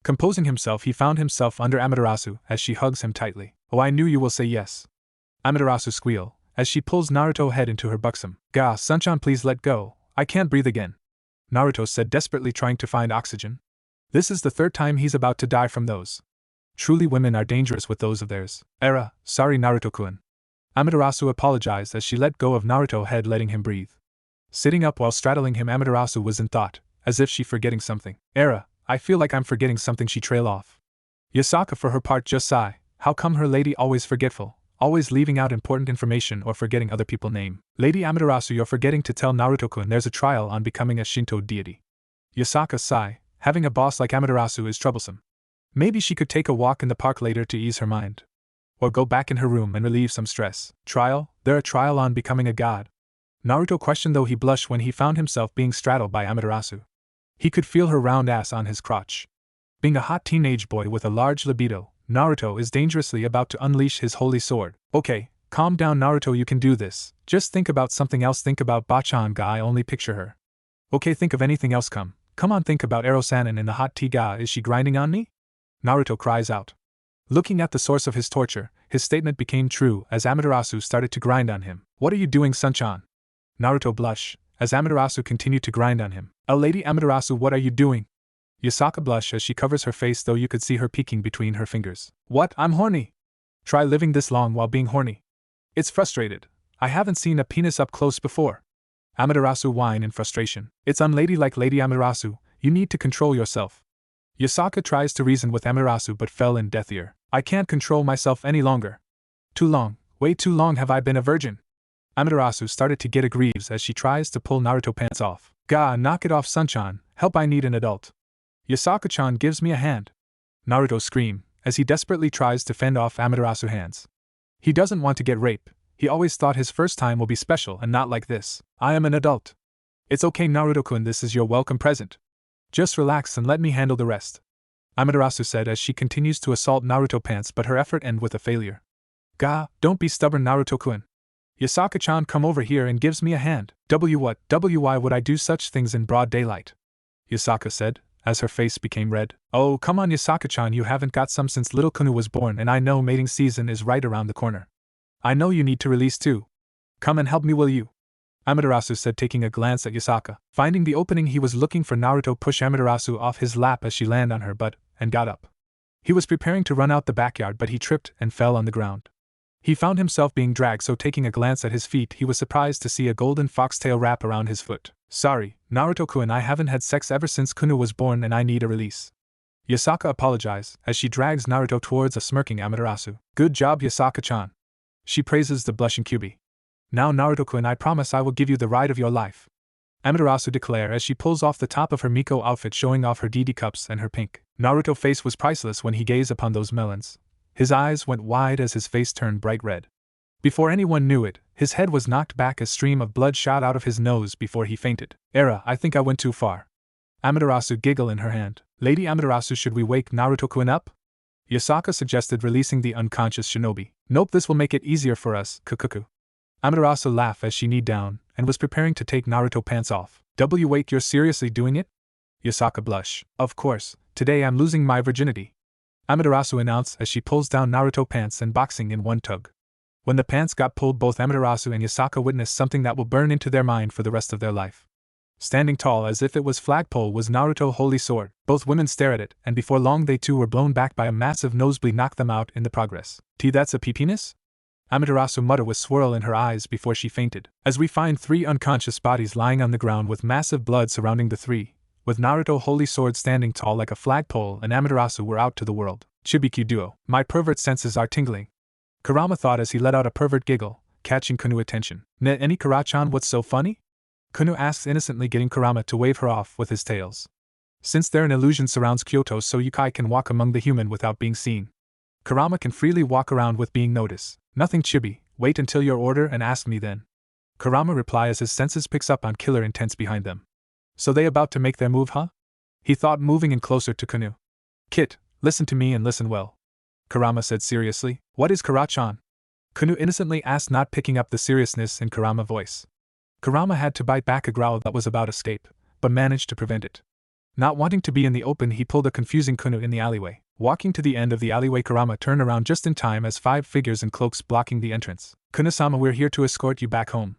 Composing himself, he found himself under Amaterasu as she hugs him tightly. Oh, I knew you will say yes. Amaterasu squealed, as she pulls Naruto's head into her buxom. Gah, Sun-chan, please let go, I can't breathe again. Naruto said, desperately trying to find oxygen. This is the third time he's about to die from those. Truly, women are dangerous with those of theirs. Sorry Naruto-kun. Amaterasu apologized as she let go of Naruto's head, letting him breathe. Sitting up while straddling him, Amaterasu was in thought, as if she forgetting something. I feel like I'm forgetting something, she trailed off. Yasaka for her part just sigh. How come her lady always forgetful, always leaving out important information or forgetting other people's name? Lady Amaterasu, you're forgetting to tell Naruto-kun there's a trial on becoming a Shinto deity. Yasaka sigh. Having a boss like Amaterasu is troublesome. Maybe she could take a walk in the park later to ease her mind. Or go back in her room and relieve some stress. Trial? There a trial on becoming a god? Naruto questioned, though he blushed when he found himself being straddled by Amaterasu. He could feel her round ass on his crotch. Being a hot teenage boy with a large libido, Naruto is dangerously about to unleash his holy sword. Okay, calm down Naruto, you can do this. Just think about something else. Think about Bachan ga, I only picture her. Okay, think of anything else. Come on, think about Ero-sanin in the hot tea ga. Is she grinding on me? Naruto cries out. Looking at the source of his torture, his statement became true as Amaterasu started to grind on him. What are you doing, Sun-chan? Naruto blushed as Amaterasu continued to grind on him. Lady Amaterasu, what are you doing? Yasaka blushed as she covers her face, though you could see her peeking between her fingers. What? I'm horny. Try living this long while being horny. It's frustrated. I haven't seen a penis up close before. Amaterasu whined in frustration. It's unladylike, Lady Amaterasu. You need to control yourself. Yasaka tries to reason with Amaterasu but fell in deaf ear. I can't control myself any longer. Too long, way too long have I been a virgin. Amaterasu started to get aggrieved as she tries to pull Naruto pants off. Gah, knock it off, Sun-chan. Help, I need an adult. Yasaka-chan gives me a hand. Naruto screamed as he desperately tries to fend off Amaterasu's hands. He doesn't want to get raped. He always thought his first time will be special and not like this. I am an adult. It's okay, Naruto-kun, this is your welcome present. Just relax and let me handle the rest. Amaterasu said as she continues to assault Naruto pants, but her effort ends with a failure. Gah, don't be stubborn, Naruto-kun. Yasaka-chan come over here and gives me a hand. Why would I do such things in broad daylight? Yasaka said, as her face became red. Oh, come on Yasaka-chan, you haven't got some since little Kunu was born, and I know mating season is right around the corner. I know you need to release too. Come and help me, will you? Amaterasu said, taking a glance at Yasaka. Finding the opening he was looking for, Naruto pushed Amaterasu off his lap as she landed on her butt, and got up. He was preparing to run out the backyard, but he tripped and fell on the ground. He found himself being dragged, so taking a glance at his feet, he was surprised to see a golden foxtail wrap around his foot. Sorry, Naruto-kun, I haven't had sex ever since Kunu was born and I need a release. Yasaka apologized as she drags Naruto towards a smirking Amaterasu. Good job, Yasaka-chan. She praises the blushing Kyubi. Now Naruto-kun, I promise I will give you the ride of your life. Amaterasu declared as she pulls off the top of her Miko outfit, showing off her DD cups and her pink. Naruto's face was priceless when he gazed upon those melons. His eyes went wide as his face turned bright red. Before anyone knew it, his head was knocked back, a stream of blood shot out of his nose before he fainted. I think I went too far. Amaterasu giggled in her hand. Lady Amaterasu, should we wake Naruto-kun up? Yasaka suggested, releasing the unconscious shinobi. Nope, this will make it easier for us, kukuku. Amaterasu laughed as she kneed down and was preparing to take Naruto pants off. Wait, you're seriously doing it? Yasaka blushed. Of course, today I'm losing my virginity. Amaterasu announced as she pulls down Naruto pants and boxing in one tug. When the pants got pulled, both Amaterasu and Yasaka witnessed something that will burn into their mind for the rest of their life. Standing tall as if it was flagpole was Naruto's holy sword. Both women stared at it, and before long they too were blown back by a massive nosebleed, knocked them out in the progress. That's a penis? Amaterasu muttered with swirl in her eyes before she fainted. As we find 3 unconscious bodies lying on the ground with massive blood surrounding the 3, with Naruto holy sword standing tall like a flagpole and Amaterasu were out to the world. Chibiku duo. My pervert senses are tingling. Kurama thought as he let out a pervert giggle, catching Kunu's attention. Any Kara-chan, what's so funny? Kunu asks innocently, getting Kurama to wave her off with his tails. Since there an illusion surrounds Kyoto so Yukai can walk among the human without being seen, Kurama can freely walk around with being noticed. Nothing chibi, wait until your order and ask me then. Kurama replies as his senses picks up on killer intents behind them. So they about to make their move, huh? He thought, moving in closer to Kunu. Kit, listen to me and listen well. Kurama said seriously. What is Kara-chan? Kunu innocently asked, not picking up the seriousness in Kurama's voice. Kurama had to bite back a growl that was about to escape, but managed to prevent it. Not wanting to be in the open, he pulled a confusing Kunu in the alleyway. Walking to the end of the alleyway, Kurama turned around just in time as 5 figures in cloaks blocking the entrance. Kunu-sama, we're here to escort you back home.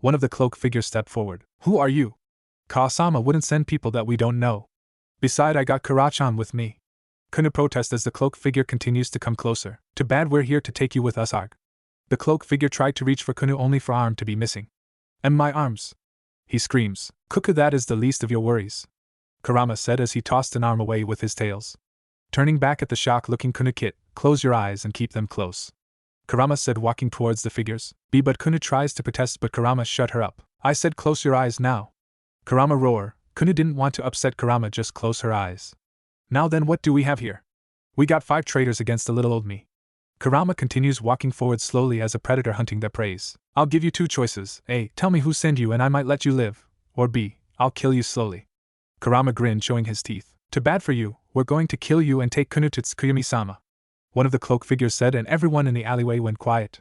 One of the cloak figures stepped forward. Who are you? Ka-sama wouldn't send people that we don't know. Beside, I got Kara-chan with me. Kunu protests as the cloak figure continues to come closer. Too bad, we're here to take you with us, Arg. The cloak figure tried to reach for Kunu only for arm to be missing. And my arms! He screams. Kuku, that is the least of your worries, Kurama said as he tossed an arm away with his tails. Turning back at the shock-looking Kunu, Kit, close your eyes and keep them close, Kurama said, walking towards the figures. But Kunu tries to protest, but Kurama shut her up. I said close your eyes now. Kurama roar. Kunu didn't want to upset Kurama, just close her eyes. Now then, what do we have here? We got 5 traitors against a little old me. Kurama continues, walking forward slowly as a predator hunting their prey. I'll give you 2 choices. A, tell me who sent you and I might let you live. Or B, I'll kill you slowly. Kurama grinned, showing his teeth. Too bad for you, we're going to kill you and take Kunu to Tsukuyumi-sama, one of the cloak figures said, and everyone in the alleyway went quiet.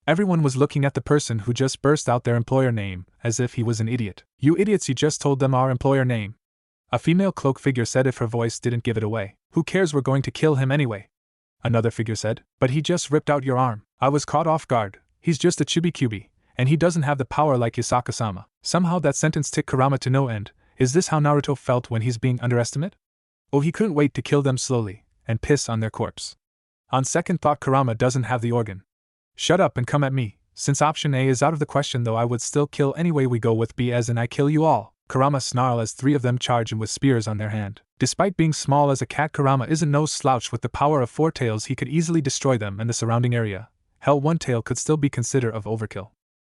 Everyone was looking at the person who just burst out their employer name, as if he was an idiot. You idiots, you just told them our employer name, a female cloak figure said, if her voice didn't give it away. Who cares, we're going to kill him anyway, another figure said. But he just ripped out your arm. I was caught off guard. He's just a chibi-cubi, and he doesn't have the power like Yasaka-sama. Somehow that sentence ticked Kurama to no end. Is this how Naruto felt when he's being underestimated? Oh, he couldn't wait to kill them slowly, and piss on their corpse. On second thought, Kurama doesn't have the organ. Shut up and come at me. Since option A is out of the question, though, I would still kill anyway. We go with B, as in I kill you all, Kurama snarled as 3 of them charge him with spears on their hand. Despite being small as a cat, Kurama isn't no slouch. With the power of 4 tails, he could easily destroy them and the surrounding area. Hell, 1 tail could still be considered of overkill.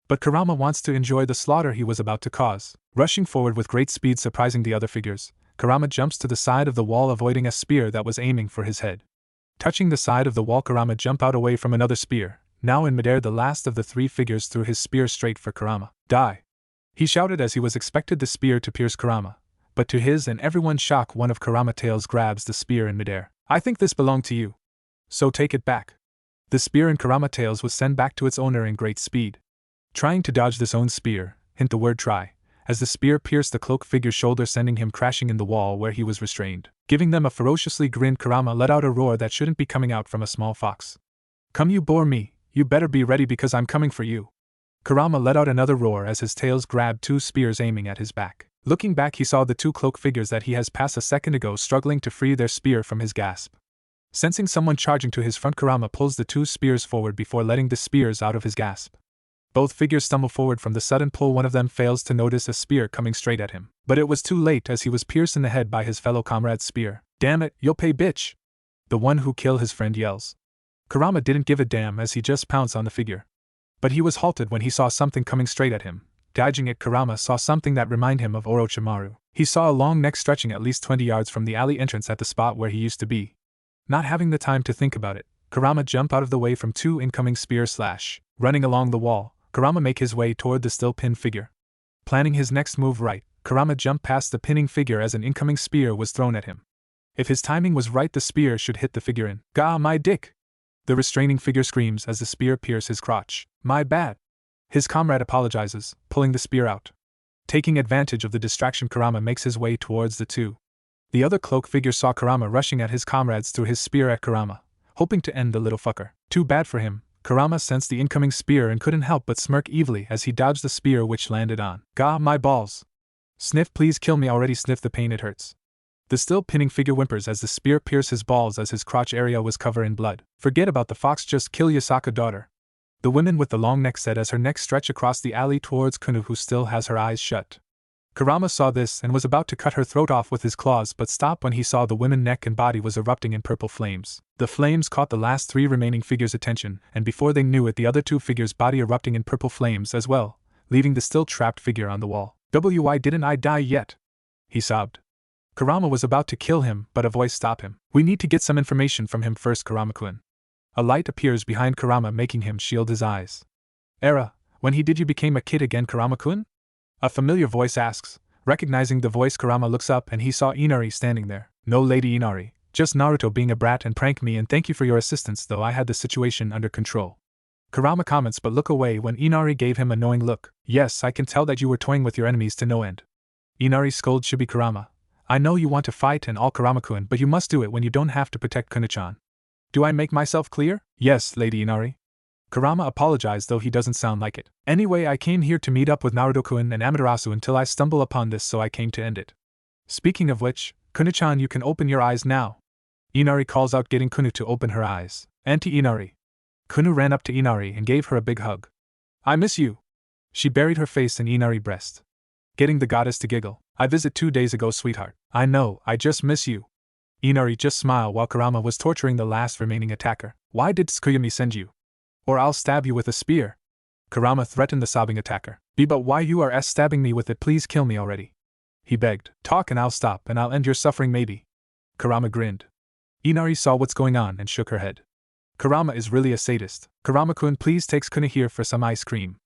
But Kurama wants to enjoy the slaughter he was about to cause. Rushing forward with great speed, surprising the other figures, Kurama jumps to the side of the wall, avoiding a spear that was aiming for his head. Touching the side of the wall, Kurama jumped out away from another spear. Now in midair, the last of the 3 figures threw his spear straight for Kurama. Die! He shouted as he was expected the spear to pierce Kurama, but to his and everyone's shock, one of Kurama's tails grabs the spear in midair. I think this belonged to you, so take it back. The spear in Kurama's tails was sent back to its owner in great speed. Trying to dodge this own spear, hint the word try, as the spear pierced the cloak figure's shoulder, sending him crashing in the wall where he was restrained. Giving them a ferociously grinned, Kurama let out a roar that shouldn't be coming out from a small fox. Come, you bore me, you better be ready because I'm coming for you. Kurama let out another roar as his tails grabbed 2 spears aiming at his back. Looking back, he saw the 2 cloak figures that he has passed a second ago struggling to free their spear from his grasp. Sensing someone charging to his front, Kurama pulls the 2 spears forward before letting the spears out of his grasp. Both figures stumble forward from the sudden pull. One of them fails to notice a spear coming straight at him. But it was too late, as he was pierced in the head by his fellow comrade's spear. Damn it, you'll pay, bitch! The one who killed his friend yells. Kurama didn't give a damn as he just pounced on the figure. But he was halted when he saw something coming straight at him. Dodging it, Kurama saw something that reminded him of Orochimaru. He saw a long neck stretching at least 20 yards from the alley entrance at the spot where he used to be. Not having the time to think about it, Kurama jumped out of the way from 2 incoming spears. Running along the wall, Kurama make his way toward the still pinned figure. Planning his next move right, Kurama jumped past the pinning figure as an incoming spear was thrown at him. If his timing was right, the spear should hit the figure in. Gah, my dick! The restraining figure screams as the spear pierces his crotch. My bad! His comrade apologizes, pulling the spear out. Taking advantage of the distraction, Kurama makes his way towards the 2. The other cloak figure saw Kurama rushing at his comrades, threw his spear at Kurama, hoping to end the little fucker. Too bad for him. Kurama sensed the incoming spear and couldn't help but smirk evilly as he dodged the spear, which landed on. Gah, my balls! Sniff, please kill me already. Sniff the pain, it hurts. The still pinning figure whimpers as the spear pierced his balls as his crotch area was covered in blood. Forget about the fox, just kill Yasaka daughter. The woman with the long neck said as her neck stretched across the alley towards Kunu, who still has her eyes shut. Kurama saw this and was about to cut her throat off with his claws, but stopped when he saw the woman's neck and body was erupting in purple flames. The flames caught the last 3 remaining figures' attention, and before they knew it, the other 2 figures' body erupting in purple flames as well, leaving the still trapped figure on the wall. "Why didn't I die yet?" he sobbed. Kurama was about to kill him, but a voice stopped him. "We need to get some information from him first, Kurama-kun." A light appears behind Kurama, making him shield his eyes. "Era, when did you become a kid again, Kurama-kun?" A familiar voice asks. Recognizing the voice, Kurama looks up and he saw Inari standing there. "No, Lady Inari, just Naruto being a brat and pranked me, and thank you for your assistance, though I had the situation under control." Kurama comments but look away when Inari gave him a knowing look. "Yes, I can tell that you were toying with your enemies to no end." Inari scolds Shibi Kurama. "I know you want to fight and all, Kurama-kun, but you must do it when you don't have to protect Kunu-chan. Do I make myself clear?" "Yes, Lady Inari." Kurama apologized, though he doesn't sound like it. "Anyway, I came here to meet up with Naruto-kun and Amaterasu until I stumble upon this, so I came to end it. Speaking of which, Kunu-chan, you can open your eyes now." Inari calls out, getting Kunu to open her eyes. "Auntie Inari." Kunu ran up to Inari and gave her a big hug. "I miss you." She buried her face in Inari's breast, getting the goddess to giggle. "I visited 2 days ago, sweetheart. I know, I just miss you." Inari just smiled while Kurama was torturing the last remaining attacker. "Why did Tsukuyumi send you? Or I'll stab you with a spear." Kurama threatened the sobbing attacker. But why you are stabbing me with it? Please kill me already," he begged. "Talk and I'll stop, and I'll end your suffering maybe." Kurama grinned. Inari saw what's going on and shook her head. "Kurama is really a sadist. Kurama-kun, please take Kunu here for some ice cream,"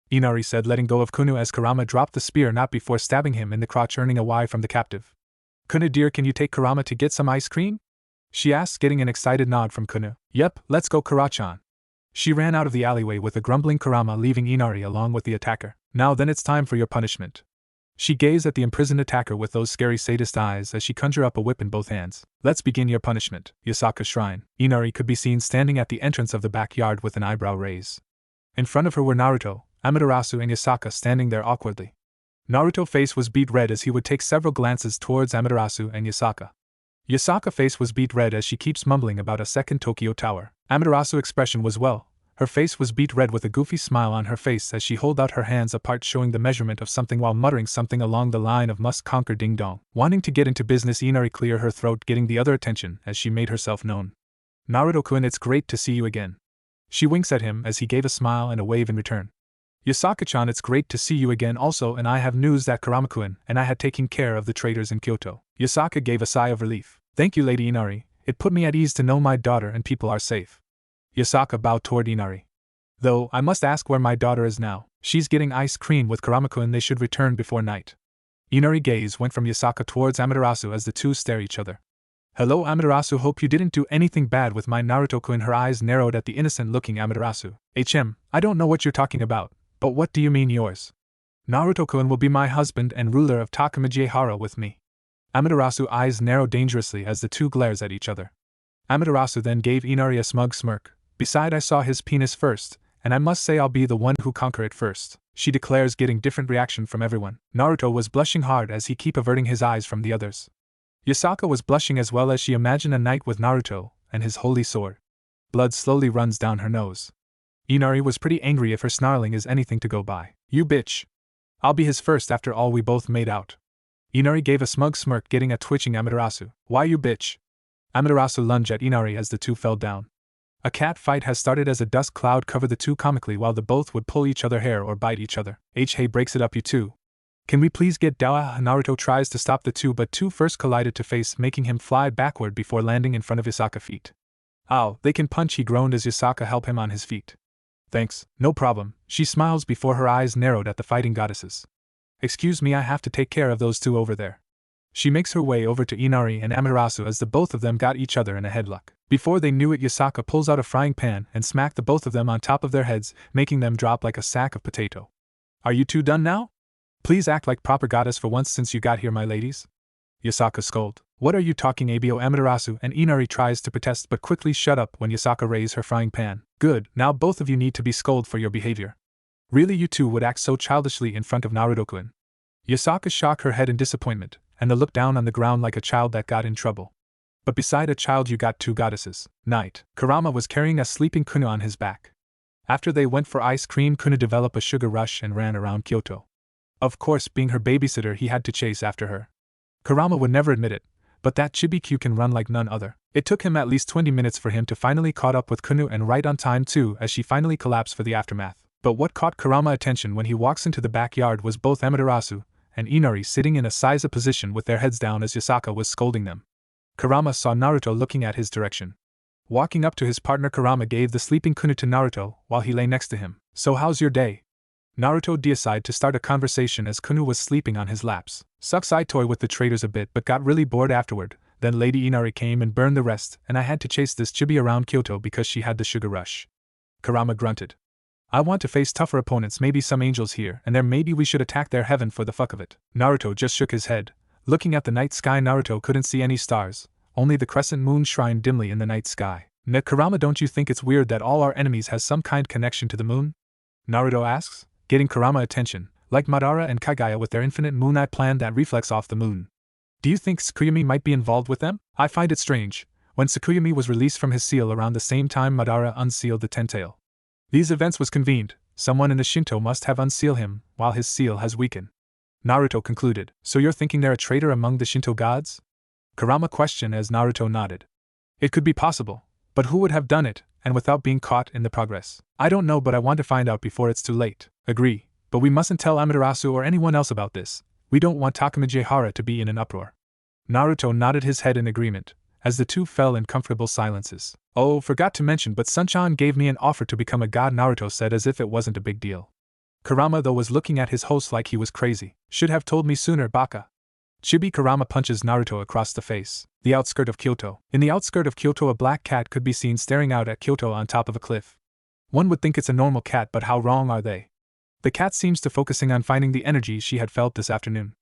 Inari said, letting go of Kunu as Kurama dropped the spear, not before stabbing him in the crotch, earning a Y from the captive. "Kunu dear, can you take Kurama to get some ice cream?" she asked, getting an excited nod from Kunu. "Yep, let's go, Kura-chan." She ran out of the alleyway with a grumbling Kurama, leaving Inari along with the attacker. "Now then, it's time for your punishment." She gazed at the imprisoned attacker with those scary sadist eyes as she conjured up a whip in both hands. "Let's begin your punishment." Yasaka Shrine. Inari could be seen standing at the entrance of the backyard with an eyebrow raise. In front of her were Naruto, Amaterasu and Yasaka standing there awkwardly. Naruto's face was beet red as he would take several glances towards Amaterasu and Yasaka. Yasaka's face was beet red as she keeps mumbling about a second Tokyo Tower. Amaterasu's expression was well. Her face was beet red with a goofy smile on her face as she held out her hands apart, showing the measurement of something while muttering something along the line of "must conquer ding dong." Wanting to get into business, Inari cleared her throat, getting the other attention as she made herself known. "Naruto-kun, it's great to see you again." She winks at him as he gave a smile and a wave in return. "Yasaka-chan, it's great to see you again also, and I have news that Kurama-kun and I had taken care of the traitors in Kyoto." Yasaka gave a sigh of relief. "Thank you, Lady Inari. It put me at ease to know my daughter and people are safe." Yasaka bowed toward Inari. "Though, I must ask where my daughter is now." "She's getting ice cream with Kurama-kun. They should return before night." Inari's gaze went from Yasaka towards Amaterasu as the two stare each other. "Hello, Amaterasu, hope you didn't do anything bad with my Naruto-kun." Her eyes narrowed at the innocent-looking Amaterasu. I don't know what you're talking about, but what do you mean yours?" "Naruto-kun will be my husband and ruler of Takamajihara with me." Amaterasu's eyes narrowed dangerously as the two glares at each other. Amaterasu then gave Inari a smug smirk. "Beside, I saw his penis first, and I must say I'll be the one who conquer it first," she declares, getting different reaction from everyone. Naruto was blushing hard as he kept averting his eyes from the others. Yasaka was blushing as well as she imagined a night with Naruto and his holy sword. Blood slowly runs down her nose. Inari was pretty angry if her snarling is anything to go by. "You bitch! I'll be his first after all, we both made out." Inari gave a smug smirk, getting a twitching Amaterasu. "Why you bitch?" Amaterasu lunged at Inari as the two fell down. A cat fight has started as a dust cloud covered the two comically while the both would pull each other hair or bite each other. Hey, breaks it up, you two. "Can we please get down?" Naruto tries to stop the two, but two first collided to face, making him fly backward before landing in front of Yasaka's feet. "Ow, they can punch," he groaned as Yasaka helped him on his feet. "Thanks, no problem," she smiles before her eyes narrowed at the fighting goddesses. "Excuse me, I have to take care of those two over there." She makes her way over to Inari and Amaterasu as the both of them got each other in a headlock. Before they knew it, Yasaka pulls out a frying pan and smacked the both of them on top of their heads, making them drop like a sack of potato. "Are you two done now? Please act like proper goddess for once since you got here, my ladies." Yasaka scolded. "What are you talking abo?" Amaterasu and Inari tries to protest but quickly shut up when Yasaka raised her frying pan. "Good, now both of you need to be scolded for your behavior. Really, you two would act so childishly in front of Naruto-kun." Yasaka shook her head in disappointment, and the look down on the ground like a child that got in trouble. "But beside a child you got two goddesses." Night. Kurama was carrying a sleeping Kunu on his back. After they went for ice cream, Kuna developed a sugar rush and ran around Kyoto. Of course, being her babysitter, he had to chase after her. Kurama would never admit it, but that Chibi-Q can run like none other. It took him at least 20 minutes for him to finally caught up with Kunu, and right on time too, as she finally collapsed for the aftermath. But what caught Kurama attention when he walks into the backyard was both Amaterasu and Inari sitting in a seiza position with their heads down as Yasaka was scolding them. Kurama saw Naruto looking at his direction. Walking up to his partner, Kurama gave the sleeping Kunu to Naruto while he lay next to him. "So how's your day?" Naruto decided to start a conversation as Kunu was sleeping on his laps. "Sucks, I toy with the traders a bit but got really bored afterward. Then Lady Inari came and burned the rest, and I had to chase this chibi around Kyoto because she had the sugar rush." Kurama grunted. "I want to face tougher opponents, maybe some angels here and there, maybe we should attack their heaven for the fuck of it." Naruto just shook his head. Looking at the night sky, Naruto couldn't see any stars, only the crescent moon shrined dimly in the night sky. "Kurama, don't you think it's weird that all our enemies has some kind connection to the moon?" Naruto asks, getting Kurama attention. "Like Madara and Kaguya with their infinite moon eye plan that reflects off the moon. Do you think Tsukuyomi might be involved with them? I find it strange. When Tsukuyomi was released from his seal around the same time Madara unsealed the Tentail. These events was convened, someone in the Shinto must have unsealed him, while his seal has weakened." Naruto concluded. "So you're thinking they're a traitor among the Shinto gods?" Kurama questioned as Naruto nodded. "It could be possible, but who would have done it, and without being caught in the progress? I don't know, but I want to find out before it's too late." "Agree, but we mustn't tell Amaterasu or anyone else about this. We don't want Takamijihara to be in an uproar." Naruto nodded his head in agreement, as the two fell in comfortable silences. "Oh, forgot to mention, but Sunchan gave me an offer to become a god," Naruto said as if it wasn't a big deal. Kurama though was looking at his host like he was crazy. "Should have told me sooner, baka." Chibi Kurama punches Naruto across the face. The outskirt of Kyoto. In the outskirt of Kyoto, a black cat could be seen staring out at Kyoto on top of a cliff. One would think it's a normal cat, but how wrong are they? The cat seems to focusing on finding the energy she had felt this afternoon.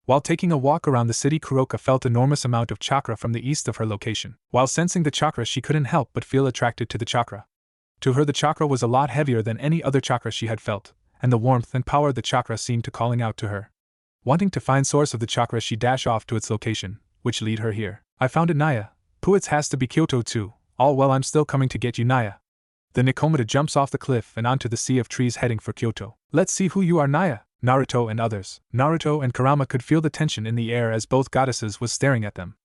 While taking a walk around the city, Kuroka felt enormous amount of chakra from the east of her location. While sensing the chakra, she couldn't help but feel attracted to the chakra. To her, the chakra was a lot heavier than any other chakra she had felt, and the warmth and power of the chakra seemed to calling out to her. Wanting to find source of the chakra, she dashed off to its location, which lead her here. "I found it, Naya. Puits has to be Kyoto too. All well, I'm still coming to get you, Naya." The Nikomata jumps off the cliff and onto the sea of trees heading for Kyoto. "Let's see who you are, Naya." Naruto and others. Naruto and Kurama could feel the tension in the air as both goddesses was staring at them.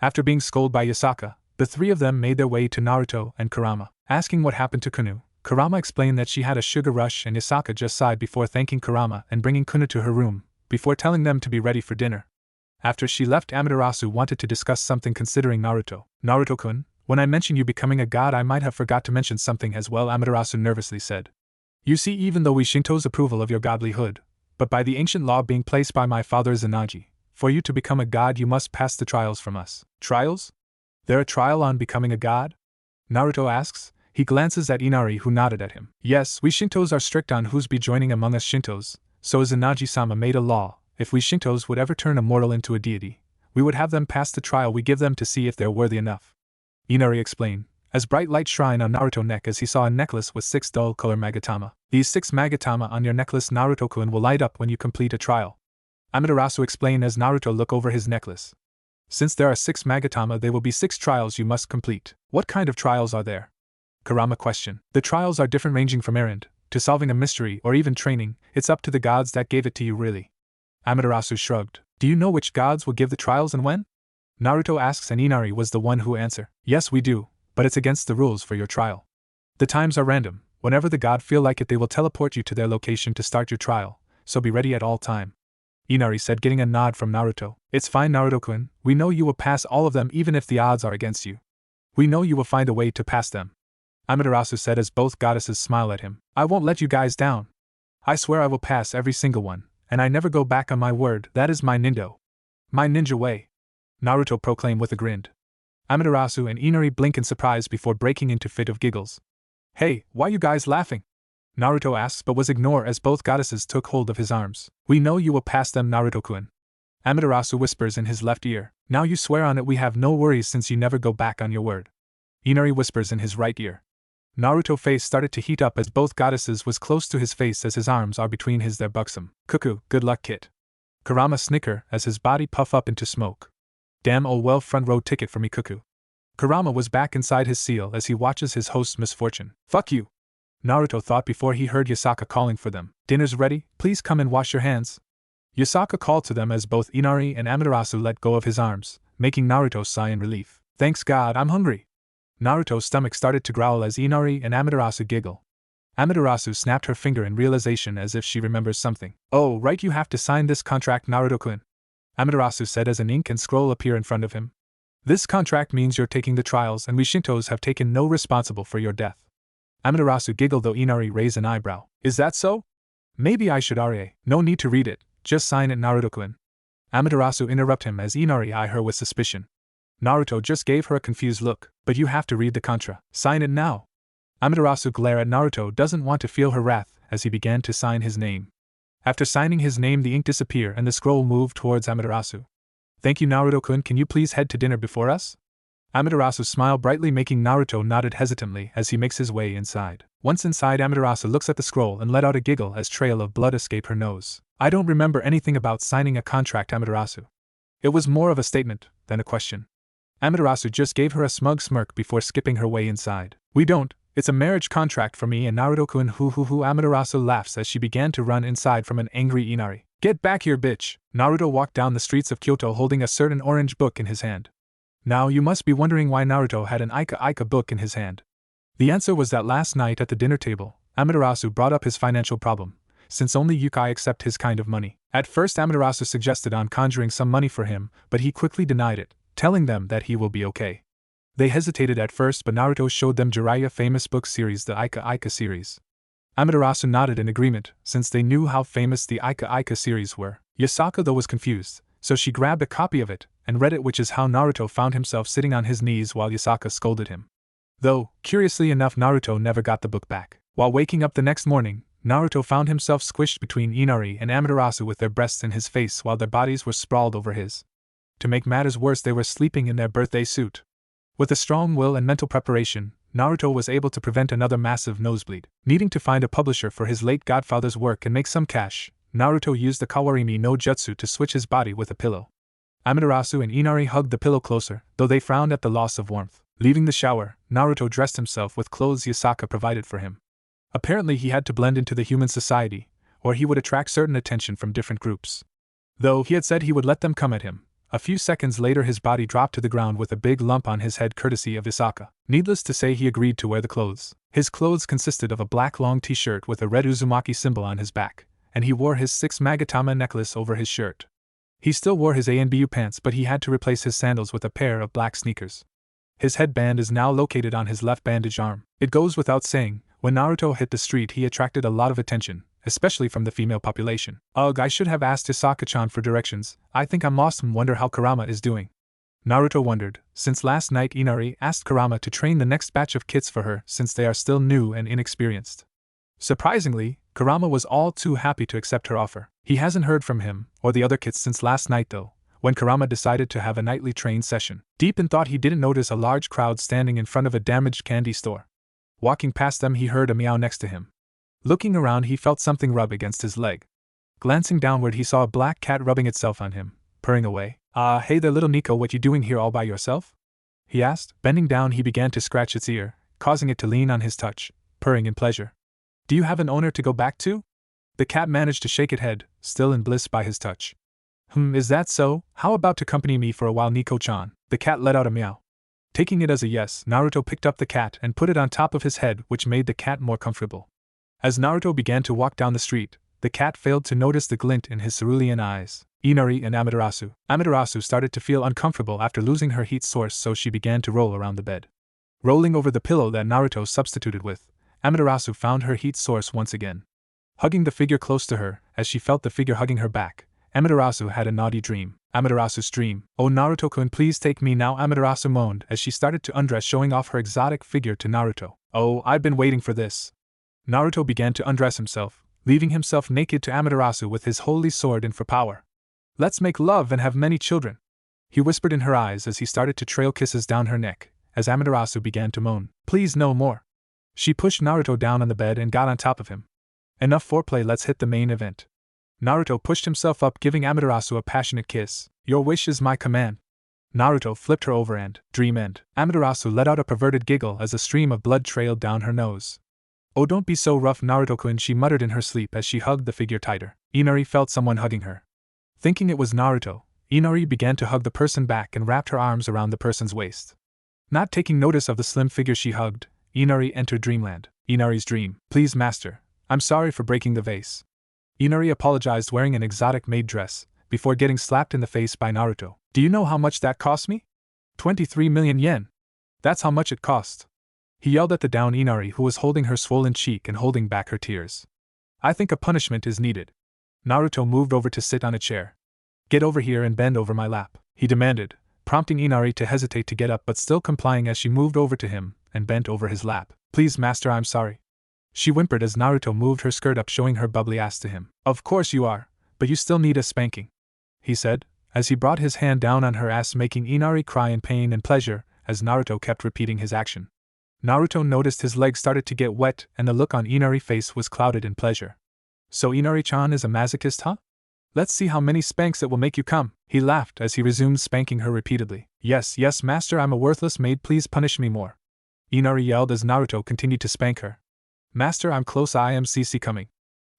After being scolded by Yasaka, the three of them made their way to Naruto and Kurama. Asking what happened to Kunu, Kurama explained that she had a sugar rush, and Yasaka just sighed before thanking Kurama and bringing Kunu to her room, before telling them to be ready for dinner. After she left, Amaterasu wanted to discuss something considering Naruto. "Naruto-kun, when I mentioned you becoming a god, I might have forgot to mention something as well," Amaterasu nervously said. "You see, even though we Shinto's approval of your godlyhood, but by the ancient law being placed by my father Izanagi, for you to become a god you must pass the trials from us." "Trials? There a trial on becoming a god?" Naruto asks. He glances at Inari, who nodded at him. "Yes, we Shintos are strict on who's be joining among us Shintos, so Izanagi-sama made a law. If we Shintos would ever turn a mortal into a deity, we would have them pass the trial we give them to see if they're worthy enough." Inari explained, as bright light shine on Naruto's neck as he saw a necklace with 6 dull-color magatama. "These 6 magatama on your necklace, Naruto-kun, will light up when you complete a trial." Amaterasu explained as Naruto looked over his necklace. "Since there are 6 magatama, there will be 6 trials you must complete." "What kind of trials are there?" Kurama questioned. "The trials are different, ranging from errand to solving a mystery or even training. It's up to the gods that gave it to you, really." Amaterasu shrugged. "Do you know which gods will give the trials and when?" Naruto asks, and Inari was the one who answered. "Yes, we do, but it's against the rules for your trial. The times are random. Whenever the god feel like it, they will teleport you to their location to start your trial, so be ready at all time." Inari said, getting a nod from Naruto. "It's fine, Naruto-kun, we know you will pass all of them even if the odds are against you. We know you will find a way to pass them." Amaterasu said as both goddesses smiled at him. "I won't let you guys down. I swear I will pass every single one, and I never go back on my word. That is my nindo. My ninja way," Naruto proclaimed with a grin. Amaterasu and Inari blink in surprise before breaking into fit of giggles. "Hey, why you guys laughing?" Naruto asks, but was ignored as both goddesses took hold of his arms. "We know you will pass them, Naruto-kun," Amaterasu whispers in his left ear. "Now you swear on it we have no worries since you never go back on your word," Inari whispers in his right ear. Naruto's face started to heat up as both goddesses was close to his face as his arms are between his. "Their buxom. Cuckoo, good luck, kid." Kurama snicker as his body puff up into smoke. "Damn, oh well, front row ticket for me, cuckoo." Kurama was back inside his seal as he watches his host's misfortune. "Fuck you!" Naruto thought before he heard Yasaka calling for them. Dinner's ready, please come and wash your hands. Yasaka called to them as both Inari and Amaterasu let go of his arms, making Naruto sigh in relief. Thanks God, I'm hungry. Naruto's stomach started to growl as Inari and Amaterasu giggle. Amaterasu snapped her finger in realization as if she remembers something. Oh, right, you have to sign this contract, Naruto-kun. Amaterasu said as an ink and scroll appear in front of him. This contract means you're taking the trials and we Shintos have taken no responsible for your death. Amaterasu giggled though Inari raised an eyebrow. Is that so? Maybe I should No need to read it, just sign it, Naruto-kun. Amaterasu interrupted him as Inari eyed her with suspicion. Naruto just gave her a confused look. But you have to read the contra. Sign it now. Amaterasu glared at Naruto, doesn't want to feel her wrath, as he began to sign his name. After signing his name, the ink disappeared and the scroll moved towards Amaterasu. Thank you, Naruto-kun, can you please head to dinner before us? Amaterasu smiled brightly, making Naruto nodded hesitantly as he makes his way inside. Once inside, Amaterasu looks at the scroll and let out a giggle as trail of blood escaped her nose. I don't remember anything about signing a contract, Amaterasu. It was more of a statement than a question. Amaterasu just gave her a smug smirk before skipping her way inside. We don't, it's a marriage contract for me and Naruto-kun. Hoo. Amaterasu laughs as she began to run inside from an angry Inari. Get back here, bitch! Naruto walked down the streets of Kyoto holding a certain orange book in his hand. Now you must be wondering why Naruto had an Ika book in his hand. The answer was that last night at the dinner table, Amaterasu brought up his financial problem, since only Yukai accept his kind of money. At first Amaterasu suggested on conjuring some money for him, but he quickly denied it, telling them that he will be okay. They hesitated at first, but Naruto showed them Jiraiya famous book series, the Ika series. Amaterasu nodded in agreement, since they knew how famous the Ika series were. Yasaka though was confused, so she grabbed a copy of it and read it, which is how Naruto found himself sitting on his knees while Yasaka scolded him. Though, curiously enough, Naruto never got the book back. While waking up the next morning, Naruto found himself squished between Inari and Amaterasu with their breasts in his face while their bodies were sprawled over his. To make matters worse, they were sleeping in their birthday suit. With a strong will and mental preparation, Naruto was able to prevent another massive nosebleed. Needing to find a publisher for his late godfather's work and make some cash, Naruto used the Kawarimi no Jutsu to switch his body with a pillow. Amaterasu and Inari hugged the pillow closer, though they frowned at the loss of warmth. Leaving the shower, Naruto dressed himself with clothes Yasaka provided for him. Apparently he had to blend into the human society, or he would attract certain attention from different groups. Though he had said he would let them come at him, a few seconds later his body dropped to the ground with a big lump on his head courtesy of Yasaka. Needless to say, he agreed to wear the clothes. His clothes consisted of a black long t-shirt with a red Uzumaki symbol on his back, and he wore his 6 Magatama necklace over his shirt. He still wore his ANBU pants, but he had to replace his sandals with a pair of black sneakers. His headband is now located on his left bandaged arm. It goes without saying, when Naruto hit the street he attracted a lot of attention, especially from the female population. Ugh, I should have asked Hisaka-chan for directions. I think I'm lost and wonder how Kurama is doing. Naruto wondered, since last night Inari asked Kurama to train the next batch of kids for her since they are still new and inexperienced. Surprisingly, Kurama was all too happy to accept her offer. He hasn't heard from him or the other kids since last night though, when Kurama decided to have a nightly train session. Deep in thought he didn't notice a large crowd standing in front of a damaged candy store. Walking past them he heard a meow next to him. Looking around he felt something rub against his leg. Glancing downward he saw a black cat rubbing itself on him, purring away. Hey there little Nico, what you doing here all by yourself? He asked. Bending down he began to scratch its ear, causing it to lean on his touch, purring in pleasure. Do you have an owner to go back to? The cat managed to shake its head, still in bliss by his touch. Is that so? How about to accompany me for a while, Nico-chan? The cat let out a meow. Taking it as a yes, Naruto picked up the cat and put it on top of his head, which made the cat more comfortable. As Naruto began to walk down the street, the cat failed to notice the glint in his cerulean eyes. Inari and Amaterasu. Amaterasu started to feel uncomfortable after losing her heat source, so she began to roll around the bed. Rolling over the pillow that Naruto substituted with, Amaterasu found her heat source once again. Hugging the figure close to her, as she felt the figure hugging her back, Amaterasu had a naughty dream. Amaterasu's dream. Oh Naruto-kun, please take me now, Amaterasu moaned as she started to undress, showing off her exotic figure to Naruto. Oh, I've been waiting for this. Naruto began to undress himself, leaving himself naked to Amaterasu with his holy sword in for power. Let's make love and have many children, he whispered in her eyes as he started to trail kisses down her neck, as Amaterasu began to moan. Please no more. She pushed Naruto down on the bed and got on top of him. Enough foreplay, let's hit the main event. Naruto pushed himself up, giving Amaterasu a passionate kiss. Your wish is my command. Naruto flipped her over and dream end. Amaterasu let out a perverted giggle as a stream of blood trailed down her nose. "Oh, don't be so rough, Naruto-kun," she muttered in her sleep as she hugged the figure tighter. Inari felt someone hugging her. Thinking it was Naruto, Inari began to hug the person back and wrapped her arms around the person's waist. Not taking notice of the slim figure she hugged, Inari entered dreamland. Inari's dream. "Please, master, I'm sorry for breaking the vase." Inari apologized wearing an exotic maid dress, before getting slapped in the face by Naruto. "Do you know how much that cost me? 23 million yen. That's how much it cost." He yelled at the down Inari, who was holding her swollen cheek and holding back her tears. "I think a punishment is needed." Naruto moved over to sit on a chair. "Get over here and bend over my lap," he demanded, prompting Inari to hesitate to get up but still complying as she moved over to him and bent over his lap. "Please, master, I'm sorry," she whimpered as Naruto moved her skirt up, showing her bubbly ass to him. "Of course you are, but you still need a spanking," he said, as he brought his hand down on her ass, making Inari cry in pain and pleasure as Naruto kept repeating his action. Naruto noticed his legs started to get wet and the look on Inari's face was clouded in pleasure. "So Inari-chan is a masochist, huh? Let's see how many spanks it will make you come," he laughed as he resumed spanking her repeatedly. Yes, master, I'm a worthless maid, please punish me more," Inari yelled as Naruto continued to spank her. "Master, I'm close, I am CC coming."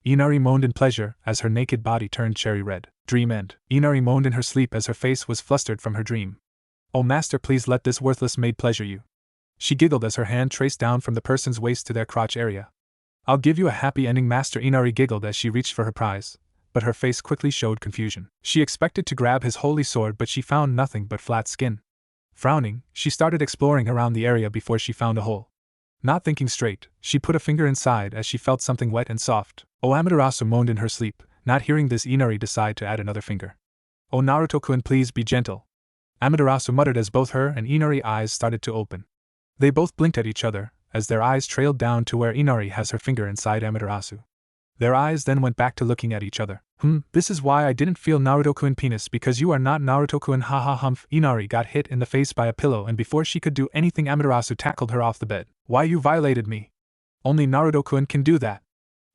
Inari moaned in pleasure as her naked body turned cherry red. Dream end. Inari moaned in her sleep as her face was flustered from her dream. "Oh master, please let this worthless maid pleasure you." She giggled as her hand traced down from the person's waist to their crotch area. "I'll give you a happy ending, master," Inari giggled as she reached for her prize, but her face quickly showed confusion. She expected to grab his holy sword, but she found nothing but flat skin. Frowning, she started exploring around the area before she found a hole. Not thinking straight, she put a finger inside as she felt something wet and soft. "Oh," Amaterasu moaned in her sleep. Not hearing this, Inari decided to add another finger. "Oh Naruto-kun, please be gentle," Amaterasu muttered as both her and Inari's eyes started to open. They both blinked at each other, as their eyes trailed down to where Inari has her finger inside Amaterasu. Their eyes then went back to looking at each other. This is why I didn't feel Naruto-kun penis, because you are not Naruto-kun, haha humph." Inari got hit in the face by a pillow and before she could do anything Amaterasu tackled her off the bed. "Why, you violated me. Only Naruto-kun can do that,"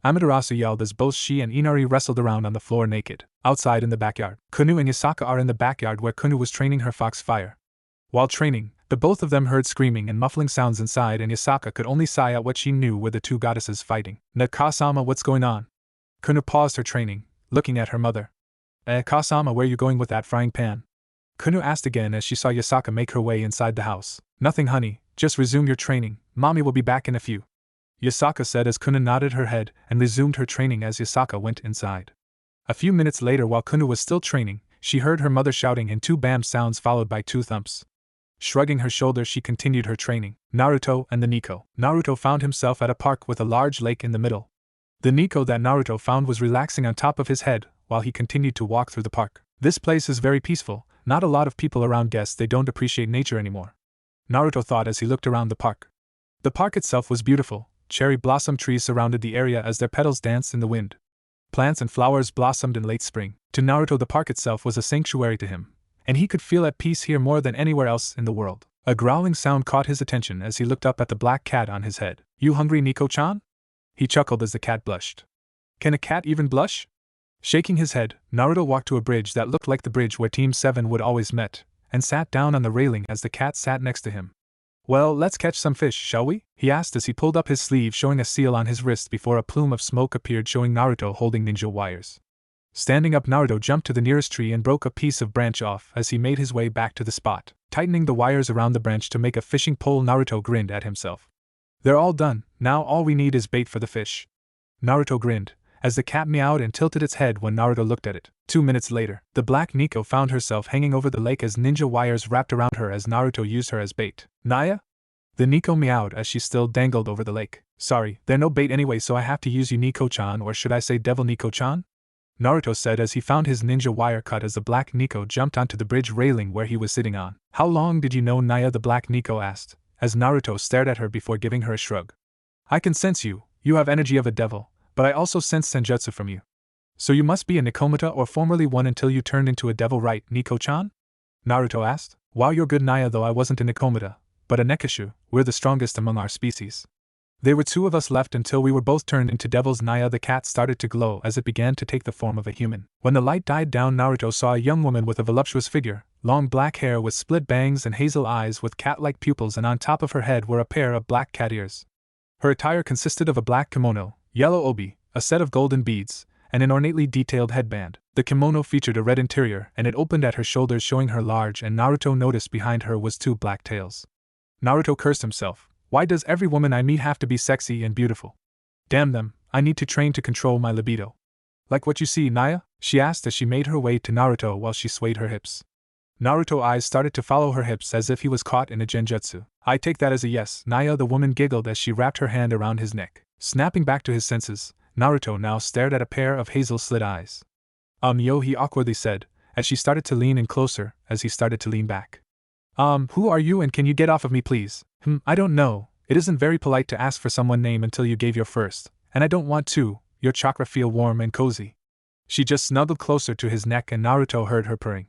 Amaterasu yelled as both she and Inari wrestled around on the floor naked. Outside in the backyard, Kunu and Yasaka are in the backyard where Kunu was training her fox fire. While training, the both of them heard screaming and muffling sounds inside, and Yasaka could only sigh at what she knew were the two goddesses fighting. "Kasama, what's going on?" Kunu paused her training, looking at her mother. Kasama, where you going with that frying pan?" Kunu asked again as she saw Yasaka make her way inside the house. "Nothing, honey, just resume your training, mommy will be back in a few," Yasaka said as Kunu nodded her head and resumed her training as Yasaka went inside. A few minutes later, while Kunu was still training, she heard her mother shouting in two bam sounds followed by two thumps. Shrugging her shoulders, she continued her training. Naruto and the Nico. Naruto found himself at a park with a large lake in the middle. The Nico that Naruto found was relaxing on top of his head while he continued to walk through the park. "This place is very peaceful, not a lot of people around, guess they don't appreciate nature anymore," Naruto thought as he looked around the park. The park itself was beautiful. Cherry blossom trees surrounded the area as their petals danced in the wind. Plants and flowers blossomed in late spring. To Naruto, the park itself was a sanctuary to him, and he could feel at peace here more than anywhere else in the world. A growling sound caught his attention as he looked up at the black cat on his head. "You hungry, Nico-chan?" He chuckled as the cat blushed. "Can a cat even blush?" Shaking his head, Naruto walked to a bridge that looked like the bridge where Team 7 would always met, and sat down on the railing as the cat sat next to him. "Well, let's catch some fish, shall we?" he asked as he pulled up his sleeve, showing a seal on his wrist before a plume of smoke appeared, showing Naruto holding ninja wires. Standing up, Naruto jumped to the nearest tree and broke a piece of branch off as he made his way back to the spot. Tightening the wires around the branch to make a fishing pole, Naruto grinned at himself. "They're all done, now all we need is bait for the fish." Naruto grinned, as the cat meowed and tilted its head when Naruto looked at it. 2 minutes later, the black Nico found herself hanging over the lake as ninja wires wrapped around her as Naruto used her as bait. "Naya?" The Nico meowed as she still dangled over the lake. "Sorry, they're no bait anyway, so I have to use you, Nico-chan, or should I say Devil Nico-chan?" Naruto said as he found his ninja wire cut as the black Nico jumped onto the bridge railing where he was sitting on. "How long did you know Naya?" the black Nico asked, as Naruto stared at her before giving her a shrug. "I can sense you, you have energy of a devil, but I also sense senjutsu from you. So you must be a Nikomata or formerly one until you turned into a devil, right, Nico-chan?" Naruto asked. "Wow, you're good, Naya, though I wasn't a Nikomata, but a Nekishu, we're the strongest among our species. There were 2 of us left until we were both turned into devils." Naya the cat started to glow as it began to take the form of a human. When the light died down, Naruto saw a young woman with a voluptuous figure, long black hair with split bangs and hazel eyes with cat-like pupils, and on top of her head were a pair of black cat ears. Her attire consisted of a black kimono, yellow obi, a set of golden beads, and an ornately detailed headband. The kimono featured a red interior and it opened at her shoulders, showing her large, and Naruto noticed behind her was 2 black tails. Naruto cursed himself. Why does every woman I meet have to be sexy and beautiful? Damn them, I need to train to control my libido. Like what you see, Naya? She asked as she made her way to Naruto while she swayed her hips. Naruto's eyes started to follow her hips as if he was caught in a genjutsu. I take that as a yes, Naya, the woman giggled as she wrapped her hand around his neck. Snapping back to his senses, Naruto now stared at a pair of hazel-slit eyes. Yo, he awkwardly said, as she started to lean in closer, as he started to lean back. Who are you and can you get off of me please? I don't know, it isn't very polite to ask for someone's name until you gave your first, and I don't want to, your chakra feel warm and cozy. She just snuggled closer to his neck and Naruto heard her purring.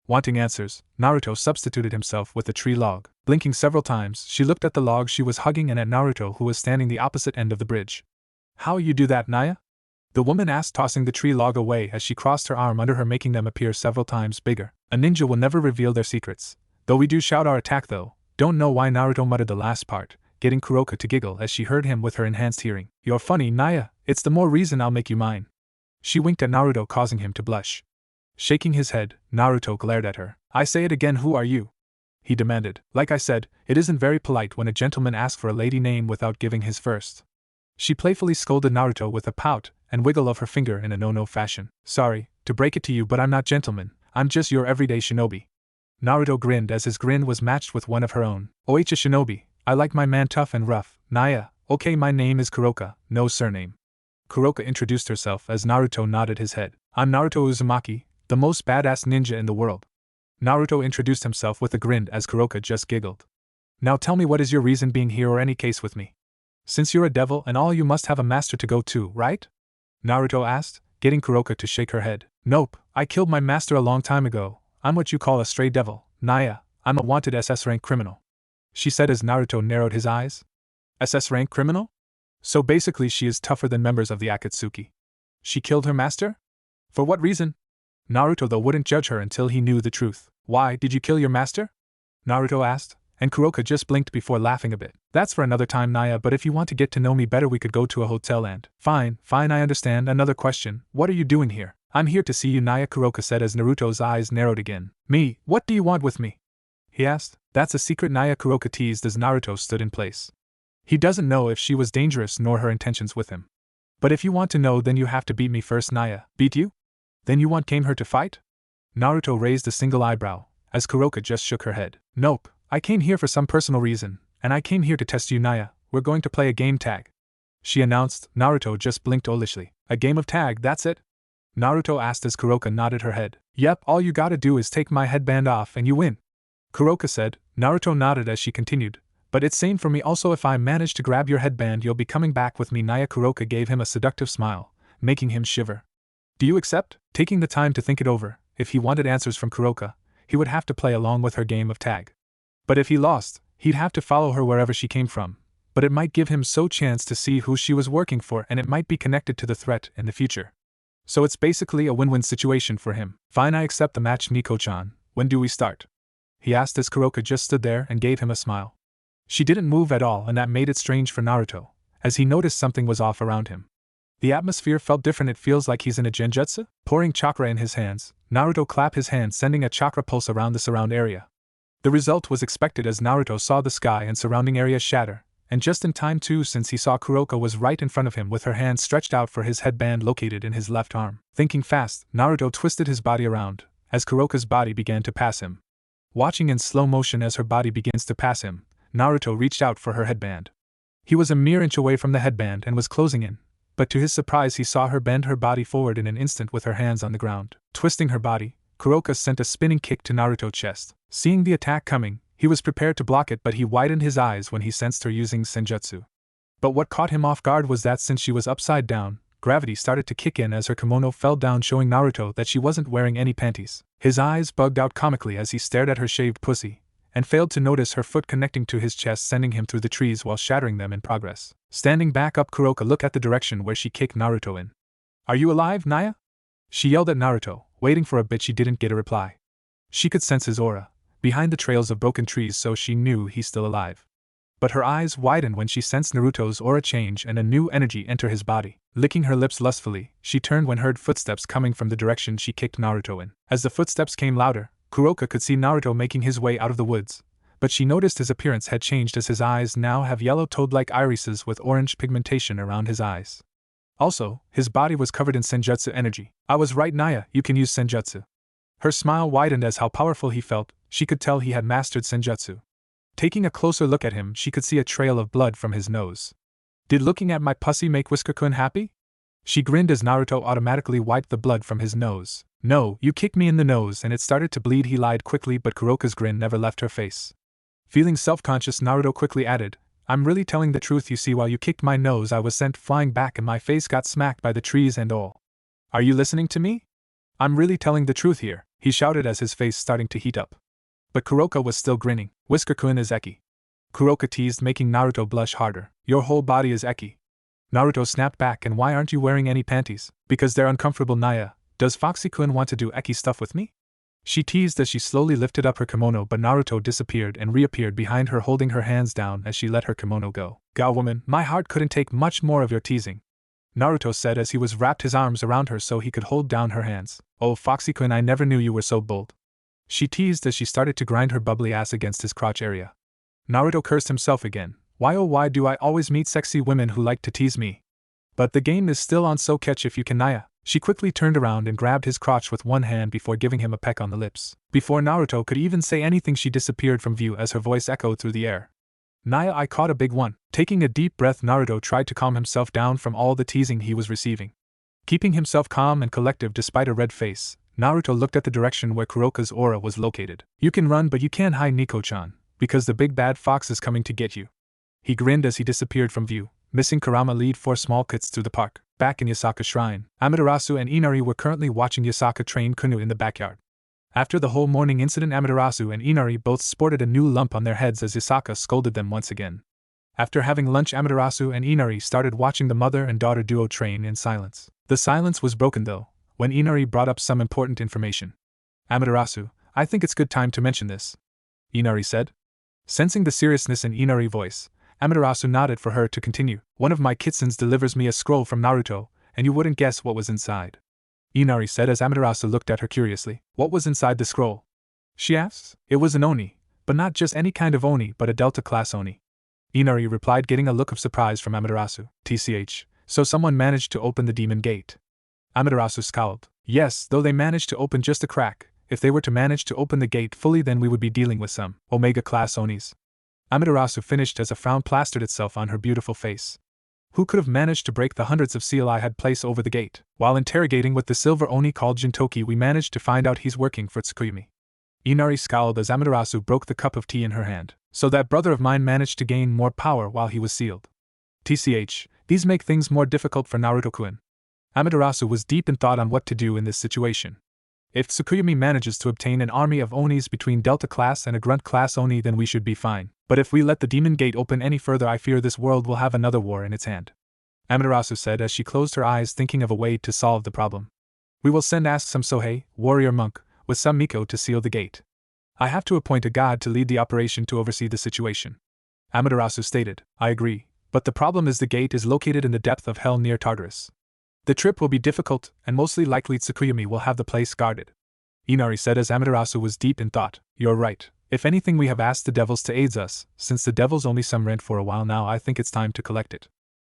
Wanting answers, Naruto substituted himself with a tree log. Blinking several times, she looked at the log she was hugging and at Naruto who was standing the opposite end of the bridge. How you do that, Naya? The woman asked, tossing the tree log away as she crossed her arm under her, making them appear several times bigger. A ninja will never reveal their secrets. Though we do shout our attack though. Don't know why Naruto muttered the last part, getting Kuroka to giggle as she heard him with her enhanced hearing. You're funny, Naya, it's the more reason I'll make you mine. She winked at Naruto, causing him to blush. Shaking his head, Naruto glared at her. I say it again, who are you? He demanded. Like I said, it isn't very polite when a gentleman asks for a lady name without giving his first. She playfully scolded Naruto with a pout and wiggle of her finger in a no-no fashion. Sorry, to break it to you, but I'm not gentleman, I'm just your everyday shinobi. Naruto grinned as his grin was matched with one of her own. Oicha shinobi, I like my man tough and rough. Naya, okay, my name is Kuroka, no surname. Kuroka introduced herself as Naruto nodded his head. I'm Naruto Uzumaki, the most badass ninja in the world. Naruto introduced himself with a grin as Kuroka just giggled. Now tell me, what is your reason being here or any case with me? Since you're a devil and all, you must have a master to go to, right? Naruto asked, getting Kuroka to shake her head. Nope, I killed my master a long time ago. I'm what you call a stray devil, Naya, I'm a wanted SS rank criminal. She said as Naruto narrowed his eyes. SS rank criminal? So basically she is tougher than members of the Akatsuki. She killed her master? For what reason? Naruto though wouldn't judge her until he knew the truth. Why did you kill your master? Naruto asked, and Kuroka just blinked before laughing a bit. That's for another time, Naya, but if you want to get to know me better we could go to a hotel and… Fine, I understand. Another question, what are you doing here? I'm here to see you, Naya, Kuroka said as Naruto's eyes narrowed again. Me, what do you want with me? He asked. That's a secret, Naya, Kuroka teased as Naruto stood in place. He doesn't know if she was dangerous nor her intentions with him. But if you want to know, then you have to beat me first, Naya. Beat you? Then you came here to fight? Naruto raised a single eyebrow, as Kuroka just shook her head. Nope, I came here for some personal reason, and I came here to test you, Naya. We're going to play a game tag, she announced. Naruto just blinked olishly. A game of tag, that's it? Naruto asked as Kuroka nodded her head. Yep, all you gotta do is take my headband off and you win, Kuroka said. Naruto nodded as she continued. But it's same for me also, if I manage to grab your headband you'll be coming back with me, Naya. Kuroka gave him a seductive smile, making him shiver. Do you accept? Taking the time to think it over, if he wanted answers from Kuroka, he would have to play along with her game of tag. But if he lost, he'd have to follow her wherever she came from. But it might give him so chance to see who she was working for, and it might be connected to the threat in the future. So it's basically a win-win situation for him. Fine, I accept the match, Nico-chan. When do we start? He asked as Kuroka just stood there and gave him a smile. She didn't move at all, and that made it strange for Naruto, as he noticed something was off around him. The atmosphere felt different. It feels like he's in a genjutsu? Pouring chakra in his hands, Naruto clapped his hands, sending a chakra pulse around the surround area. The result was expected as Naruto saw the sky and surrounding area shatter, and just in time too, since he saw Kuroka was right in front of him with her hand stretched out for his headband located in his left arm. Thinking fast, Naruto twisted his body around, as Kuroka's body began to pass him. Watching in slow motion as her body begins to pass him, Naruto reached out for her headband. He was a mere inch away from the headband and was closing in, but to his surprise he saw her bend her body forward in an instant with her hands on the ground. Twisting her body, Kuroka sent a spinning kick to Naruto's chest. Seeing the attack coming, he was prepared to block it, but he widened his eyes when he sensed her using senjutsu. But what caught him off guard was that since she was upside down, gravity started to kick in as her kimono fell down, showing Naruto that she wasn't wearing any panties. His eyes bugged out comically as he stared at her shaved pussy, and failed to notice her foot connecting to his chest, sending him through the trees while shattering them in progress. Standing back up, Kuroka looked at the direction where she kicked Naruto in. Are you alive, Naya? She yelled at Naruto, waiting for a bit. She didn't get a reply. She could sense his aura behind the trails of broken trees, so she knew he's still alive. But her eyes widened when she sensed Naruto's aura change and a new energy enter his body. Licking her lips lustfully, she turned when heard footsteps coming from the direction she kicked Naruto in. As the footsteps came louder, Kuroka could see Naruto making his way out of the woods, but she noticed his appearance had changed as his eyes now have yellow toad-like irises with orange pigmentation around his eyes. Also, his body was covered in senjutsu energy. I was right, Naya, you can use senjutsu. Her smile widened as how powerful he felt. She could tell he had mastered senjutsu. Taking a closer look at him, she could see a trail of blood from his nose. Did looking at my pussy make Whisker-kun happy? She grinned as Naruto automatically wiped the blood from his nose. No, you kicked me in the nose and it started to bleed, he lied quickly, but Kuroka's grin never left her face. Feeling self-conscious, Naruto quickly added, I'm really telling the truth, you see, while you kicked my nose I was sent flying back and my face got smacked by the trees and all. Are you listening to me? I'm really telling the truth here, he shouted as his face starting to heat up. But Kuroka was still grinning. Whisker-kun is eki. Kuroka teased, making Naruto blush harder. Your whole body is eki. Naruto snapped back, and why aren't you wearing any panties? Because they're uncomfortable, Naya. Does Foxy-kun want to do eki stuff with me? She teased as she slowly lifted up her kimono, but Naruto disappeared and reappeared behind her, holding her hands down as she let her kimono go. Go, woman, my heart couldn't take much more of your teasing, Naruto said as he was wrapped his arms around her so he could hold down her hands. Oh, Foxy-kun, I never knew you were so bold. She teased as she started to grind her bubbly ass against his crotch area. Naruto cursed himself again. Why oh why do I always meet sexy women who like to tease me? But the game is still on, so catch if you can, Naya. She quickly turned around and grabbed his crotch with one hand before giving him a peck on the lips. Before Naruto could even say anything, she disappeared from view as her voice echoed through the air. Naya, I caught a big one. Taking a deep breath, Naruto tried to calm himself down from all the teasing he was receiving. Keeping himself calm and collective despite a red face, Naruto looked at the direction where Kuroka's aura was located. You can run, but you can't hide, Nico-chan, because the big bad fox is coming to get you. He grinned as he disappeared from view, missing Kurama lead 4 small kits through the park. Back in Yasaka Shrine, Amaterasu and Inari were currently watching Yasaka train Kunu in the backyard. After the whole morning incident, Amaterasu and Inari both sported a new lump on their heads as Yasaka scolded them once again. After having lunch, Amaterasu and Inari started watching the mother and daughter duo train in silence. The silence was broken though, when Inari brought up some important information. Amaterasu, I think it's good time to mention this, Inari said. Sensing the seriousness in Inari's voice, Amaterasu nodded for her to continue. One of my kitsunes delivers me a scroll from Naruto, and you wouldn't guess what was inside, Inari said as Amaterasu looked at her curiously. What was inside the scroll? She asked. It was an oni, but not just any kind of oni, but a Delta-class oni, Inari replied, getting a look of surprise from Amaterasu. TCH, so someone managed to open the demon gate? Amaterasu scowled. Yes, though they managed to open just a crack. If they were to manage to open the gate fully, then we would be dealing with some Omega-class onis. Amaterasu finished as a frown plastered itself on her beautiful face. Who could have managed to break the hundreds of seal I had placed over the gate? While interrogating with the silver oni called Jintoki, we managed to find out he's working for Tsukuyumi. Inari scowled as Amaterasu broke the cup of tea in her hand. So that brother of mine managed to gain more power while he was sealed. TCH, these make things more difficult for Naruto-kun. Amaterasu was deep in thought on what to do in this situation. If Tsukuyumi manages to obtain an army of onis between Delta class and a Grunt class oni, then we should be fine. But if we let the demon gate open any further, I fear this world will have another war in its hand, Amaterasu said as she closed her eyes, thinking of a way to solve the problem. We will ask some Sohei, warrior monk, with some Miko to seal the gate. I have to appoint a god to lead the operation to oversee the situation, Amaterasu stated. I agree, but the problem is the gate is located in the depth of hell near Tartarus. The trip will be difficult, and mostly likely Tsukuyumi will have the place guarded, Inari said as Amaterasu was deep in thought. You're right. If anything, we have asked the devils to aid us. Since the devils only some rent for a while now, I think it's time to collect it.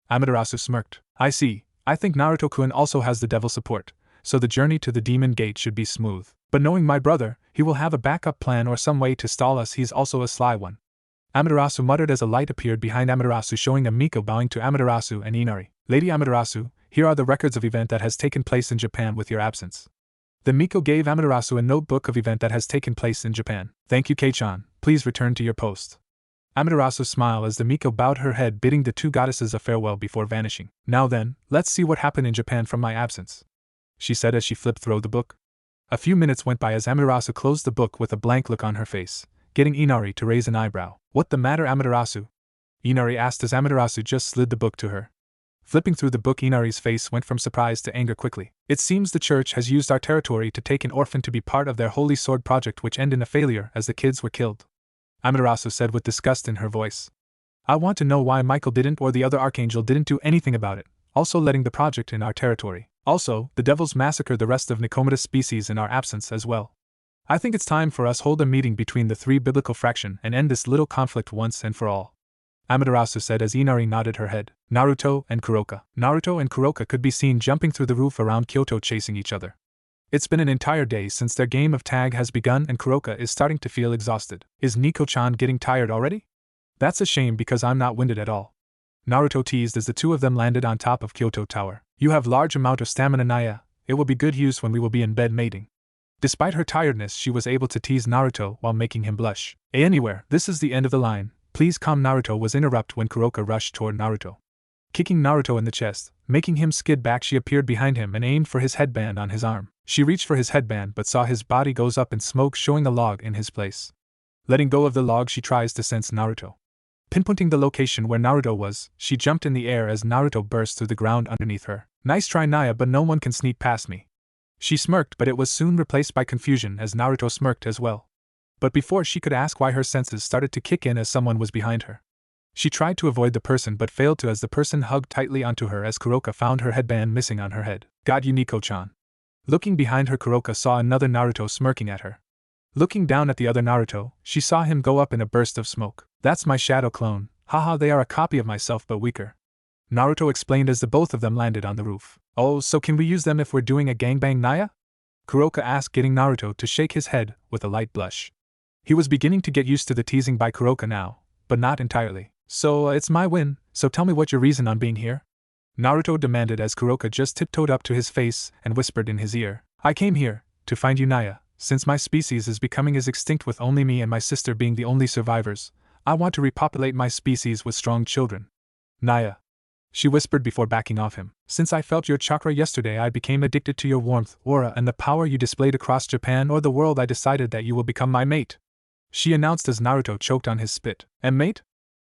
Amaterasu smirked. I see. I think Naruto-kun also has the devil support, so the journey to the demon gate should be smooth. But knowing my brother, he will have a backup plan or some way to stall us. He's also a sly one, Amaterasu muttered as a light appeared behind Amaterasu, showing a Miko bowing to Amaterasu and Inari. Lady Amaterasu, here are the records of event that has taken place in Japan with your absence. The Miko gave Amaterasu a notebook of event that has taken place in Japan. Thank you, Kei-chan. Please return to your post. Amaterasu smiled as the Miko bowed her head, bidding the two goddesses a farewell before vanishing. Now then, let's see what happened in Japan from my absence, she said as she flipped through the book. A few minutes went by as Amaterasu closed the book with a blank look on her face, getting Inari to raise an eyebrow. What the matter, Amaterasu? Inari asked as Amaterasu just slid the book to her. Flipping through the book, Inari's face went from surprise to anger quickly. It seems the church has used our territory to take an orphan to be part of their Holy Sword project, which ended in a failure as the kids were killed, Amaterasu said with disgust in her voice. I want to know why Michael didn't or the other Archangel didn't do anything about it, also letting the project in our territory. Also, the devils massacred the rest of Nicomedes species in our absence as well. I think it's time for us hold a meeting between the three biblical fraction and end this little conflict once and for all. Amaterasu said as Inari nodded her head. Naruto and Kuroka. Naruto and Kuroka could be seen jumping through the roof around Kyoto chasing each other. It's been an entire day since their game of tag has begun and Kuroka is starting to feel exhausted. Is Nico-chan getting tired already? That's a shame because I'm not winded at all. Naruto teased as the two of them landed on top of Kyoto Tower. You have large amount of stamina, Naya. It will be good use when we will be in bed mating. Despite her tiredness, she was able to tease Naruto while making him blush. Anywhere, this is the end of the line. Please calm. Naruto was interrupted when Kuroka rushed toward Naruto. Kicking Naruto in the chest, making him skid back, she appeared behind him and aimed for his headband on his arm. She reached for his headband but saw his body goes up in smoke, showing a log in his place. Letting go of the log, she tries to sense Naruto. Pinpointing the location where Naruto was, she jumped in the air as Naruto burst through the ground underneath her. Nice try, Naya, but no one can sneak past me. She smirked, but it was soon replaced by confusion as Naruto smirked as well. But before she could ask why, her senses started to kick in as someone was behind her. She tried to avoid the person but failed to as the person hugged tightly onto her as Kuroka found her headband missing on her head. Got you, Nico-chan. Looking behind her, Kuroka saw another Naruto smirking at her. Looking down at the other Naruto, she saw him go up in a burst of smoke. That's my shadow clone. Haha, they are a copy of myself but weaker. Naruto explained as the both of them landed on the roof. Oh, so can we use them if we're doing a gangbang, Naya? Kuroka asked, getting Naruto to shake his head with a light blush. He was beginning to get used to the teasing by Kuroka now, but not entirely. So, it's my win, so tell me what your reason on being here? Naruto demanded as Kuroka just tiptoed up to his face and whispered in his ear. I came here to find you, Naya. Since my species is becoming as extinct with only me and my sister being the only survivors, I want to repopulate my species with strong children. Naya, she whispered before backing off him. Since I felt your chakra yesterday, I became addicted to your warmth, aura, and the power you displayed across Japan or the world. I decided that you will become my mate, she announced as Naruto choked on his spit. And mate?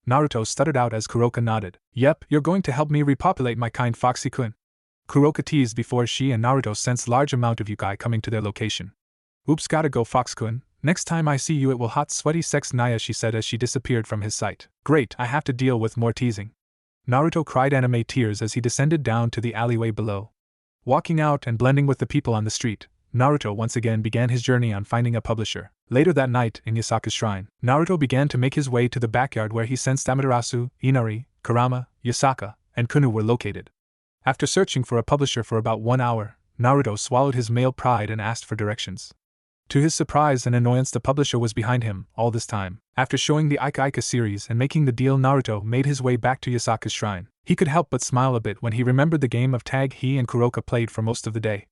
Naruto stuttered out as Kuroka nodded. Yep, you're going to help me repopulate my kind, Foxy-kun. Kuroka teased before she and Naruto sensed large amount of Yukai coming to their location. Oops, gotta go, Fox-kun. Next time I see you it will hot sweaty sex, Naya, she said as she disappeared from his sight. Great, I have to deal with more teasing. Naruto cried anime tears as he descended down to the alleyway below. Walking out and blending with the people on the street, Naruto once again began his journey on finding a publisher. Later that night, in Yasaka's shrine, Naruto began to make his way to the backyard where he sensed Amaterasu, Inari, Kurama, Yasaka, and Kunu were located. After searching for a publisher for about 1 hour, Naruto swallowed his male pride and asked for directions. To his surprise and annoyance, the publisher was behind him all this time. After showing the Ika Ika series and making the deal, Naruto made his way back to Yasaka's shrine. He could help but smile a bit when he remembered the game of tag he and Kuroka played for most of the day.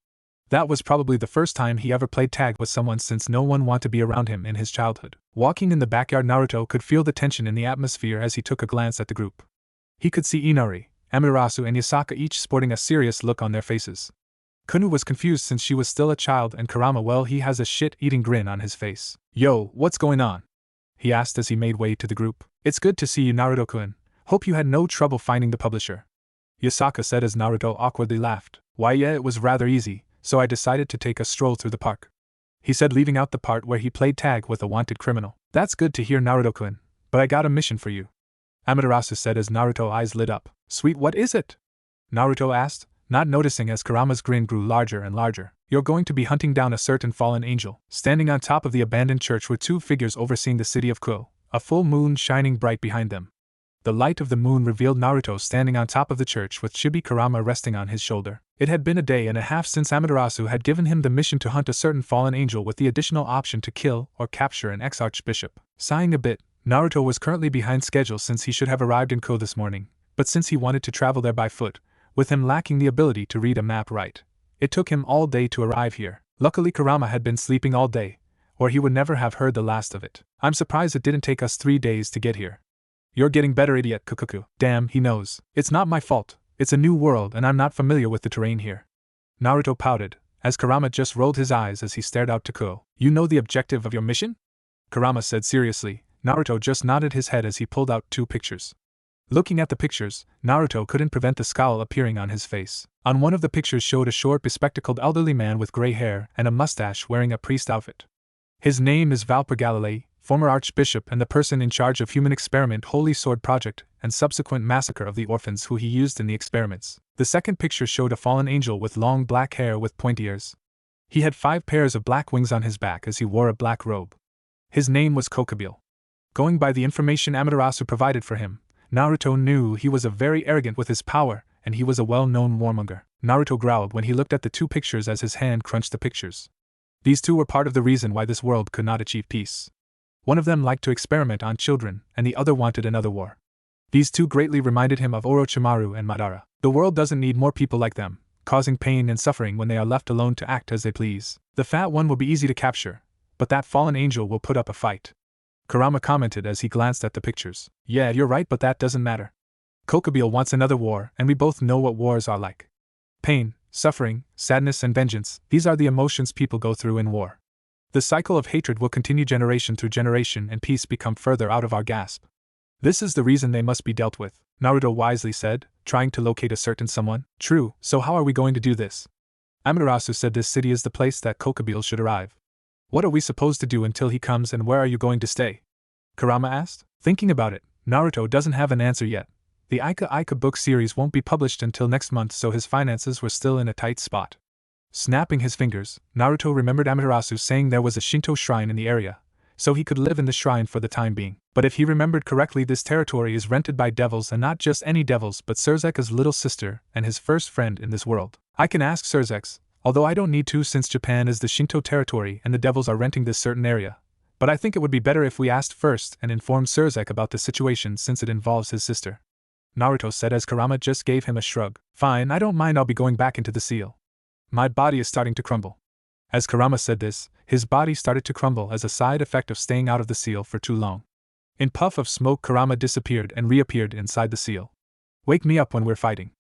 That was probably the first time he ever played tag with someone since no one wanted to be around him in his childhood. Walking in the backyard, Naruto could feel the tension in the atmosphere as he took a glance at the group. He could see Inari, Amaterasu, and Yasaka each sporting a serious look on their faces. Kunu was confused since she was still a child, and Kurama, well, he has a shit-eating grin on his face. Yo, what's going on? He asked as he made way to the group. It's good to see you, Naruto-kun. Hope you had no trouble finding the publisher. Yasaka said as Naruto awkwardly laughed. Why, yeah, it was rather easy, so I decided to take a stroll through the park, he said, leaving out the part where he played tag with a wanted criminal. That's good to hear, Naruto-kun, but I got a mission for you, Amaterasu said as Naruto's eyes lit up. Sweet, what is it? Naruto asked, not noticing as Kurama's grin grew larger and larger. You're going to be hunting down a certain fallen angel. Standing on top of the abandoned church were two figures overseeing the city of Kyoto, a full moon shining bright behind them. The light of the moon revealed Naruto standing on top of the church with Chibi Kurama resting on his shoulder. It had been a day and a half since Amaterasu had given him the mission to hunt a certain fallen angel with the additional option to kill or capture an ex-archbishop. Sighing a bit, Naruto was currently behind schedule since he should have arrived in Kyoto this morning, but since he wanted to travel there by foot, with him lacking the ability to read a map right, it took him all day to arrive here. Luckily Kurama had been sleeping all day, or he would never have heard the last of it. I'm surprised it didn't take us 3 days to get here. You're getting better, idiot, Kukuku. Damn, he knows. It's not my fault. It's a new world and I'm not familiar with the terrain here. Naruto pouted, as Kurama just rolled his eyes as he stared out to Kyoto. You know the objective of your mission? Kurama said seriously. Naruto just nodded his head as he pulled out 2 pictures. Looking at the pictures, Naruto couldn't prevent the scowl appearing on his face. On one of the pictures showed a short, bespectacled elderly man with gray hair and a mustache wearing a priest outfit. His name is Valper Galilei, former archbishop and the person in charge of Human Experiment Holy Sword Project and subsequent massacre of the orphans who he used in the experiments. The second picture showed a fallen angel with long black hair with pointy ears. He had 5 pairs of black wings on his back as he wore a black robe. His name was Kokubile. Going by the information Amaterasu provided for him, Naruto knew he was very arrogant with his power, and he was a well-known warmonger. Naruto growled when he looked at the 2 pictures as his hand crunched the pictures. These 2 were part of the reason why this world could not achieve peace. One of them liked to experiment on children, and the other wanted another war. These 2 greatly reminded him of Orochimaru and Madara. The world doesn't need more people like them, causing pain and suffering when they are left alone to act as they please. The fat one will be easy to capture, but that fallen angel will put up a fight. Kurama commented as he glanced at the pictures. Yeah, you're right, but that doesn't matter. Kokubile wants another war, and we both know what wars are like. Pain, suffering, sadness and vengeance, these are the emotions people go through in war. The cycle of hatred will continue generation through generation and peace become further out of our grasp. This is the reason they must be dealt with, Naruto wisely said, trying to locate a certain someone. True, so how are we going to do this? Amaterasu said this city is the place that Kokubile should arrive. What are we supposed to do until he comes and where are you going to stay? Kurama asked. Thinking about it, Naruto doesn't have an answer yet. The Ika book series won't be published until next month, so his finances were still in a tight spot. Snapping his fingers, Naruto remembered Amaterasu saying there was a Shinto shrine in the area, so he could live in the shrine for the time being. But if he remembered correctly, this territory is rented by devils, and not just any devils but Surzeka's little sister and his first friend in this world. I can ask Surzex, although I don't need to since Japan is the Shinto territory and the devils are renting this certain area. But I think it would be better if we asked first and informed Surzek about the situation since it involves his sister. Naruto said as Kurama just gave him a shrug. Fine, I don't mind, I'll be going back into the seal. My body is starting to crumble. As Kurama said this, his body started to crumble as a side effect of staying out of the seal for too long. In puff of smoke, Kurama disappeared and reappeared inside the seal. Wake me up when we're fighting,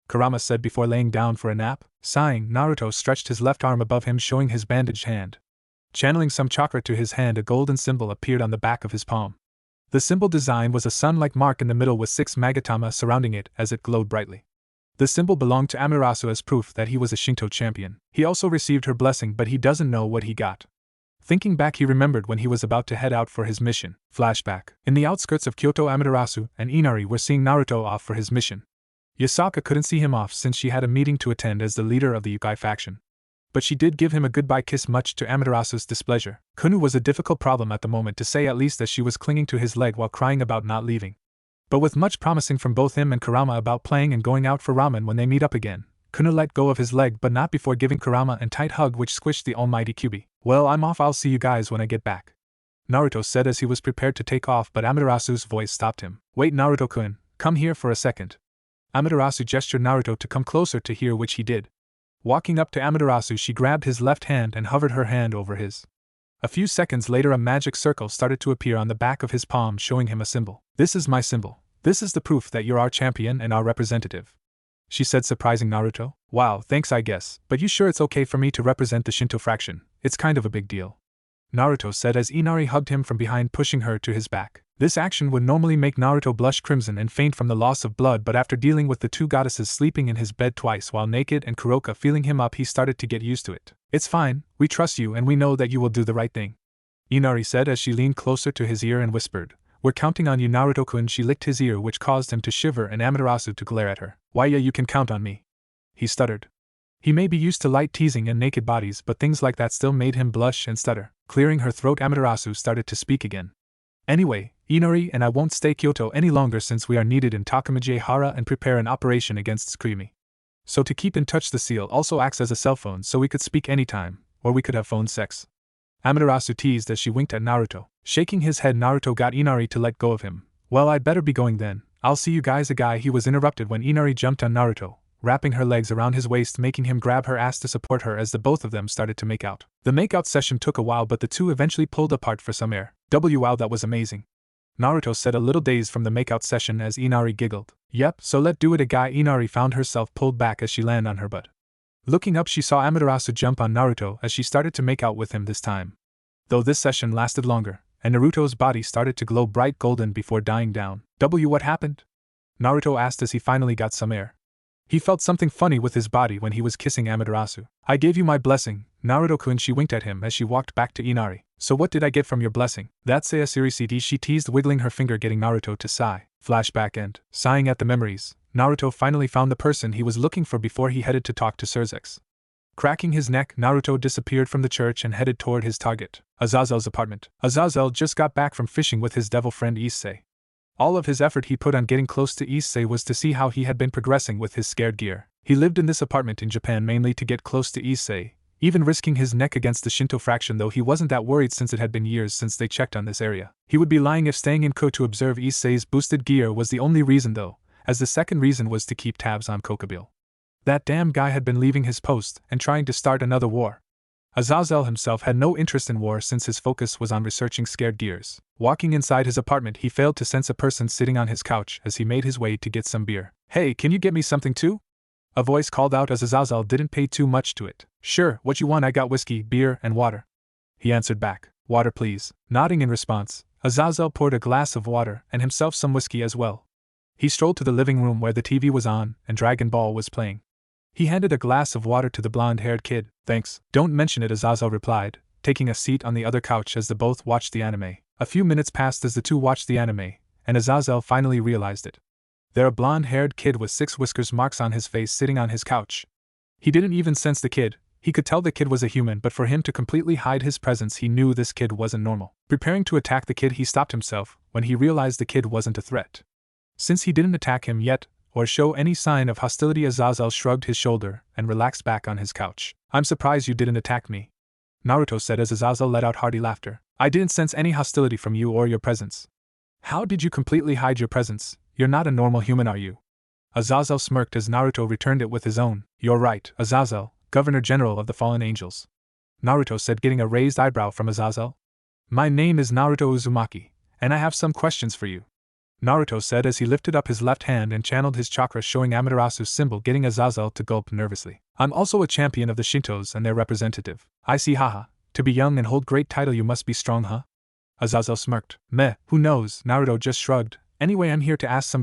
Kurama said before laying down for a nap. Sighing, Naruto stretched his left arm above him, showing his bandaged hand. Channeling some chakra to his hand, a golden symbol appeared on the back of his palm. The symbol design was a sun-like mark in the middle with 6 magatama surrounding it as it glowed brightly. The symbol belonged to Amaterasu as proof that he was a Shinto champion. He also received her blessing, but he doesn't know what he got. Thinking back, he remembered when he was about to head out for his mission. Flashback. In the outskirts of Kyoto, Amaterasu and Inari were seeing Naruto off for his mission. Yasaka couldn't see him off since she had a meeting to attend as the leader of the Ukai faction. But she did give him a goodbye kiss, much to Amaterasu's displeasure. Kunu was a difficult problem at the moment, to say at least, as she was clinging to his leg while crying about not leaving. But with much promising from both him and Kurama about playing and going out for ramen when they meet up again, Kunu let go of his leg, but not before giving Kurama a tight hug which squished the almighty Kyuubi. Well, I'm off, I'll see you guys when I get back, Naruto said as he was prepared to take off, but Amaterasu's voice stopped him. Wait, Naruto-kun, come here for a second. Amaterasu gestured Naruto to come closer to hear, which he did. Walking up to Amaterasu, she grabbed his left hand and hovered her hand over his. A few seconds later, a magic circle started to appear on the back of his palm, showing him a symbol. This is my symbol. This is the proof that you're our champion and our representative, she said, surprising Naruto. Wow, thanks I guess, but you sure it's okay for me to represent the Shinto fraction? It's kind of a big deal, Naruto said as Inari hugged him from behind, pushing her to his back. This action would normally make Naruto blush crimson and faint from the loss of blood, but after dealing with the 2 goddesses sleeping in his bed twice while naked and Kuroka feeling him up, he started to get used to it. It's fine, we trust you and we know that you will do the right thing, Inari said as she leaned closer to his ear and whispered, we're counting on you, Naruto-kun. She licked his ear, which caused him to shiver and Amaterasu to glare at her. Why, yeah, you can count on me, he stuttered. He may be used to light teasing and naked bodies, but things like that still made him blush and stutter. Clearing her throat, Amaterasu started to speak again. Anyway, Inari and I won't stay Kyoto any longer since we are needed in Takamijihara and prepare an operation against Tsukimi. So to keep in touch, the seal also acts as a cell phone, so we could speak anytime, or we could have phone sex, Amaterasu teased as she winked at Naruto. Shaking his head, Naruto got Inari to let go of him. Well, I'd better be going then. I'll see you guys. He was interrupted when Inari jumped on Naruto, wrapping her legs around his waist, making him grab her ass to support her as the both of them started to make out. The makeout session took a while, but the 2 eventually pulled apart for some air. Wow, that was amazing, Naruto said, a little dazed from the makeout session as Inari giggled. Yep, so let do it. Inari found herself pulled back as she landed on her butt. Looking up, she saw Amaterasu jump on Naruto as she started to make out with him this time. Though this session lasted longer, and Naruto's body started to glow bright golden before dying down. What happened? Naruto asked as he finally got some air. He felt something funny with his body when he was kissing Amaterasu. I gave you my blessing, Naruto-kun, she winked at him as she walked back to Inari. So what did I get from your blessing? That's a series CD, she teased, wiggling her finger, getting Naruto to sigh. Flashback end. Sighing at the memories, Naruto finally found the person he was looking for before he headed to talk to Surzex. Cracking his neck, Naruto disappeared from the church and headed toward his target, Azazel's apartment. Azazel just got back from fishing with his devil friend Issei. All of his effort he put on getting close to Issei was to see how he had been progressing with his scared gear. He lived in this apartment in Japan mainly to get close to Issei, even risking his neck against the Shinto fraction, though he wasn't that worried since it had been years since they checked on this area. He would be lying if staying in Kyoto to observe Issei's boosted gear was the only reason though, as the second reason was to keep tabs on Kokabile. That damn guy had been leaving his post and trying to start another war. Azazel himself had no interest in war since his focus was on researching scared gears. Walking inside his apartment, he failed to sense a person sitting on his couch as he made his way to get some beer. Hey, can you get me something too? A voice called out as Azazel didn't pay too much to it. Sure, what you want? I got whiskey, beer, and water. He answered back. Water please. Nodding in response, Azazel poured a glass of water and himself some whiskey as well. He strolled to the living room where the TV was on and Dragon Ball was playing. He handed a glass of water to the blonde-haired kid. Thanks. Don't mention it, Azazel replied, taking a seat on the other couch as the both watched the anime. A few minutes passed as the two watched the anime, and Azazel finally realized it. There a blonde-haired kid with 6 whiskers marks on his face sitting on his couch. He didn't even sense the kid. He could tell the kid was a human, but for him to completely hide his presence, he knew this kid wasn't normal. Preparing to attack the kid, he stopped himself when he realized the kid wasn't a threat. Since he didn't attack him yet, or show any sign of hostility, Azazel shrugged his shoulder and relaxed back on his couch. I'm surprised you didn't attack me, Naruto said as Azazel let out hearty laughter. I didn't sense any hostility from you or your presence. How did you completely hide your presence? You're not a normal human, are you? Azazel smirked as Naruto returned it with his own. You're right, Azazel, Governor General of the Fallen Angels, Naruto said, getting a raised eyebrow from Azazel. My name is Naruto Uzumaki, and I have some questions for you, Naruto said as he lifted up his left hand and channeled his chakra, showing Amaterasu's symbol, getting Azazel to gulp nervously. I'm also a champion of the Shintos and their representative. I see, haha. To be young and hold great title you must be strong, huh? Azazel smirked. Meh, who knows? Naruto just shrugged. Anyway, I'm here to ask some